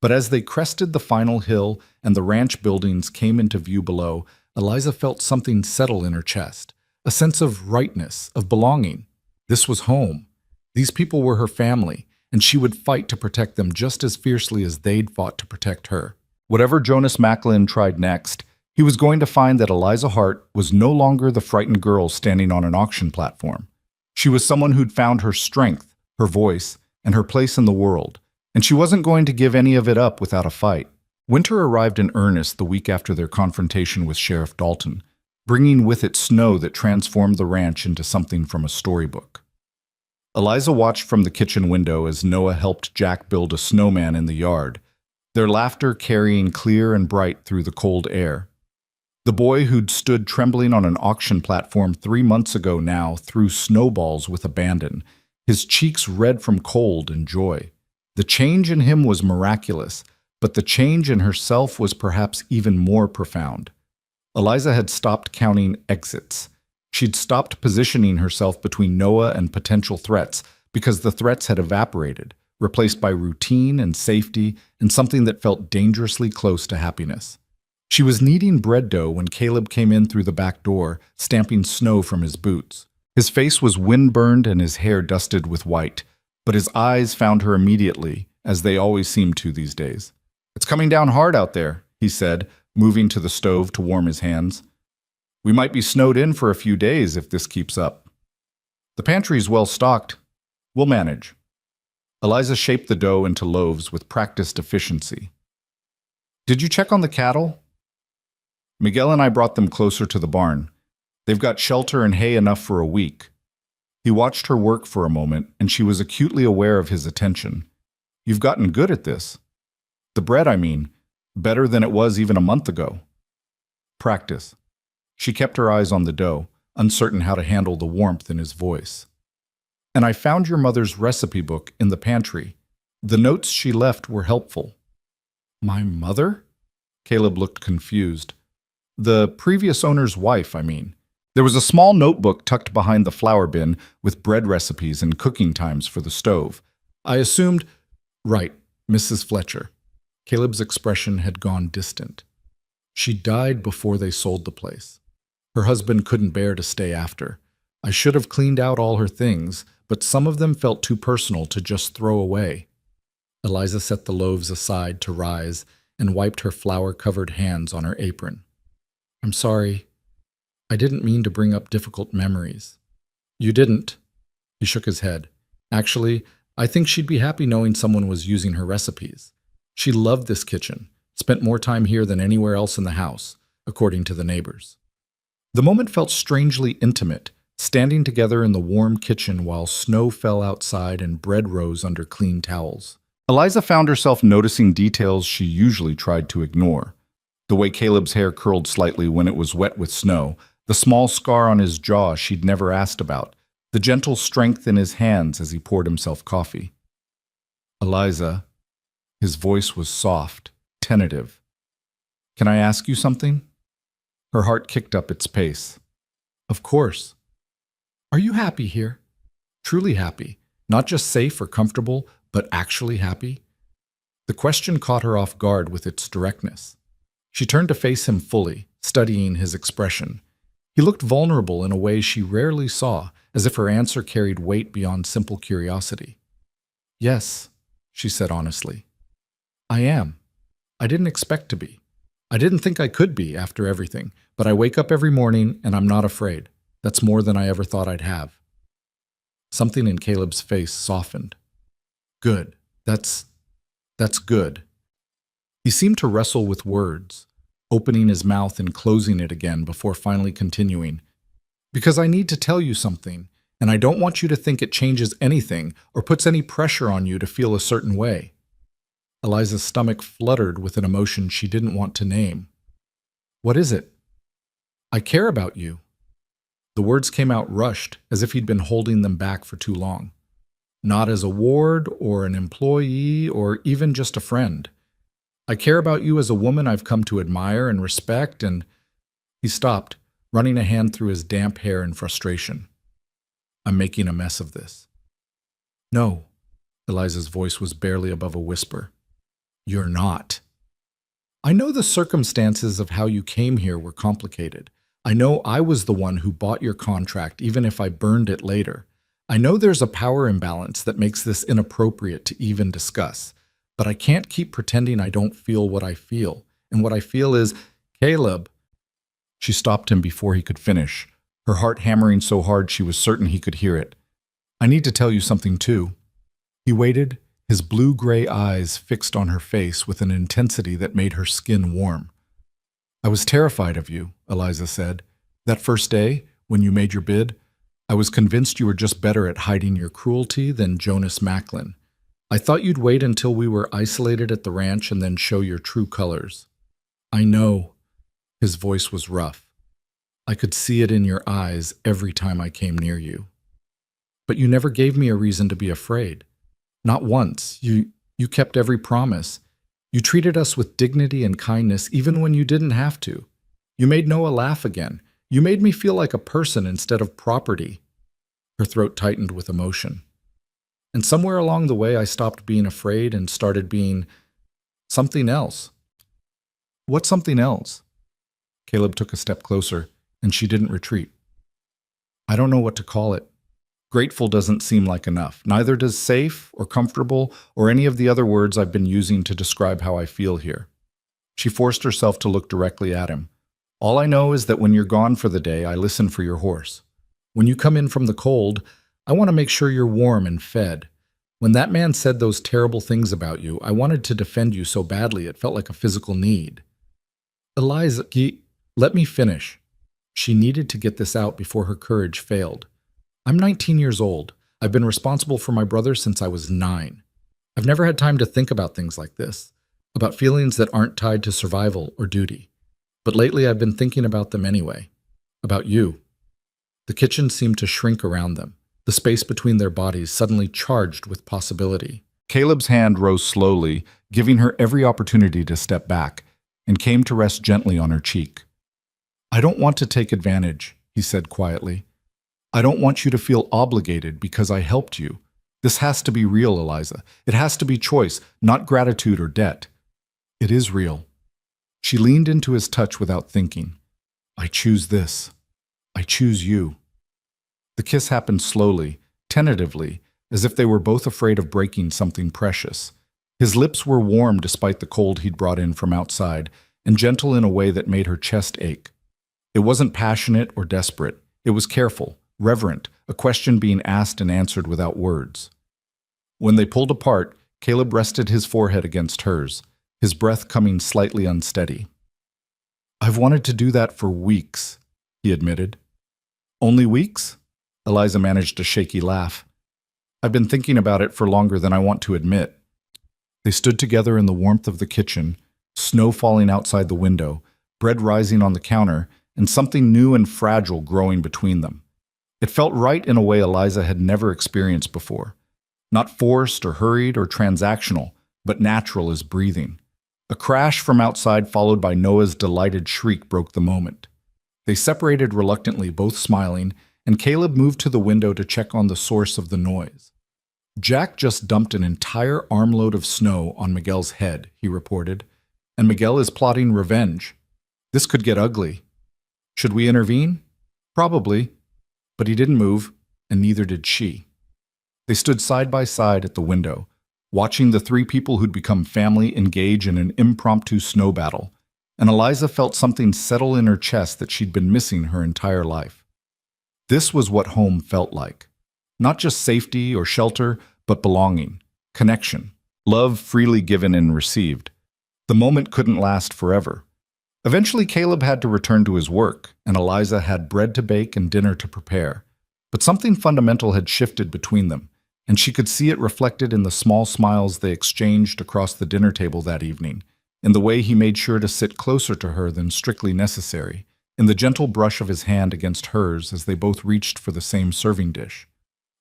But as they crested the final hill and the ranch buildings came into view below, Eliza felt something settle in her chest, a sense of rightness, of belonging. This was home. These people were her family, and she would fight to protect them just as fiercely as they'd fought to protect her. Whatever Jonas Macklin tried next, he was going to find that Eliza Hart was no longer the frightened girl standing on an auction platform. She was someone who'd found her strength, her voice, and her place in the world, and she wasn't going to give any of it up without a fight. Winter arrived in earnest the week after their confrontation with Sheriff Dalton, bringing with it snow that transformed the ranch into something from a storybook. Eliza watched from the kitchen window as Noah helped Jack build a snowman in the yard, their laughter carrying clear and bright through the cold air. The boy who'd stood trembling on an auction platform 3 months ago now threw snowballs with abandon, his cheeks red from cold and joy. The change in him was miraculous, but the change in herself was perhaps even more profound. Eliza had stopped counting exits. She'd stopped positioning herself between Noah and potential threats because the threats had evaporated, replaced by routine and safety and something that felt dangerously close to happiness. She was kneading bread dough when Caleb came in through the back door, stamping snow from his boots. His face was wind-burned and his hair dusted with white, but his eyes found her immediately, as they always seem to these days. "It's coming down hard out there," he said, moving to the stove to warm his hands. "We might be snowed in for a few days if this keeps up." "The pantry's well stocked. We'll manage." Eliza shaped the dough into loaves with practiced efficiency. "Did you check on the cattle?" "Miguel and I brought them closer to the barn. They've got shelter and hay enough for a week." He watched her work for a moment, and she was acutely aware of his attention. "You've gotten good at this. The bread, I mean, better than it was even a month ago." "Practice." She kept her eyes on the dough, uncertain how to handle the warmth in his voice. "And I found your mother's recipe book in the pantry. The notes she left were helpful." "My mother?" Caleb looked confused. "The previous owner's wife, I mean. There was a small notebook tucked behind the flour bin with bread recipes and cooking times for the stove. I assumed—" "Right, Mrs. Fletcher." Caleb's expression had gone distant. "She died before they sold the place. Her husband couldn't bear to stay after. I should have cleaned out all her things, but some of them felt too personal to just throw away." Eliza set the loaves aside to rise and wiped her flour-covered hands on her apron. "I'm sorry. I didn't mean to bring up difficult memories." "You didn't." He shook his head. "Actually, I think she'd be happy knowing someone was using her recipes. She loved this kitchen, spent more time here than anywhere else in the house, according to the neighbors." The moment felt strangely intimate, standing together in the warm kitchen while snow fell outside and bread rose under clean towels. Eliza found herself noticing details she usually tried to ignore. The way Caleb's hair curled slightly when it was wet with snow, the small scar on his jaw she'd never asked about, the gentle strength in his hands as he poured himself coffee. Eliza, his voice was soft, tentative. Can I ask you something? Her heart kicked up its pace. Of course. Are you happy here? Truly happy, not just safe or comfortable, but actually happy? The question caught her off guard with its directness. She turned to face him fully, studying his expression. He looked vulnerable in a way she rarely saw, as if her answer carried weight beyond simple curiosity. Yes, she said honestly. I am. I didn't expect to be. I didn't think I could be after everything, but I wake up every morning and I'm not afraid. That's more than I ever thought I'd have. Something in Caleb's face softened. Good. That's good. He seemed to wrestle with words, opening his mouth and closing it again before finally continuing. Because I need to tell you something, and I don't want you to think it changes anything or puts any pressure on you to feel a certain way. Eliza's stomach fluttered with an emotion she didn't want to name. What is it? I care about you. The words came out rushed, as if he'd been holding them back for too long. Not as a ward or an employee or even just a friend. I care about you as a woman I've come to admire and respect, and... He stopped, running a hand through his damp hair in frustration. I'm making a mess of this. No, Eliza's voice was barely above a whisper. You're not. I know the circumstances of how you came here were complicated. I know I was the one who bought your contract, even if I burned it later. I know there's a power imbalance that makes this inappropriate to even discuss, but I can't keep pretending I don't feel what I feel. And what I feel is, Caleb. She stopped him before he could finish, her heart hammering so hard she was certain he could hear it. I need to tell you something too. He waited, his blue-gray eyes fixed on her face with an intensity that made her skin warm. I was terrified of you, Eliza said. That first day, when you made your bid, I was convinced you were just better at hiding your cruelty than Jonas Macklin. I thought you'd wait until we were isolated at the ranch and then show your true colors. I know. His voice was rough. I could see it in your eyes every time I came near you. But you never gave me a reason to be afraid. Not once. You kept every promise. You treated us with dignity and kindness even when you didn't have to. You made Noah laugh again. You made me feel like a person instead of property. Her throat tightened with emotion. And somewhere along the way I stopped being afraid and started being something else. What's something else? Caleb took a step closer, and she didn't retreat. I don't know what to call it. Grateful doesn't seem like enough. Neither does safe or comfortable or any of the other words I've been using to describe how I feel here. She forced herself to look directly at him. All I know is that when you're gone for the day, I listen for your horse. When you come in from the cold, I want to make sure you're warm and fed. When that man said those terrible things about you, I wanted to defend you so badly it felt like a physical need. Eliza, let me finish. She needed to get this out before her courage failed. I'm 19 years old. I've been responsible for my brother since I was 9. I've never had time to think about things like this, about feelings that aren't tied to survival or duty. But lately I've been thinking about them anyway. About you. The kitchen seemed to shrink around them, the space between their bodies suddenly charged with possibility. Caleb's hand rose slowly, giving her every opportunity to step back, and came to rest gently on her cheek. I don't want to take advantage, he said quietly. I don't want you to feel obligated because I helped you. This has to be real, Eliza. It has to be choice, not gratitude or debt. It is real. She leaned into his touch without thinking. I choose this. I choose you. The kiss happened slowly, tentatively, as if they were both afraid of breaking something precious. His lips were warm despite the cold he'd brought in from outside, and gentle in a way that made her chest ache. It wasn't passionate or desperate. It was careful, reverent, a question being asked and answered without words. When they pulled apart, Caleb rested his forehead against hers, his breath coming slightly unsteady. I've wanted to do that for weeks, he admitted. Only weeks? Eliza managed a shaky laugh. I've been thinking about it for longer than I want to admit. They stood together in the warmth of the kitchen, snow falling outside the window, bread rising on the counter, and something new and fragile growing between them. It felt right in a way Eliza had never experienced before. Not forced or hurried or transactional, but natural as breathing. A crash from outside followed by Noah's delighted shriek broke the moment. They separated reluctantly, both smiling, and Caleb moved to the window to check on the source of the noise. Jack just dumped an entire armload of snow on Miguel's head, he reported, and Miguel is plotting revenge. This could get ugly. Should we intervene? Probably. But he didn't move, and neither did she. They stood side by side at the window, watching the three people who'd become family engage in an impromptu snow battle, and Eliza felt something settle in her chest that she'd been missing her entire life. This was what home felt like. Not just safety or shelter, but belonging, connection, love freely given and received. The moment couldn't last forever. Eventually, Caleb had to return to his work, and Eliza had bread to bake and dinner to prepare. But something fundamental had shifted between them, and she could see it reflected in the small smiles they exchanged across the dinner table that evening, in the way he made sure to sit closer to her than strictly necessary, in the gentle brush of his hand against hers as they both reached for the same serving dish.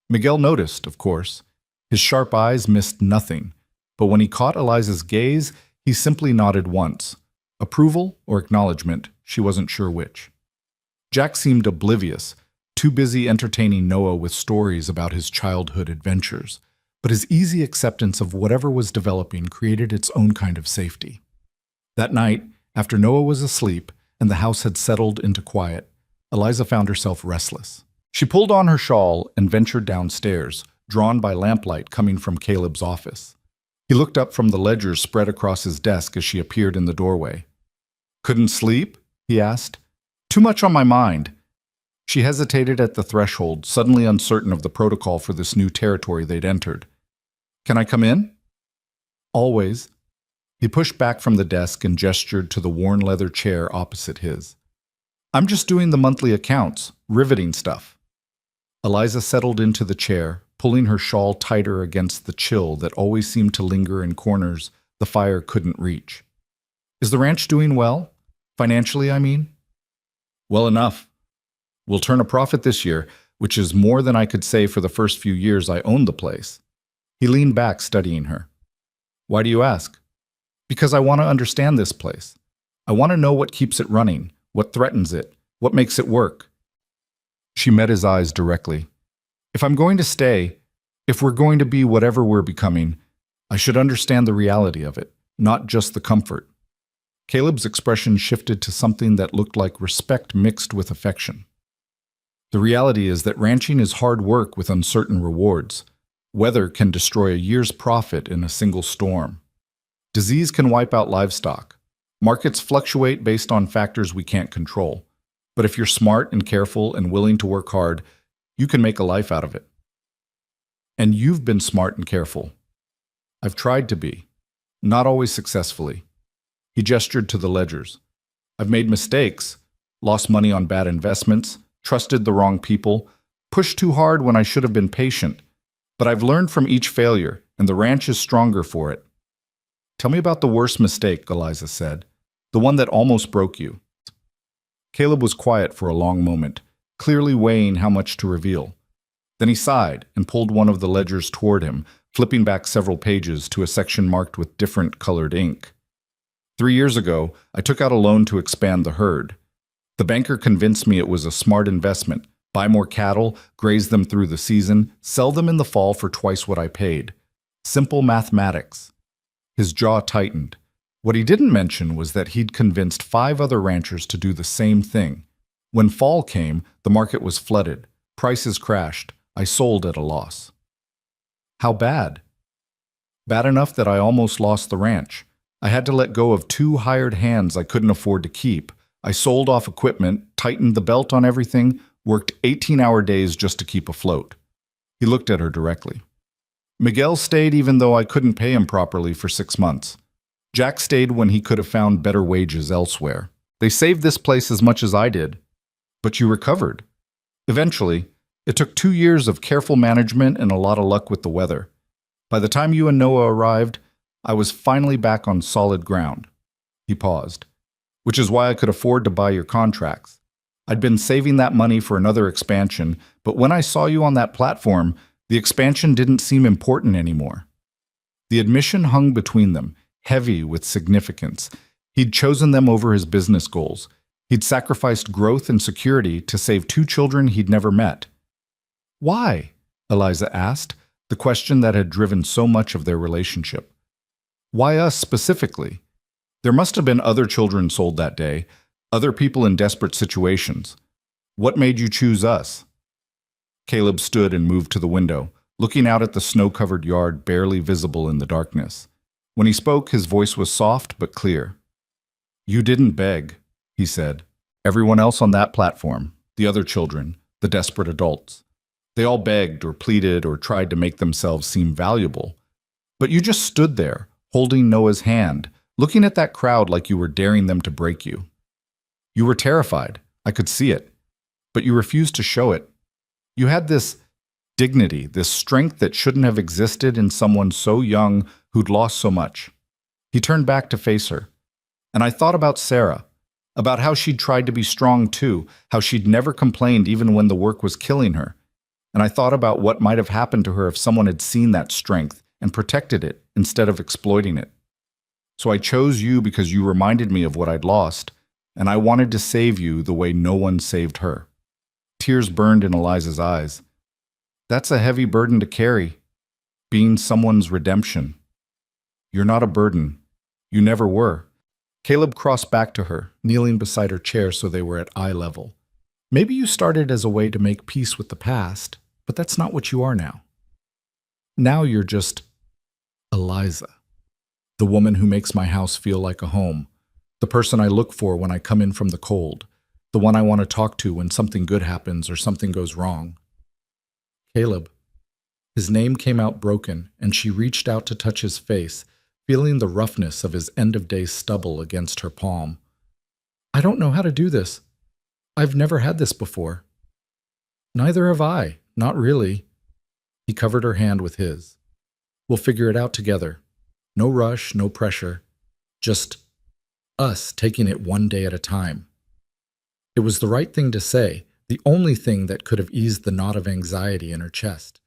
Miguel noticed, of course. His sharp eyes missed nothing, but when he caught Eliza's gaze, he simply nodded once. Approval or acknowledgement, she wasn't sure which. Jack seemed oblivious, too busy entertaining Noah with stories about his childhood adventures, but his easy acceptance of whatever was developing created its own kind of safety. That night, after Noah was asleep and the house had settled into quiet, Eliza found herself restless. She pulled on her shawl and ventured downstairs, drawn by lamplight coming from Caleb's office. He looked up from the ledgers spread across his desk as she appeared in the doorway. "Couldn't sleep?" he asked. "Too much on my mind." She hesitated at the threshold, suddenly uncertain of the protocol for this new territory they'd entered. "Can I come in?" "Always." He pushed back from the desk and gestured to the worn leather chair opposite his. "I'm just doing the monthly accounts, riveting stuff." Eliza settled into the chair, pulling her shawl tighter against the chill that always seemed to linger in corners the fire couldn't reach. "Is the ranch doing well? Financially, I mean?" "Well enough. We'll turn a profit this year, which is more than I could say for the first few years I owned the place." He leaned back, studying her. "Why do you ask?" "Because I want to understand this place. I want to know what keeps it running, what threatens it, what makes it work." She met his eyes directly. "If I'm going to stay, if we're going to be whatever we're becoming, I should understand the reality of it, not just the comfort." Caleb's expression shifted to something that looked like respect mixed with affection. "The reality is that ranching is hard work with uncertain rewards. Weather can destroy a year's profit in a single storm. Disease can wipe out livestock. Markets fluctuate based on factors we can't control. But if you're smart and careful and willing to work hard, you can make a life out of it. And you've been smart and careful." "I've tried to be. Not always successfully." He gestured to the ledgers. "I've made mistakes, lost money on bad investments, trusted the wrong people, pushed too hard when I should have been patient. But I've learned from each failure, and the ranch is stronger for it." "Tell me about the worst mistake," Eliza said. "The one that almost broke you." Caleb was quiet for a long moment, clearly weighing how much to reveal. Then he sighed and pulled one of the ledgers toward him, flipping back several pages to a section marked with different colored ink. 3 years ago, I took out a loan to expand the herd. The banker convinced me it was a smart investment. Buy more cattle, graze them through the season, sell them in the fall for twice what I paid. Simple mathematics. His jaw tightened. What he didn't mention was that he'd convinced 5 other ranchers to do the same thing. When fall came, the market was flooded. Prices crashed. I sold at a loss. "How bad?" "Bad enough that I almost lost the ranch. I had to let go of 2 hired hands I couldn't afford to keep. I sold off equipment, tightened the belt on everything, worked 18-hour days just to keep afloat." He looked at her directly. "Miguel stayed even though I couldn't pay him properly for 6 months. Jack stayed when he could have found better wages elsewhere. They saved this place as much as I did." "But you recovered." "Eventually. It took 2 years of careful management and a lot of luck with the weather. By the time you and Noah arrived, I was finally back on solid ground." He paused. "Which is why I could afford to buy your contracts. I'd been saving that money for another expansion, but when I saw you on that platform, the expansion didn't seem important anymore. The admission hung between them, heavy with significance. He'd chosen them over his business goals. He'd sacrificed growth and security to save two children he'd never met. Why? Eliza asked, the question that had driven so much of their relationship. Why us specifically? There must have been other children sold that day, other people in desperate situations. What made you choose us? Caleb stood and moved to the window, looking out at the snow-covered yard barely visible in the darkness. When he spoke, his voice was soft but clear. You didn't beg, he said. Everyone else on that platform, the other children, the desperate adults, they all begged or pleaded or tried to make themselves seem valuable. But you just stood there, holding Noah's hand, looking at that crowd like you were daring them to break you. You were terrified, I could see it, but you refused to show it. You had this dignity, this strength that shouldn't have existed in someone so young who'd lost so much. He turned back to face her. And I thought about Sarah, about how she'd tried to be strong too, how she'd never complained even when the work was killing her. And I thought about what might have happened to her if someone had seen that strength and protected it instead of exploiting it. So I chose you because you reminded me of what I'd lost, and I wanted to save you the way no one saved her. Tears burned in Eliza's eyes. That's a heavy burden to carry, being someone's redemption. You're not a burden. You never were. Caleb crossed back to her, kneeling beside her chair so they were at eye level. Maybe you started as a way to make peace with the past, but that's not what you are now. Now you're just Eliza, the woman who makes my house feel like a home, the person I look for when I come in from the cold, the one I want to talk to when something good happens or something goes wrong. Caleb. His name came out broken, and she reached out to touch his face, feeling the roughness of his end-of-day stubble against her palm. I don't know how to do this. I've never had this before. Neither have I, not really. He covered her hand with his. We'll figure it out together. No rush, no pressure. Just us taking it one day at a time. It was the right thing to say, the only thing that could have eased the knot of anxiety in her chest.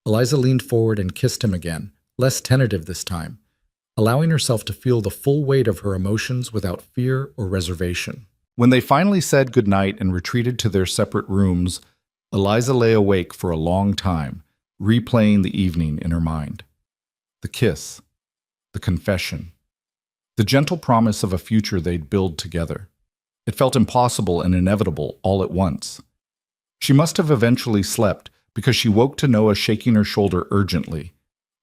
Eliza leaned forward and kissed him again, less tentative this time, allowing herself to feel the full weight of her emotions without fear or reservation. When they finally said goodnight and retreated to their separate rooms, Eliza lay awake for a long time, replaying the evening in her mind. The kiss, the confession, the gentle promise of a future they'd build together. It felt impossible and inevitable all at once. She must have eventually slept because she woke to Noah shaking her shoulder urgently.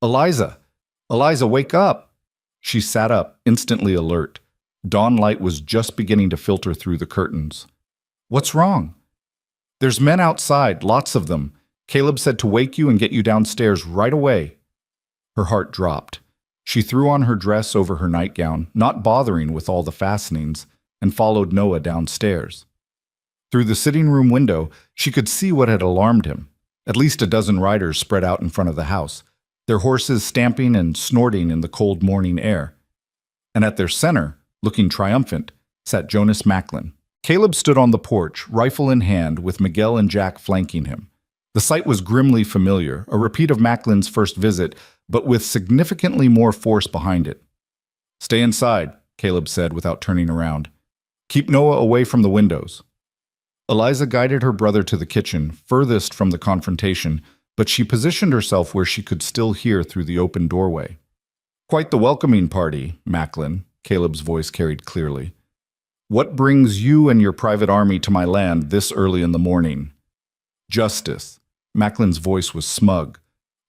Eliza! Eliza, wake up! She sat up, instantly alert. Dawn light was just beginning to filter through the curtains. What's wrong? There's men outside, lots of them. Caleb said to wake you and get you downstairs right away. Her heart dropped. She threw on her dress over her nightgown, not bothering with all the fastenings, and followed Noah downstairs. Through the sitting room window, she could see what had alarmed him. At least a dozen riders spread out in front of the house, their horses stamping and snorting in the cold morning air. And at their center, looking triumphant, sat Jonas Macklin. Caleb stood on the porch, rifle in hand, with Miguel and Jack flanking him. The sight was grimly familiar, a repeat of Macklin's first visit, but with significantly more force behind it. Stay inside, Caleb said without turning around. Keep Noah away from the windows. Eliza guided her brother to the kitchen, furthest from the confrontation, but she positioned herself where she could still hear through the open doorway. Quite the welcoming party, Macklin, Caleb's voice carried clearly. What brings you and your private army to my land this early in the morning? Justice. Macklin's voice was smug.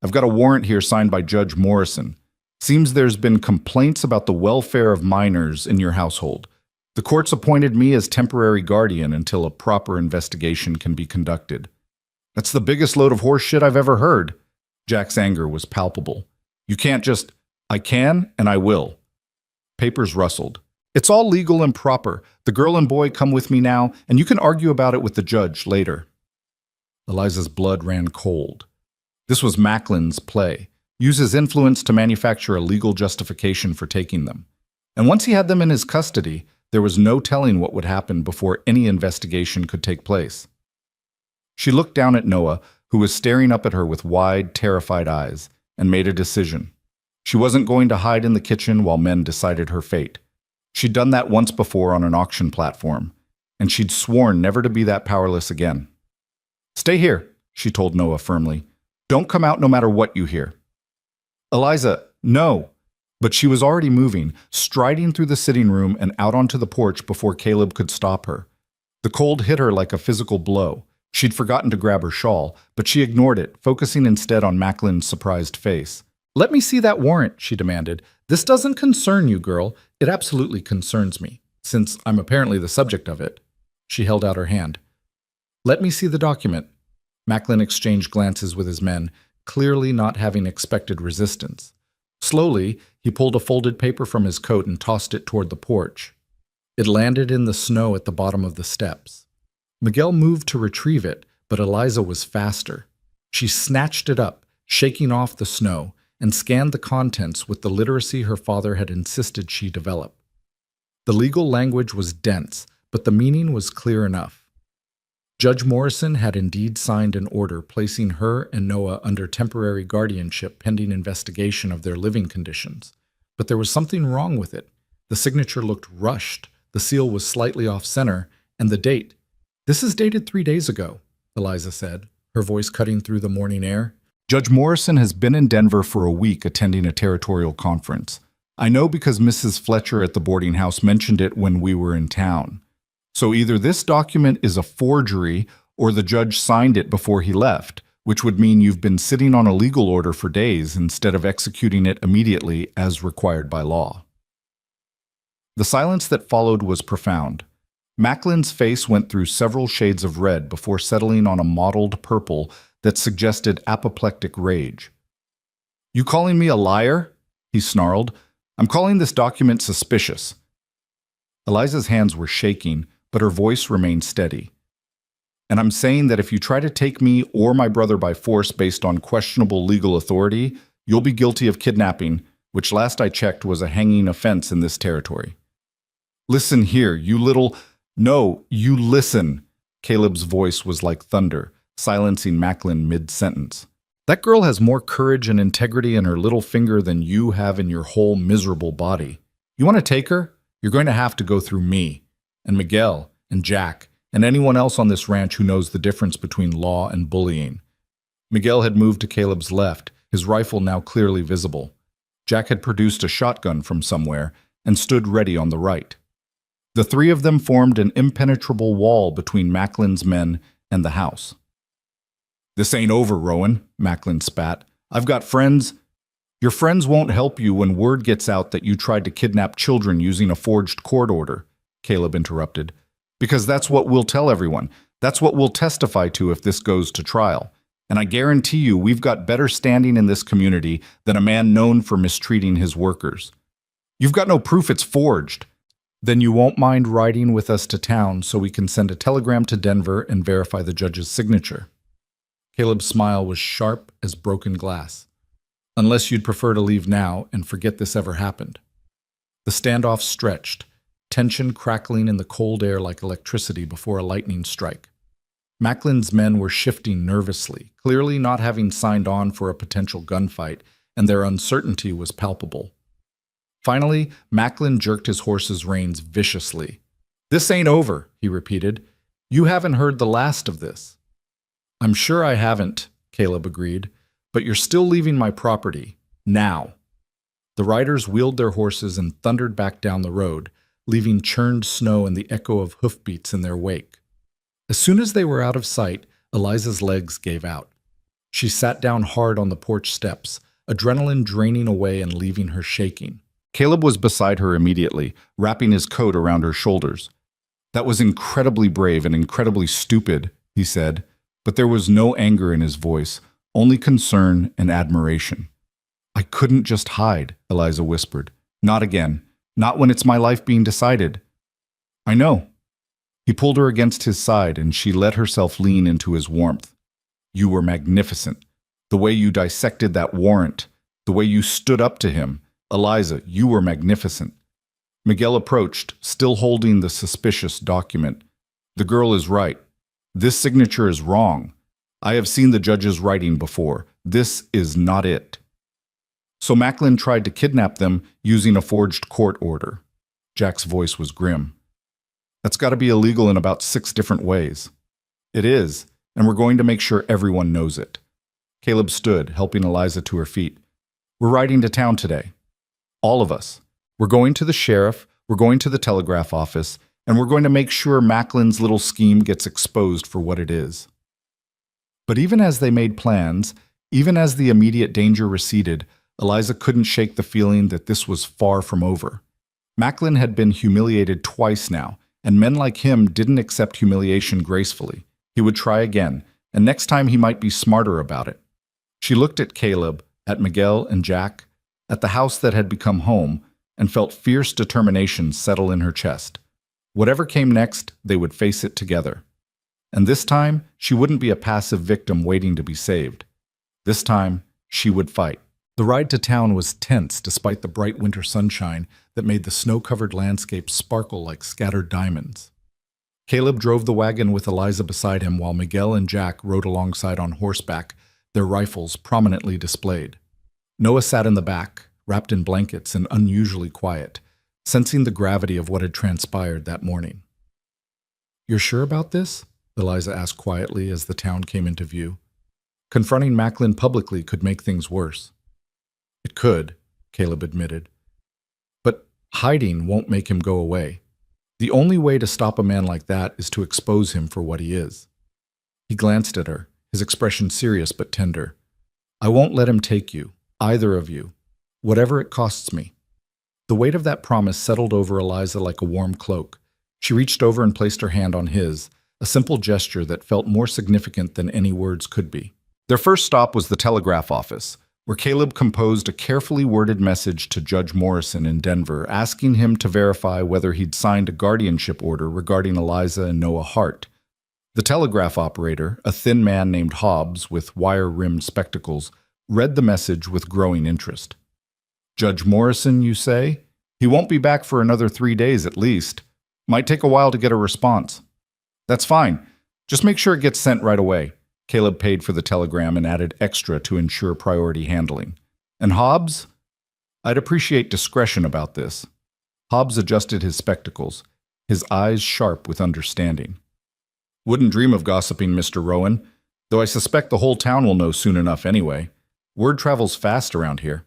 I've got a warrant here signed by Judge Morrison. Seems there's been complaints about the welfare of minors in your household. The court's appointed me as temporary guardian until a proper investigation can be conducted. That's the biggest load of horse shit I've ever heard. Jack's anger was palpable. You can't just... I can, and I will. Papers rustled. It's all legal and proper. The girl and boy come with me now, and you can argue about it with the judge later. Eliza's blood ran cold. This was Macklin's play. Use his influence to manufacture a legal justification for taking them. And once he had them in his custody, There was no telling what would happen before any investigation could take place. She looked down at Noah, who was staring up at her with wide, terrified eyes, and made a decision. She wasn't going to hide in the kitchen while men decided her fate. She'd done that once before on an auction platform, and she'd sworn never to be that powerless again. "Stay here," she told Noah firmly. "Don't come out no matter what you hear." "Eliza, no." But she was already moving, striding through the sitting room and out onto the porch before Caleb could stop her. The cold hit her like a physical blow. She'd forgotten to grab her shawl, but she ignored it, focusing instead on Macklin's surprised face. "Let me see that warrant," she demanded. "This doesn't concern you, girl. It absolutely concerns me, since I'm apparently the subject of it." She held out her hand. "Let me see the document." Macklin exchanged glances with his men, clearly not having expected resistance. Slowly, he pulled a folded paper from his coat and tossed it toward the porch. It landed in the snow at the bottom of the steps. Miguel moved to retrieve it, but Eliza was faster. She snatched it up, shaking off the snow, and scanned the contents with the literacy her father had insisted she develop. The legal language was dense, but the meaning was clear enough. Judge Morrison had indeed signed an order placing her and Noah under temporary guardianship pending investigation of their living conditions. But there was something wrong with it. The signature looked rushed, the seal was slightly off-center, and the date. "This is dated 3 days ago," Eliza said, her voice cutting through the morning air. "Judge Morrison has been in Denver for a week attending a territorial conference. I know because Mrs. Fletcher at the boarding house mentioned it when we were in town. So either this document is a forgery or the judge signed it before he left, which would mean you've been sitting on a legal order for days instead of executing it immediately as required by law." The silence that followed was profound. Macklin's face went through several shades of red before settling on a mottled purple that suggested apoplectic rage. "You calling me a liar?" he snarled. "I'm calling this document suspicious." Eliza's hands were shaking, but her voice remained steady. "And I'm saying that if you try to take me or my brother by force based on questionable legal authority, you'll be guilty of kidnapping, which last I checked was a hanging offense in this territory." "Listen here, you little—" "No, you listen." Caleb's voice was like thunder, silencing Macklin mid-sentence. "That girl has more courage and integrity in her little finger than you have in your whole miserable body. You want to take her? You're going to have to go through me, and Miguel, and Jack, and anyone else on this ranch who knows the difference between law and bullying." Miguel had moved to Caleb's left, his rifle now clearly visible. Jack had produced a shotgun from somewhere and stood ready on the right. The three of them formed an impenetrable wall between Macklin's men and the house. "This ain't over, Rowan," Macklin spat. "I've got friends—" "Your friends won't help you when word gets out that you tried to kidnap children using a forged court order," Caleb interrupted. "Because that's what we'll tell everyone. That's what we'll testify to if this goes to trial. And I guarantee you we've got better standing in this community than a man known for mistreating his workers." "You've got no proof it's forged." "Then you won't mind riding with us to town so we can send a telegram to Denver and verify the judge's signature." Caleb's smile was sharp as broken glass. "Unless you'd prefer to leave now and forget this ever happened." The standoff stretched, tension crackling in the cold air like electricity before a lightning strike. Macklin's men were shifting nervously, clearly not having signed on for a potential gunfight, and their uncertainty was palpable. Finally, Macklin jerked his horse's reins viciously. "This ain't over," he repeated. "You haven't heard the last of this." "I'm sure I haven't," Caleb agreed, "but you're still leaving my property. Now." The riders wheeled their horses and thundered back down the road, leaving churned snow and the echo of hoofbeats in their wake. As soon as they were out of sight, Eliza's legs gave out. She sat down hard on the porch steps, adrenaline draining away and leaving her shaking. Caleb was beside her immediately, wrapping his coat around her shoulders. "That was incredibly brave and incredibly stupid," he said, but there was no anger in his voice, only concern and admiration. "I couldn't just hide," Eliza whispered. "Not again. Not when it's my life being decided." "I know." He pulled her against his side and she let herself lean into his warmth. "You were magnificent. The way you dissected that warrant, the way you stood up to him. Eliza, you were magnificent." Miguel approached, still holding the suspicious document. The girl is right. This signature is wrong. I have seen the judge's writing before. This is not it. So Macklin tried to kidnap them using a forged court order. Jack's voice was grim. That's got to be illegal in about 6 different ways. It is, and we're going to make sure everyone knows it. Caleb stood, helping Eliza to her feet. We're riding to town today. All of us. We're going to the sheriff, we're going to the telegraph office, and we're going to make sure Macklin's little scheme gets exposed for what it is. But even as they made plans, even as the immediate danger receded, Eliza couldn't shake the feeling that this was far from over. Macklin had been humiliated twice now, and men like him didn't accept humiliation gracefully. He would try again, and next time he might be smarter about it. She looked at Caleb, at Miguel and Jack, at the house that had become home, and felt fierce determination settle in her chest. Whatever came next, they would face it together. And this time, she wouldn't be a passive victim waiting to be saved. This time, she would fight. The ride to town was tense despite the bright winter sunshine that made the snow-covered landscape sparkle like scattered diamonds. Caleb drove the wagon with Eliza beside him while Miguel and Jack rode alongside on horseback, their rifles prominently displayed. Noah sat in the back, wrapped in blankets and unusually quiet, sensing the gravity of what had transpired that morning. "You're sure about this?" Eliza asked quietly as the town came into view. Confronting Macklin publicly could make things worse. "It could," Caleb admitted. "But hiding won't make him go away. The only way to stop a man like that is to expose him for what he is." He glanced at her, his expression serious but tender. "I won't let him take you, either of you, whatever it costs me." The weight of that promise settled over Eliza like a warm cloak. She reached over and placed her hand on his, a simple gesture that felt more significant than any words could be. Their first stop was the telegraph office, where Caleb composed a carefully worded message to Judge Morrison in Denver, asking him to verify whether he'd signed a guardianship order regarding Eliza and Noah Hart. The telegraph operator, a thin man named Hobbs with wire-rimmed spectacles, read the message with growing interest. "Judge Morrison, you say? He won't be back for another 3 days at least. Might take a while to get a response." "That's fine. Just make sure it gets sent right away." Caleb paid for the telegram and added extra to ensure priority handling. "And Hobbs? I'd appreciate discretion about this." Hobbs adjusted his spectacles, his eyes sharp with understanding. "Wouldn't dream of gossiping, Mr. Rowan, though I suspect the whole town will know soon enough anyway. Word travels fast around here."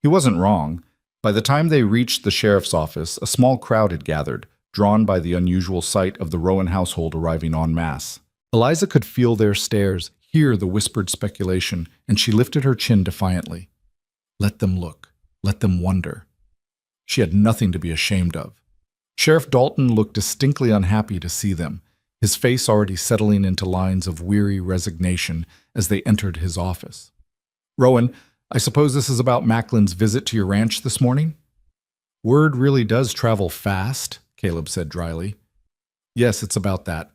He wasn't wrong. By the time they reached the sheriff's office, a small crowd had gathered, drawn by the unusual sight of the Rowan household arriving en masse. Eliza could feel their stares, hear the whispered speculation, and she lifted her chin defiantly. Let them look. Let them wonder. She had nothing to be ashamed of. Sheriff Dalton looked distinctly unhappy to see them, his face already settling into lines of weary resignation as they entered his office. "Rowan, I suppose this is about Macklin's visit to your ranch this morning?" "Word really does travel fast," Caleb said dryly. "Yes, it's about that.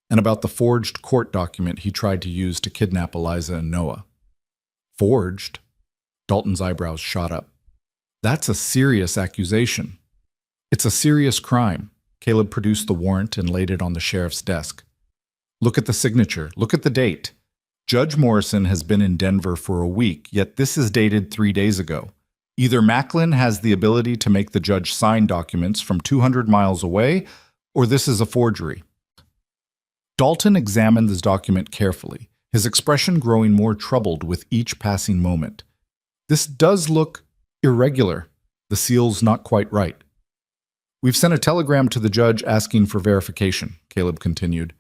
And about the forged court document he tried to use to kidnap Eliza and Noah." "Forged?" Dalton's eyebrows shot up. "That's a serious accusation." "It's a serious crime." Caleb produced the warrant and laid it on the sheriff's desk. "Look at the signature. Look at the date. Judge Morrison has been in Denver for a week, yet this is dated 3 days ago. Either Macklin has the ability to make the judge sign documents from 200 miles away, or this is a forgery." Dalton examined this document carefully, his expression growing more troubled with each passing moment. "This does look irregular. The seal's not quite right." "We've sent a telegram to the judge asking for verification," Caleb continued.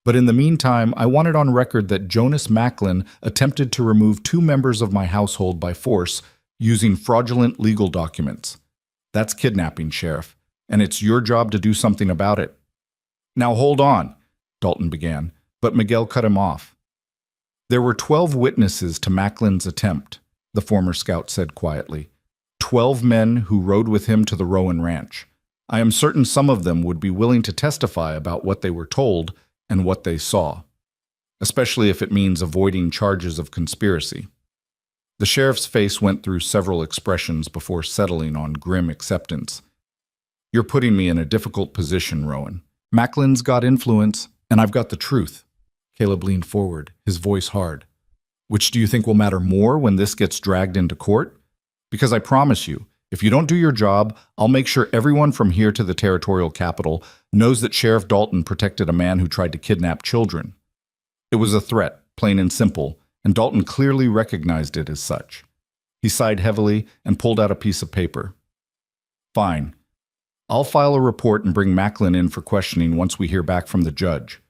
"But in the meantime, I want it on record that Jonas Macklin attempted to remove 2 members of my household by force using fraudulent legal documents. That's kidnapping, Sheriff, and it's your job to do something about it." "Now hold on," Dalton began, but Miguel cut him off. "There were 12 witnesses to Macklin's attempt," the former scout said quietly. 12 men who rode with him to the Rowan Ranch. I am certain some of them would be willing to testify about what they were told and what they saw, especially if it means avoiding charges of conspiracy. The sheriff's face went through several expressions before settling on grim acceptance. You're putting me in a difficult position, Rowan. Macklin's got influence, and I've got the truth. Caleb leaned forward, his voice hard. Which do you think will matter more when this gets dragged into court? Because I promise you, if you don't do your job, I'll make sure everyone from here to the territorial capital knows that Sheriff Dalton protected a man who tried to kidnap children. It was a threat, plain and simple, and Dalton clearly recognized it as such. He sighed heavily and pulled out a piece of paper. Fine. I'll file a report and bring Macklin in for questioning once we hear back from the judge.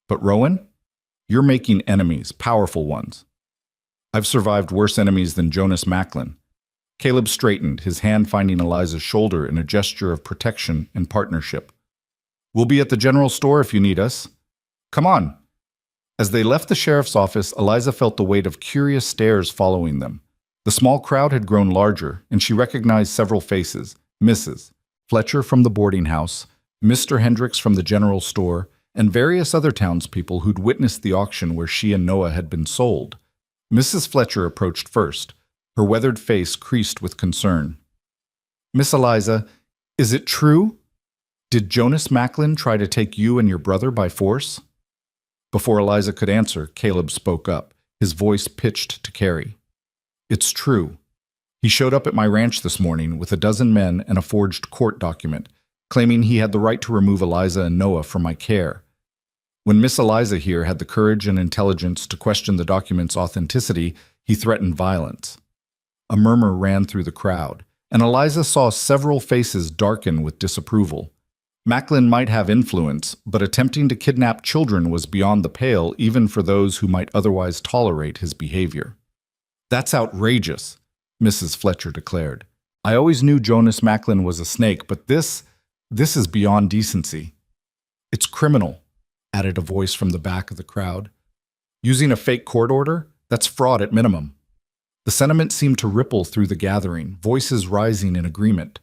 But Rowan, you're making enemies, powerful ones. I've survived worse enemies than Jonas Macklin. Caleb straightened, his hand finding Eliza's shoulder in a gesture of protection and partnership. We'll be at the general store if you need us. Come on. As they left the sheriff's office, Eliza felt the weight of curious stares following them. The small crowd had grown larger, and she recognized several faces. Mrs. Fletcher from the boarding house, Mr. Hendricks from the general store, and various other townspeople who'd witnessed the auction where she and Noah had been sold. Mrs. Fletcher approached first, her weathered face creased with concern. Miss Eliza, is it true? Did Jonas Macklin try to take you and your brother by force? Before Eliza could answer, Caleb spoke up, his voice pitched to Carrie. It's true. He showed up at my ranch this morning with 12 men and a forged court document, claiming he had the right to remove Eliza and Noah from my care. When Miss Eliza here had the courage and intelligence to question the document's authenticity, he threatened violence. A murmur ran through the crowd, and Eliza saw several faces darken with disapproval. Macklin might have influence, but attempting to kidnap children was beyond the pale even for those who might otherwise tolerate his behavior. That's outrageous, Mrs. Fletcher declared. I always knew Jonas Macklin was a snake, but this is beyond decency. It's criminal, added a voice from the back of the crowd. Using a fake court order? That's fraud at minimum. The sentiment seemed to ripple through the gathering, voices rising in agreement.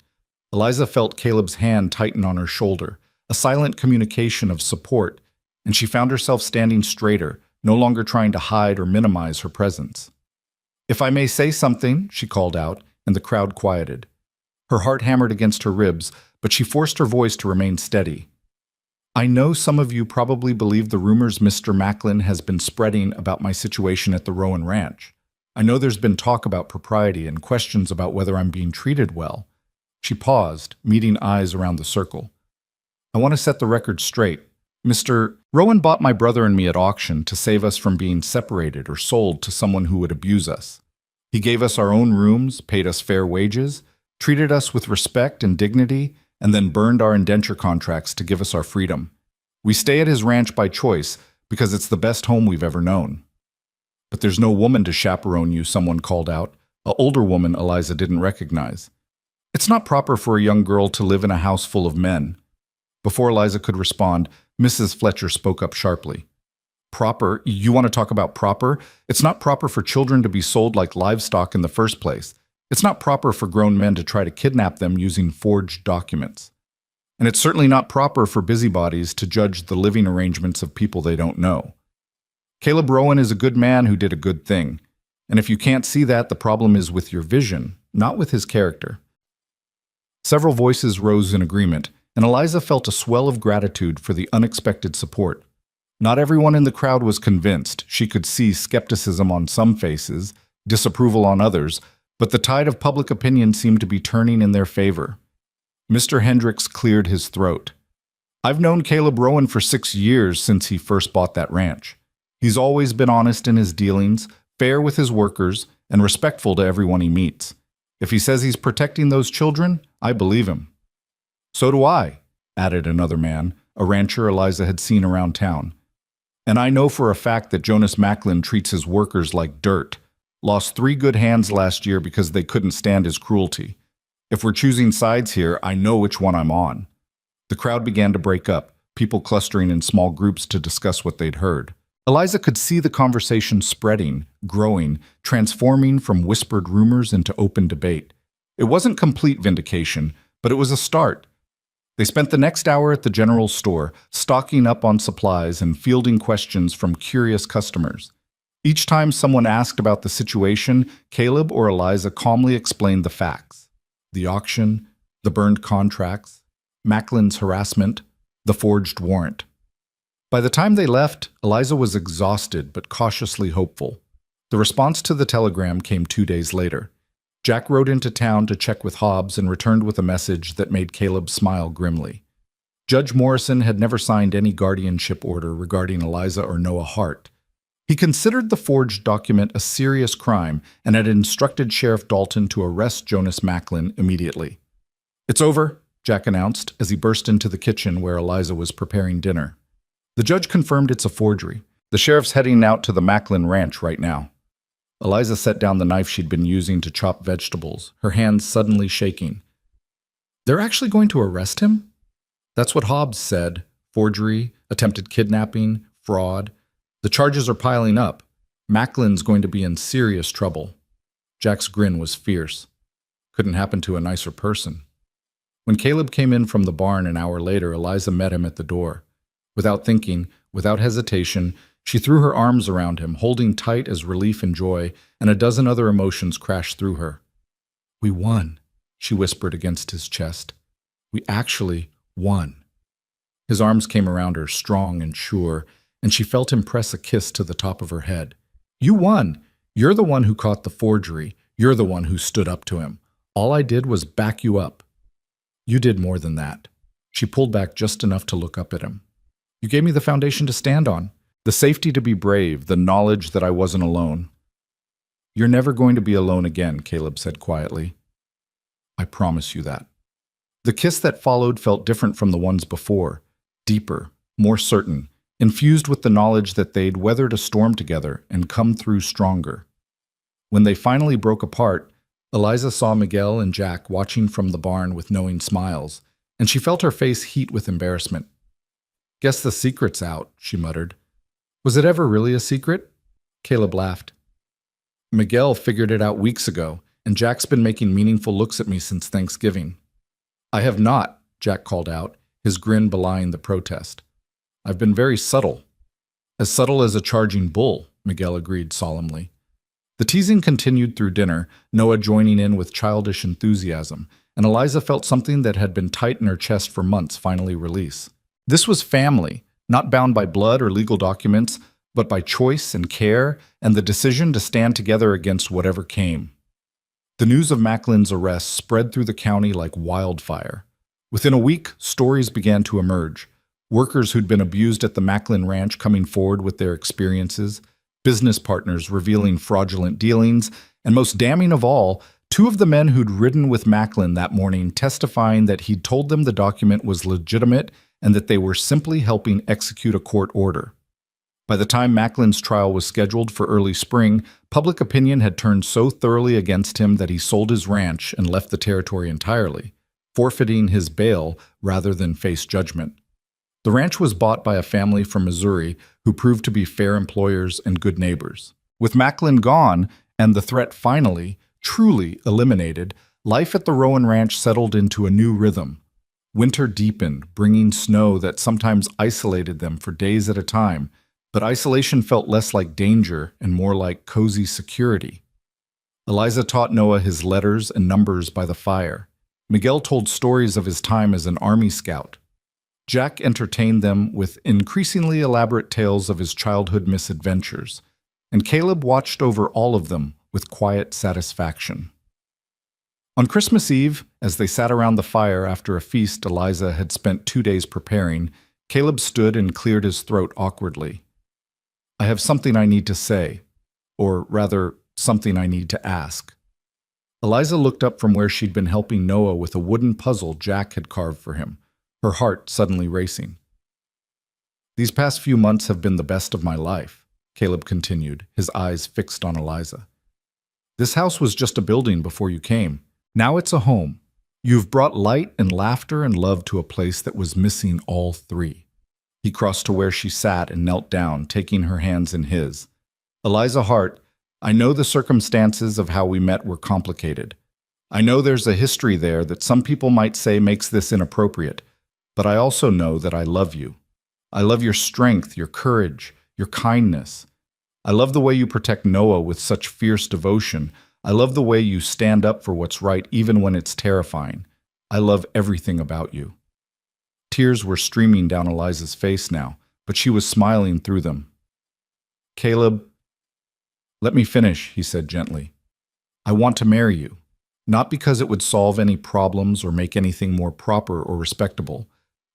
Eliza felt Caleb's hand tighten on her shoulder, a silent communication of support, and she found herself standing straighter, no longer trying to hide or minimize her presence. If I may say something, she called out, and the crowd quieted. Her heart hammered against her ribs, but she forced her voice to remain steady. I know some of you probably believe the rumors Mr. Macklin has been spreading about my situation at the Rowan Ranch. I know there's been talk about propriety and questions about whether I'm being treated well. She paused, meeting eyes around the circle. I want to set the record straight. Mr. Rowan bought my brother and me at auction to save us from being separated or sold to someone who would abuse us. He gave us our own rooms, paid us fair wages, treated us with respect and dignity, and then burned our indenture contracts to give us our freedom. We stay at his ranch by choice because it's the best home we've ever known. But there's no woman to chaperone you, someone called out, an older woman Eliza didn't recognize. It's not proper for a young girl to live in a house full of men. Before Eliza could respond, Mrs. Fletcher spoke up sharply. Proper? You want to talk about proper? It's not proper for children to be sold like livestock in the first place. It's not proper for grown men to try to kidnap them using forged documents. And it's certainly not proper for busybodies to judge the living arrangements of people they don't know. Caleb Rowan is a good man who did a good thing. And if you can't see that, the problem is with your vision, not with his character. Several voices rose in agreement, and Eliza felt a swell of gratitude for the unexpected support. Not everyone in the crowd was convinced. She could see skepticism on some faces, disapproval on others, but the tide of public opinion seemed to be turning in their favor. Mr. Hendricks cleared his throat. I've known Caleb Rowan for 6 years since he first bought that ranch. He's always been honest in his dealings, fair with his workers, and respectful to everyone he meets. If he says he's protecting those children, I believe him. So do I, added another man, a rancher Eliza had seen around town. And I know for a fact that Jonas Macklin treats his workers like dirt. Lost 3 good hands last year because they couldn't stand his cruelty. If we're choosing sides here, I know which one I'm on. The crowd began to break up, people clustering in small groups to discuss what they'd heard. Eliza could see the conversation spreading, growing, transforming from whispered rumors into open debate. It wasn't complete vindication, but it was a start. They spent the next hour at the general store, stocking up on supplies and fielding questions from curious customers. Each time someone asked about the situation, Caleb or Eliza calmly explained the facts. The auction, the burned contracts, Macklin's harassment, the forged warrant. By the time they left, Eliza was exhausted but cautiously hopeful. The response to the telegram came 2 days later. Jack rode into town to check with Hobbs and returned with a message that made Caleb smile grimly. Judge Morrison had never signed any guardianship order regarding Eliza or Noah Hart. He considered the forged document a serious crime and had instructed Sheriff Dalton to arrest Jonas Macklin immediately. "It's over," Jack announced as he burst into the kitchen where Eliza was preparing dinner. The judge confirmed it's a forgery. The sheriff's heading out to the Macklin ranch right now. Eliza set down the knife she'd been using to chop vegetables, her hands suddenly shaking. "They're actually going to arrest him?" "That's what Hobbs said. Forgery, attempted kidnapping, fraud. The charges are piling up. Macklin's going to be in serious trouble." Jack's grin was fierce. Couldn't happen to a nicer person. When Caleb came in from the barn an hour later, Eliza met him at the door. Without thinking, without hesitation, she threw her arms around him, holding tight as relief and joy, and a dozen other emotions crashed through her. "We won," she whispered against his chest. "We actually won." His arms came around her, strong and sure, and she felt him press a kiss to the top of her head. "You won. You're the one who caught the forgery. You're the one who stood up to him. All I did was back you up." "You did more than that." She pulled back just enough to look up at him. "You gave me the foundation to stand on, the safety to be brave, the knowledge that I wasn't alone." "You're never going to be alone again," Caleb said quietly. "I promise you that." The kiss that followed felt different from the ones before, deeper, more certain, infused with the knowledge that they'd weathered a storm together and come through stronger. When they finally broke apart, Eliza saw Miguel and Jack watching from the barn with knowing smiles, and she felt her face heat with embarrassment. "Guess the secret's out," she muttered. "Was it ever really a secret?" Caleb laughed. "Miguel figured it out weeks ago, and Jack's been making meaningful looks at me since Thanksgiving." "I have not," Jack called out, his grin belying the protest. "I've been very subtle." "As subtle as a charging bull," Miguel agreed solemnly. The teasing continued through dinner, Noah joining in with childish enthusiasm, and Eliza felt something that had been tight in her chest for months finally release. This was family, not bound by blood or legal documents, but by choice and care and the decision to stand together against whatever came. The news of Macklin's arrest spread through the county like wildfire. Within a week, stories began to emerge. Workers who'd been abused at the Macklin Ranch coming forward with their experiences, business partners revealing fraudulent dealings, and most damning of all, 2 of the men who'd ridden with Macklin that morning testifying that he'd told them the document was legitimate and that they were simply helping execute a court order. By the time Macklin's trial was scheduled for early spring, public opinion had turned so thoroughly against him that he sold his ranch and left the territory entirely, forfeiting his bail rather than face judgment. The ranch was bought by a family from Missouri who proved to be fair employers and good neighbors. With Macklin gone and the threat finally, truly eliminated, life at the Rowan Ranch settled into a new rhythm. Winter deepened, bringing snow that sometimes isolated them for days at a time, but isolation felt less like danger and more like cozy security. Eliza taught Noah his letters and numbers by the fire. Miguel told stories of his time as an Army scout. Jack entertained them with increasingly elaborate tales of his childhood misadventures, and Caleb watched over all of them with quiet satisfaction. On Christmas Eve, as they sat around the fire after a feast Eliza had spent 2 days preparing, Caleb stood and cleared his throat awkwardly. "I have something I need to say, or rather, something I need to ask." Eliza looked up from where she'd been helping Noah with a wooden puzzle Jack had carved for him, her heart suddenly racing. "These past few months have been the best of my life," Caleb continued, his eyes fixed on Eliza. "This house was just a building before you came. Now it's a home. You've brought light and laughter and love to a place that was missing all 3. He crossed to where she sat and knelt down, taking her hands in his. "Eliza Hart, I know the circumstances of how we met were complicated. I know there's a history there that some people might say makes this inappropriate, but I also know that I love you. I love your strength, your courage, your kindness. I love the way you protect Noah with such fierce devotion. I love the way you stand up for what's right even when it's terrifying. I love everything about you." Tears were streaming down Eliza's face now, but she was smiling through them. "Caleb, let me finish," he said gently. "I want to marry you, not because it would solve any problems or make anything more proper or respectable.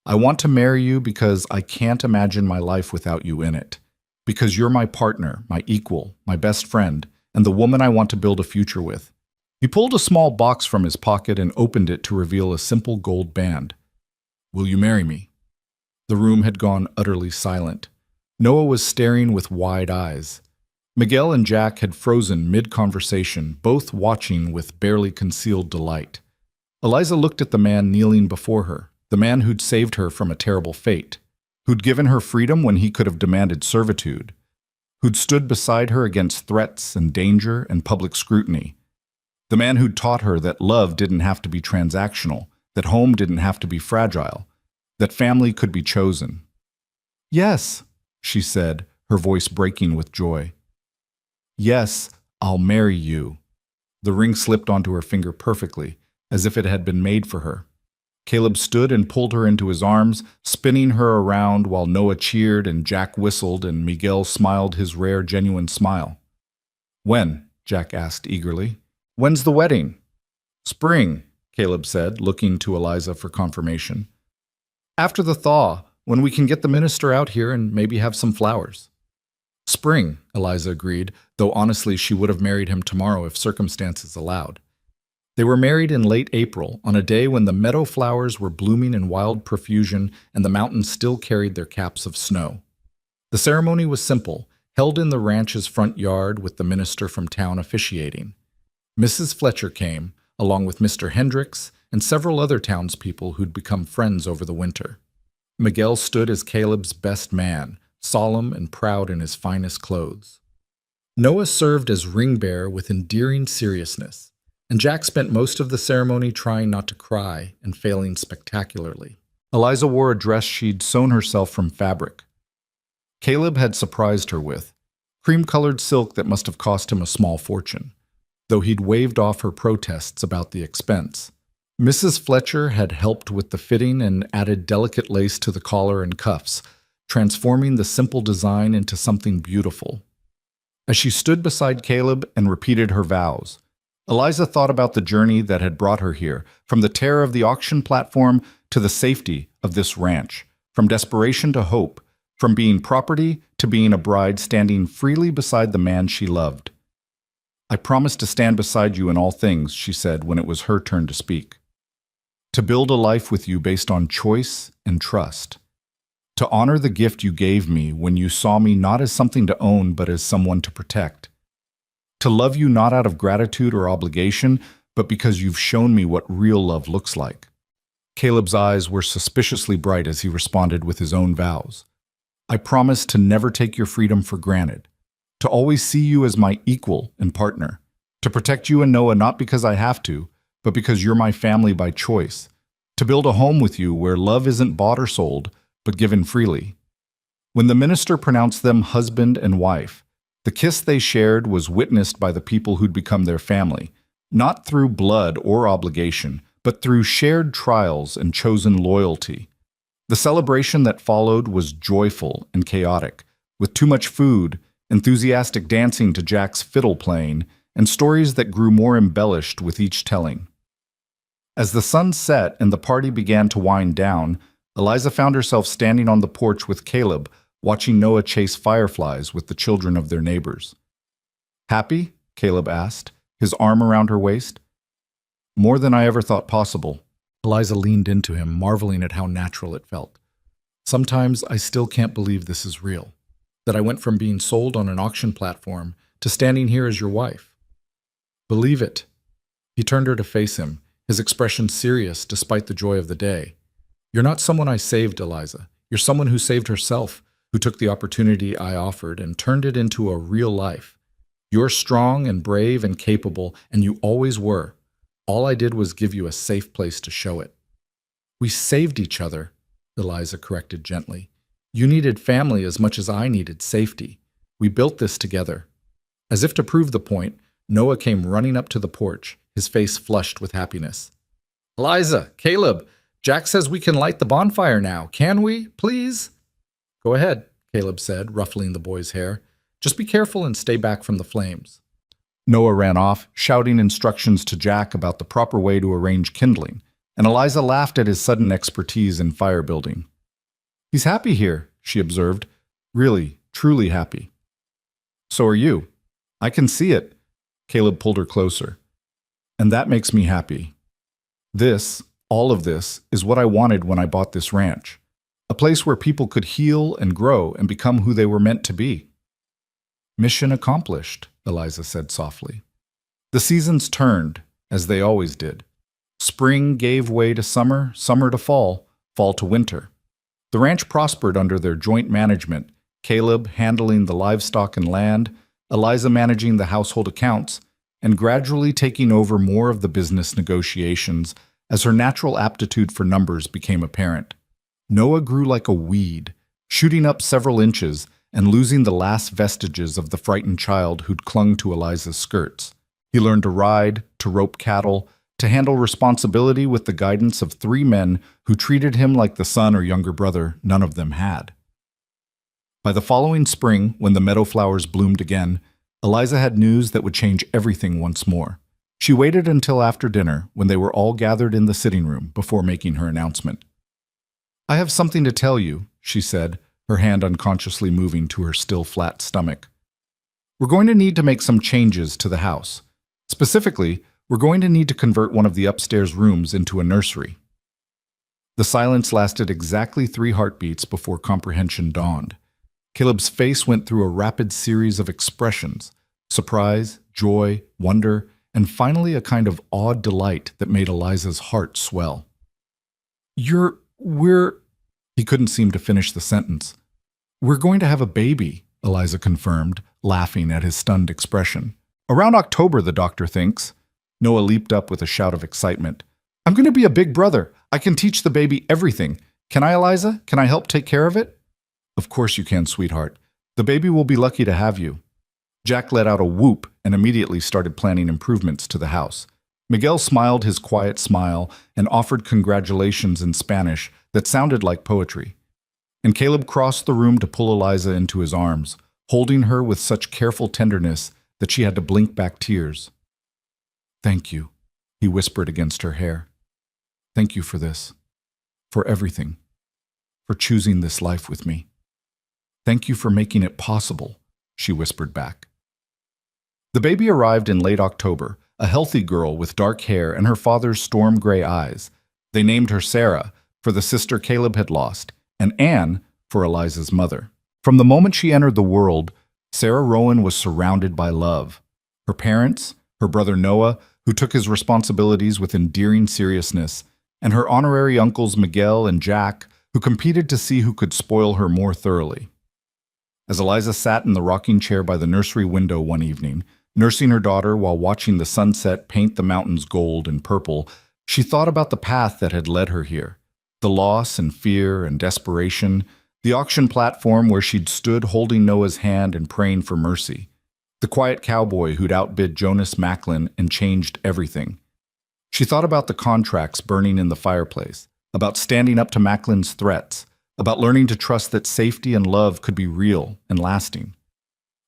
I want to marry you because I can't imagine my life without you in it. Because you're my partner, my equal, my best friend, and the woman I want to build a future with." He pulled a small box from his pocket and opened it to reveal a simple gold band. "Will you marry me?" The room had gone utterly silent. Noah was staring with wide eyes. Miguel and Jack had frozen mid-conversation, both watching with barely concealed delight. Eliza looked at the man kneeling before her, the man who'd saved her from a terrible fate, who'd given her freedom when he could have demanded servitude, who'd stood beside her against threats and danger and public scrutiny, the man who'd taught her that love didn't have to be transactional, that home didn't have to be fragile, that family could be chosen. "Yes," she said, her voice breaking with joy. "Yes, I'll marry you." The ring slipped onto her finger perfectly, as if it had been made for her. Caleb stood and pulled her into his arms, spinning her around while Noah cheered and Jack whistled and Miguel smiled his rare, genuine smile. "When?" Jack asked eagerly. "When's the wedding?" "Spring," Caleb said, looking to Eliza for confirmation. "After the thaw, when we can get the minister out here and maybe have some flowers." "Spring," Eliza agreed, though honestly she would have married him tomorrow if circumstances allowed. They were married in late April, on a day when the meadow flowers were blooming in wild profusion and the mountains still carried their caps of snow. The ceremony was simple, held in the ranch's front yard with the minister from town officiating. Mrs. Fletcher came, along with Mr. Hendricks and several other townspeople who'd become friends over the winter. Miguel stood as Caleb's best man, solemn and proud in his finest clothes. Noah served as ring bearer with endearing seriousness, and Jack spent most of the ceremony trying not to cry and failing spectacularly. Eliza wore a dress she'd sewn herself from fabric. Caleb had surprised her with cream-colored silk that must have cost him a small fortune, though he'd waved off her protests about the expense. Mrs. Fletcher had helped with the fitting and added delicate lace to the collar and cuffs, transforming the simple design into something beautiful. As she stood beside Caleb and repeated her vows, Eliza thought about the journey that had brought her here, from the terror of the auction platform to the safety of this ranch, from desperation to hope, from being property to being a bride standing freely beside the man she loved. "I promise to stand beside you in all things," she said when it was her turn to speak. "To build a life with you based on choice and trust. To honor the gift you gave me when you saw me not as something to own but as someone to protect. To love you not out of gratitude or obligation, but because you've shown me what real love looks like." Caleb's eyes were suspiciously bright as he responded with his own vows. "I promise to never take your freedom for granted. To always see you as my equal and partner. To protect you and Noah not because I have to, but because you're my family by choice. To build a home with you where love isn't bought or sold, but given freely." When the minister pronounced them husband and wife, the kiss they shared was witnessed by the people who'd become their family, not through blood or obligation, but through shared trials and chosen loyalty. The celebration that followed was joyful and chaotic, with too much food, enthusiastic dancing to Jack's fiddle playing, and stories that grew more embellished with each telling. As the sun set and the party began to wind down, Eliza found herself standing on the porch with Caleb, watching Noah chase fireflies with the children of their neighbors. "Happy?" Caleb asked, his arm around her waist. "More than I ever thought possible." Eliza leaned into him, marveling at how natural it felt. "Sometimes I still can't believe this is real, that I went from being sold on an auction platform to standing here as your wife." "Believe it." He turned her to face him, his expression serious despite the joy of the day. "You're not someone I saved, Eliza. You're someone who saved herself, who took the opportunity I offered and turned it into a real life. You're strong and brave and capable, and you always were. All I did was give you a safe place to show it." "We saved each other," Eliza corrected gently. "You needed family as much as I needed safety. We built this together." As if to prove the point, Noah came running up to the porch, his face flushed with happiness. "Eliza, Caleb, Jack says we can light the bonfire now. Can we, please? Go ahead, Caleb said, ruffling the boy's hair. Just be careful and stay back from the flames. Noah ran off, shouting instructions to Jack about the proper way to arrange kindling, and Eliza laughed at his sudden expertise in fire building. He's happy here, she observed. Really, truly happy. So are you. I can see it. Caleb pulled her closer. And that makes me happy. This, all of this, is what I wanted when I bought this ranch. A place where people could heal and grow and become who they were meant to be. Mission accomplished, Eliza said softly. The seasons turned, as they always did. Spring gave way to summer, summer to fall, fall to winter. The ranch prospered under their joint management, Caleb handling the livestock and land, Eliza managing the household accounts, and gradually taking over more of the business negotiations as her natural aptitude for numbers became apparent. Noah grew like a weed, shooting up several inches and losing the last vestiges of the frightened child who'd clung to Eliza's skirts. He learned to ride, to rope cattle, to handle responsibility with the guidance of 3 men who treated him like the son or younger brother none of them had. By the following spring, when the meadow flowers bloomed again, Eliza had news that would change everything once more. She waited until after dinner, when they were all gathered in the sitting room, before making her announcement. I have something to tell you, she said, her hand unconsciously moving to her still flat stomach. We're going to need to make some changes to the house. Specifically, we're going to need to convert one of the upstairs rooms into a nursery. The silence lasted exactly 3 heartbeats before comprehension dawned. Caleb's face went through a rapid series of expressions: surprise, joy, wonder, and finally a kind of awed delight that made Eliza's heart swell. We're... He couldn't seem to finish the sentence. We're going to have a baby, Eliza confirmed, laughing at his stunned expression. Around October, the doctor thinks. Noah leaped up with a shout of excitement. I'm going to be a big brother. I can teach the baby everything. Can I, Eliza? Can I help take care of it? Of course you can, sweetheart. The baby will be lucky to have you. Jack let out a whoop and immediately started planning improvements to the house. Miguel smiled his quiet smile and offered congratulations in Spanish that sounded like poetry. And Caleb crossed the room to pull Eliza into his arms, holding her with such careful tenderness that she had to blink back tears. Thank you, he whispered against her hair. Thank you for this, for everything, for choosing this life with me. Thank you for making it possible, she whispered back. The baby arrived in late October, a healthy girl with dark hair and her father's storm gray eyes. They named her Sarah, for the sister Caleb had lost, and Anne, for Eliza's mother. From the moment she entered the world, Sarah Rowan was surrounded by love. Her parents, her brother Noah, who took his responsibilities with endearing seriousness, and her honorary uncles Miguel and Jack, who competed to see who could spoil her more thoroughly. As Eliza sat in the rocking chair by the nursery window one evening, nursing her daughter while watching the sunset paint the mountains gold and purple, she thought about the path that had led her here. The loss and fear and desperation, the auction platform where she'd stood holding Noah's hand and praying for mercy, the quiet cowboy who'd outbid Jonas Macklin and changed everything. She thought about the contracts burning in the fireplace, about standing up to Macklin's threats, about learning to trust that safety and love could be real and lasting.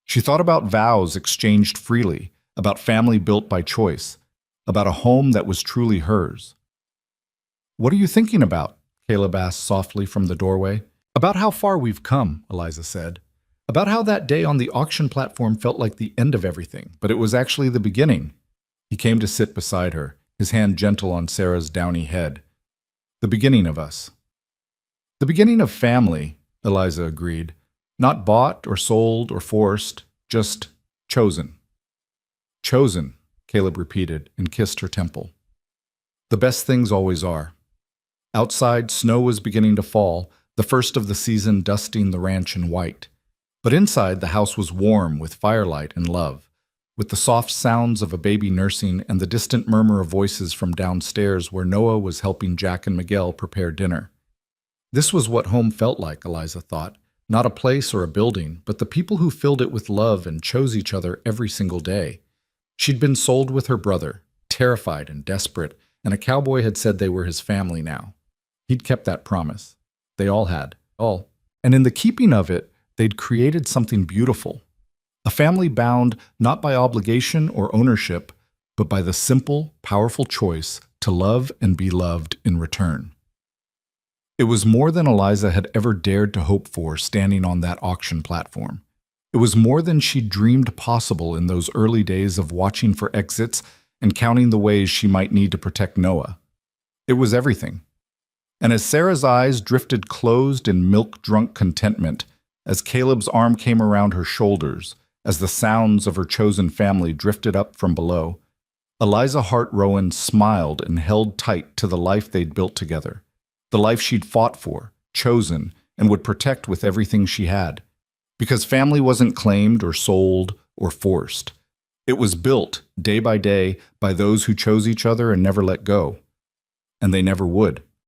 She thought about vows exchanged freely, about family built by choice, about a home that was truly hers. What are you thinking about? Caleb asked softly from the doorway. About how far we've come, Eliza said. About how that day on the auction platform felt like the end of everything, but it was actually the beginning. He came to sit beside her, his hand gentle on Sarah's downy head. The beginning of us. The beginning of family, Eliza agreed. Not bought or sold or forced, just chosen. Chosen, Caleb repeated and kissed her temple. The best things always are. Outside, snow was beginning to fall, the first of the season dusting the ranch in white. But inside, the house was warm with firelight and love, with the soft sounds of a baby nursing and the distant murmur of voices from downstairs where Noah was helping Jack and Miguel prepare dinner. This was what home felt like, Eliza thought. Not a place or a building, but the people who filled it with love and chose each other every single day. She'd been sold with her brother, terrified and desperate, and a cowboy had said they were his family now. He'd kept that promise. They all had. All. And in the keeping of it, they'd created something beautiful. A family bound not by obligation or ownership, but by the simple, powerful choice to love and be loved in return. It was more than Eliza had ever dared to hope for standing on that auction platform. It was more than she dreamed possible in those early days of watching for exits and counting the ways she might need to protect Noah. It was everything. And as Sarah's eyes drifted closed in milk-drunk contentment, as Caleb's arm came around her shoulders, as the sounds of her chosen family drifted up from below, Eliza Hart Rowan smiled and held tight to the life they'd built together, the life she'd fought for, chosen, and would protect with everything she had. Because family wasn't claimed or sold or forced. It was built, day by day, by those who chose each other and never let go. And they never would.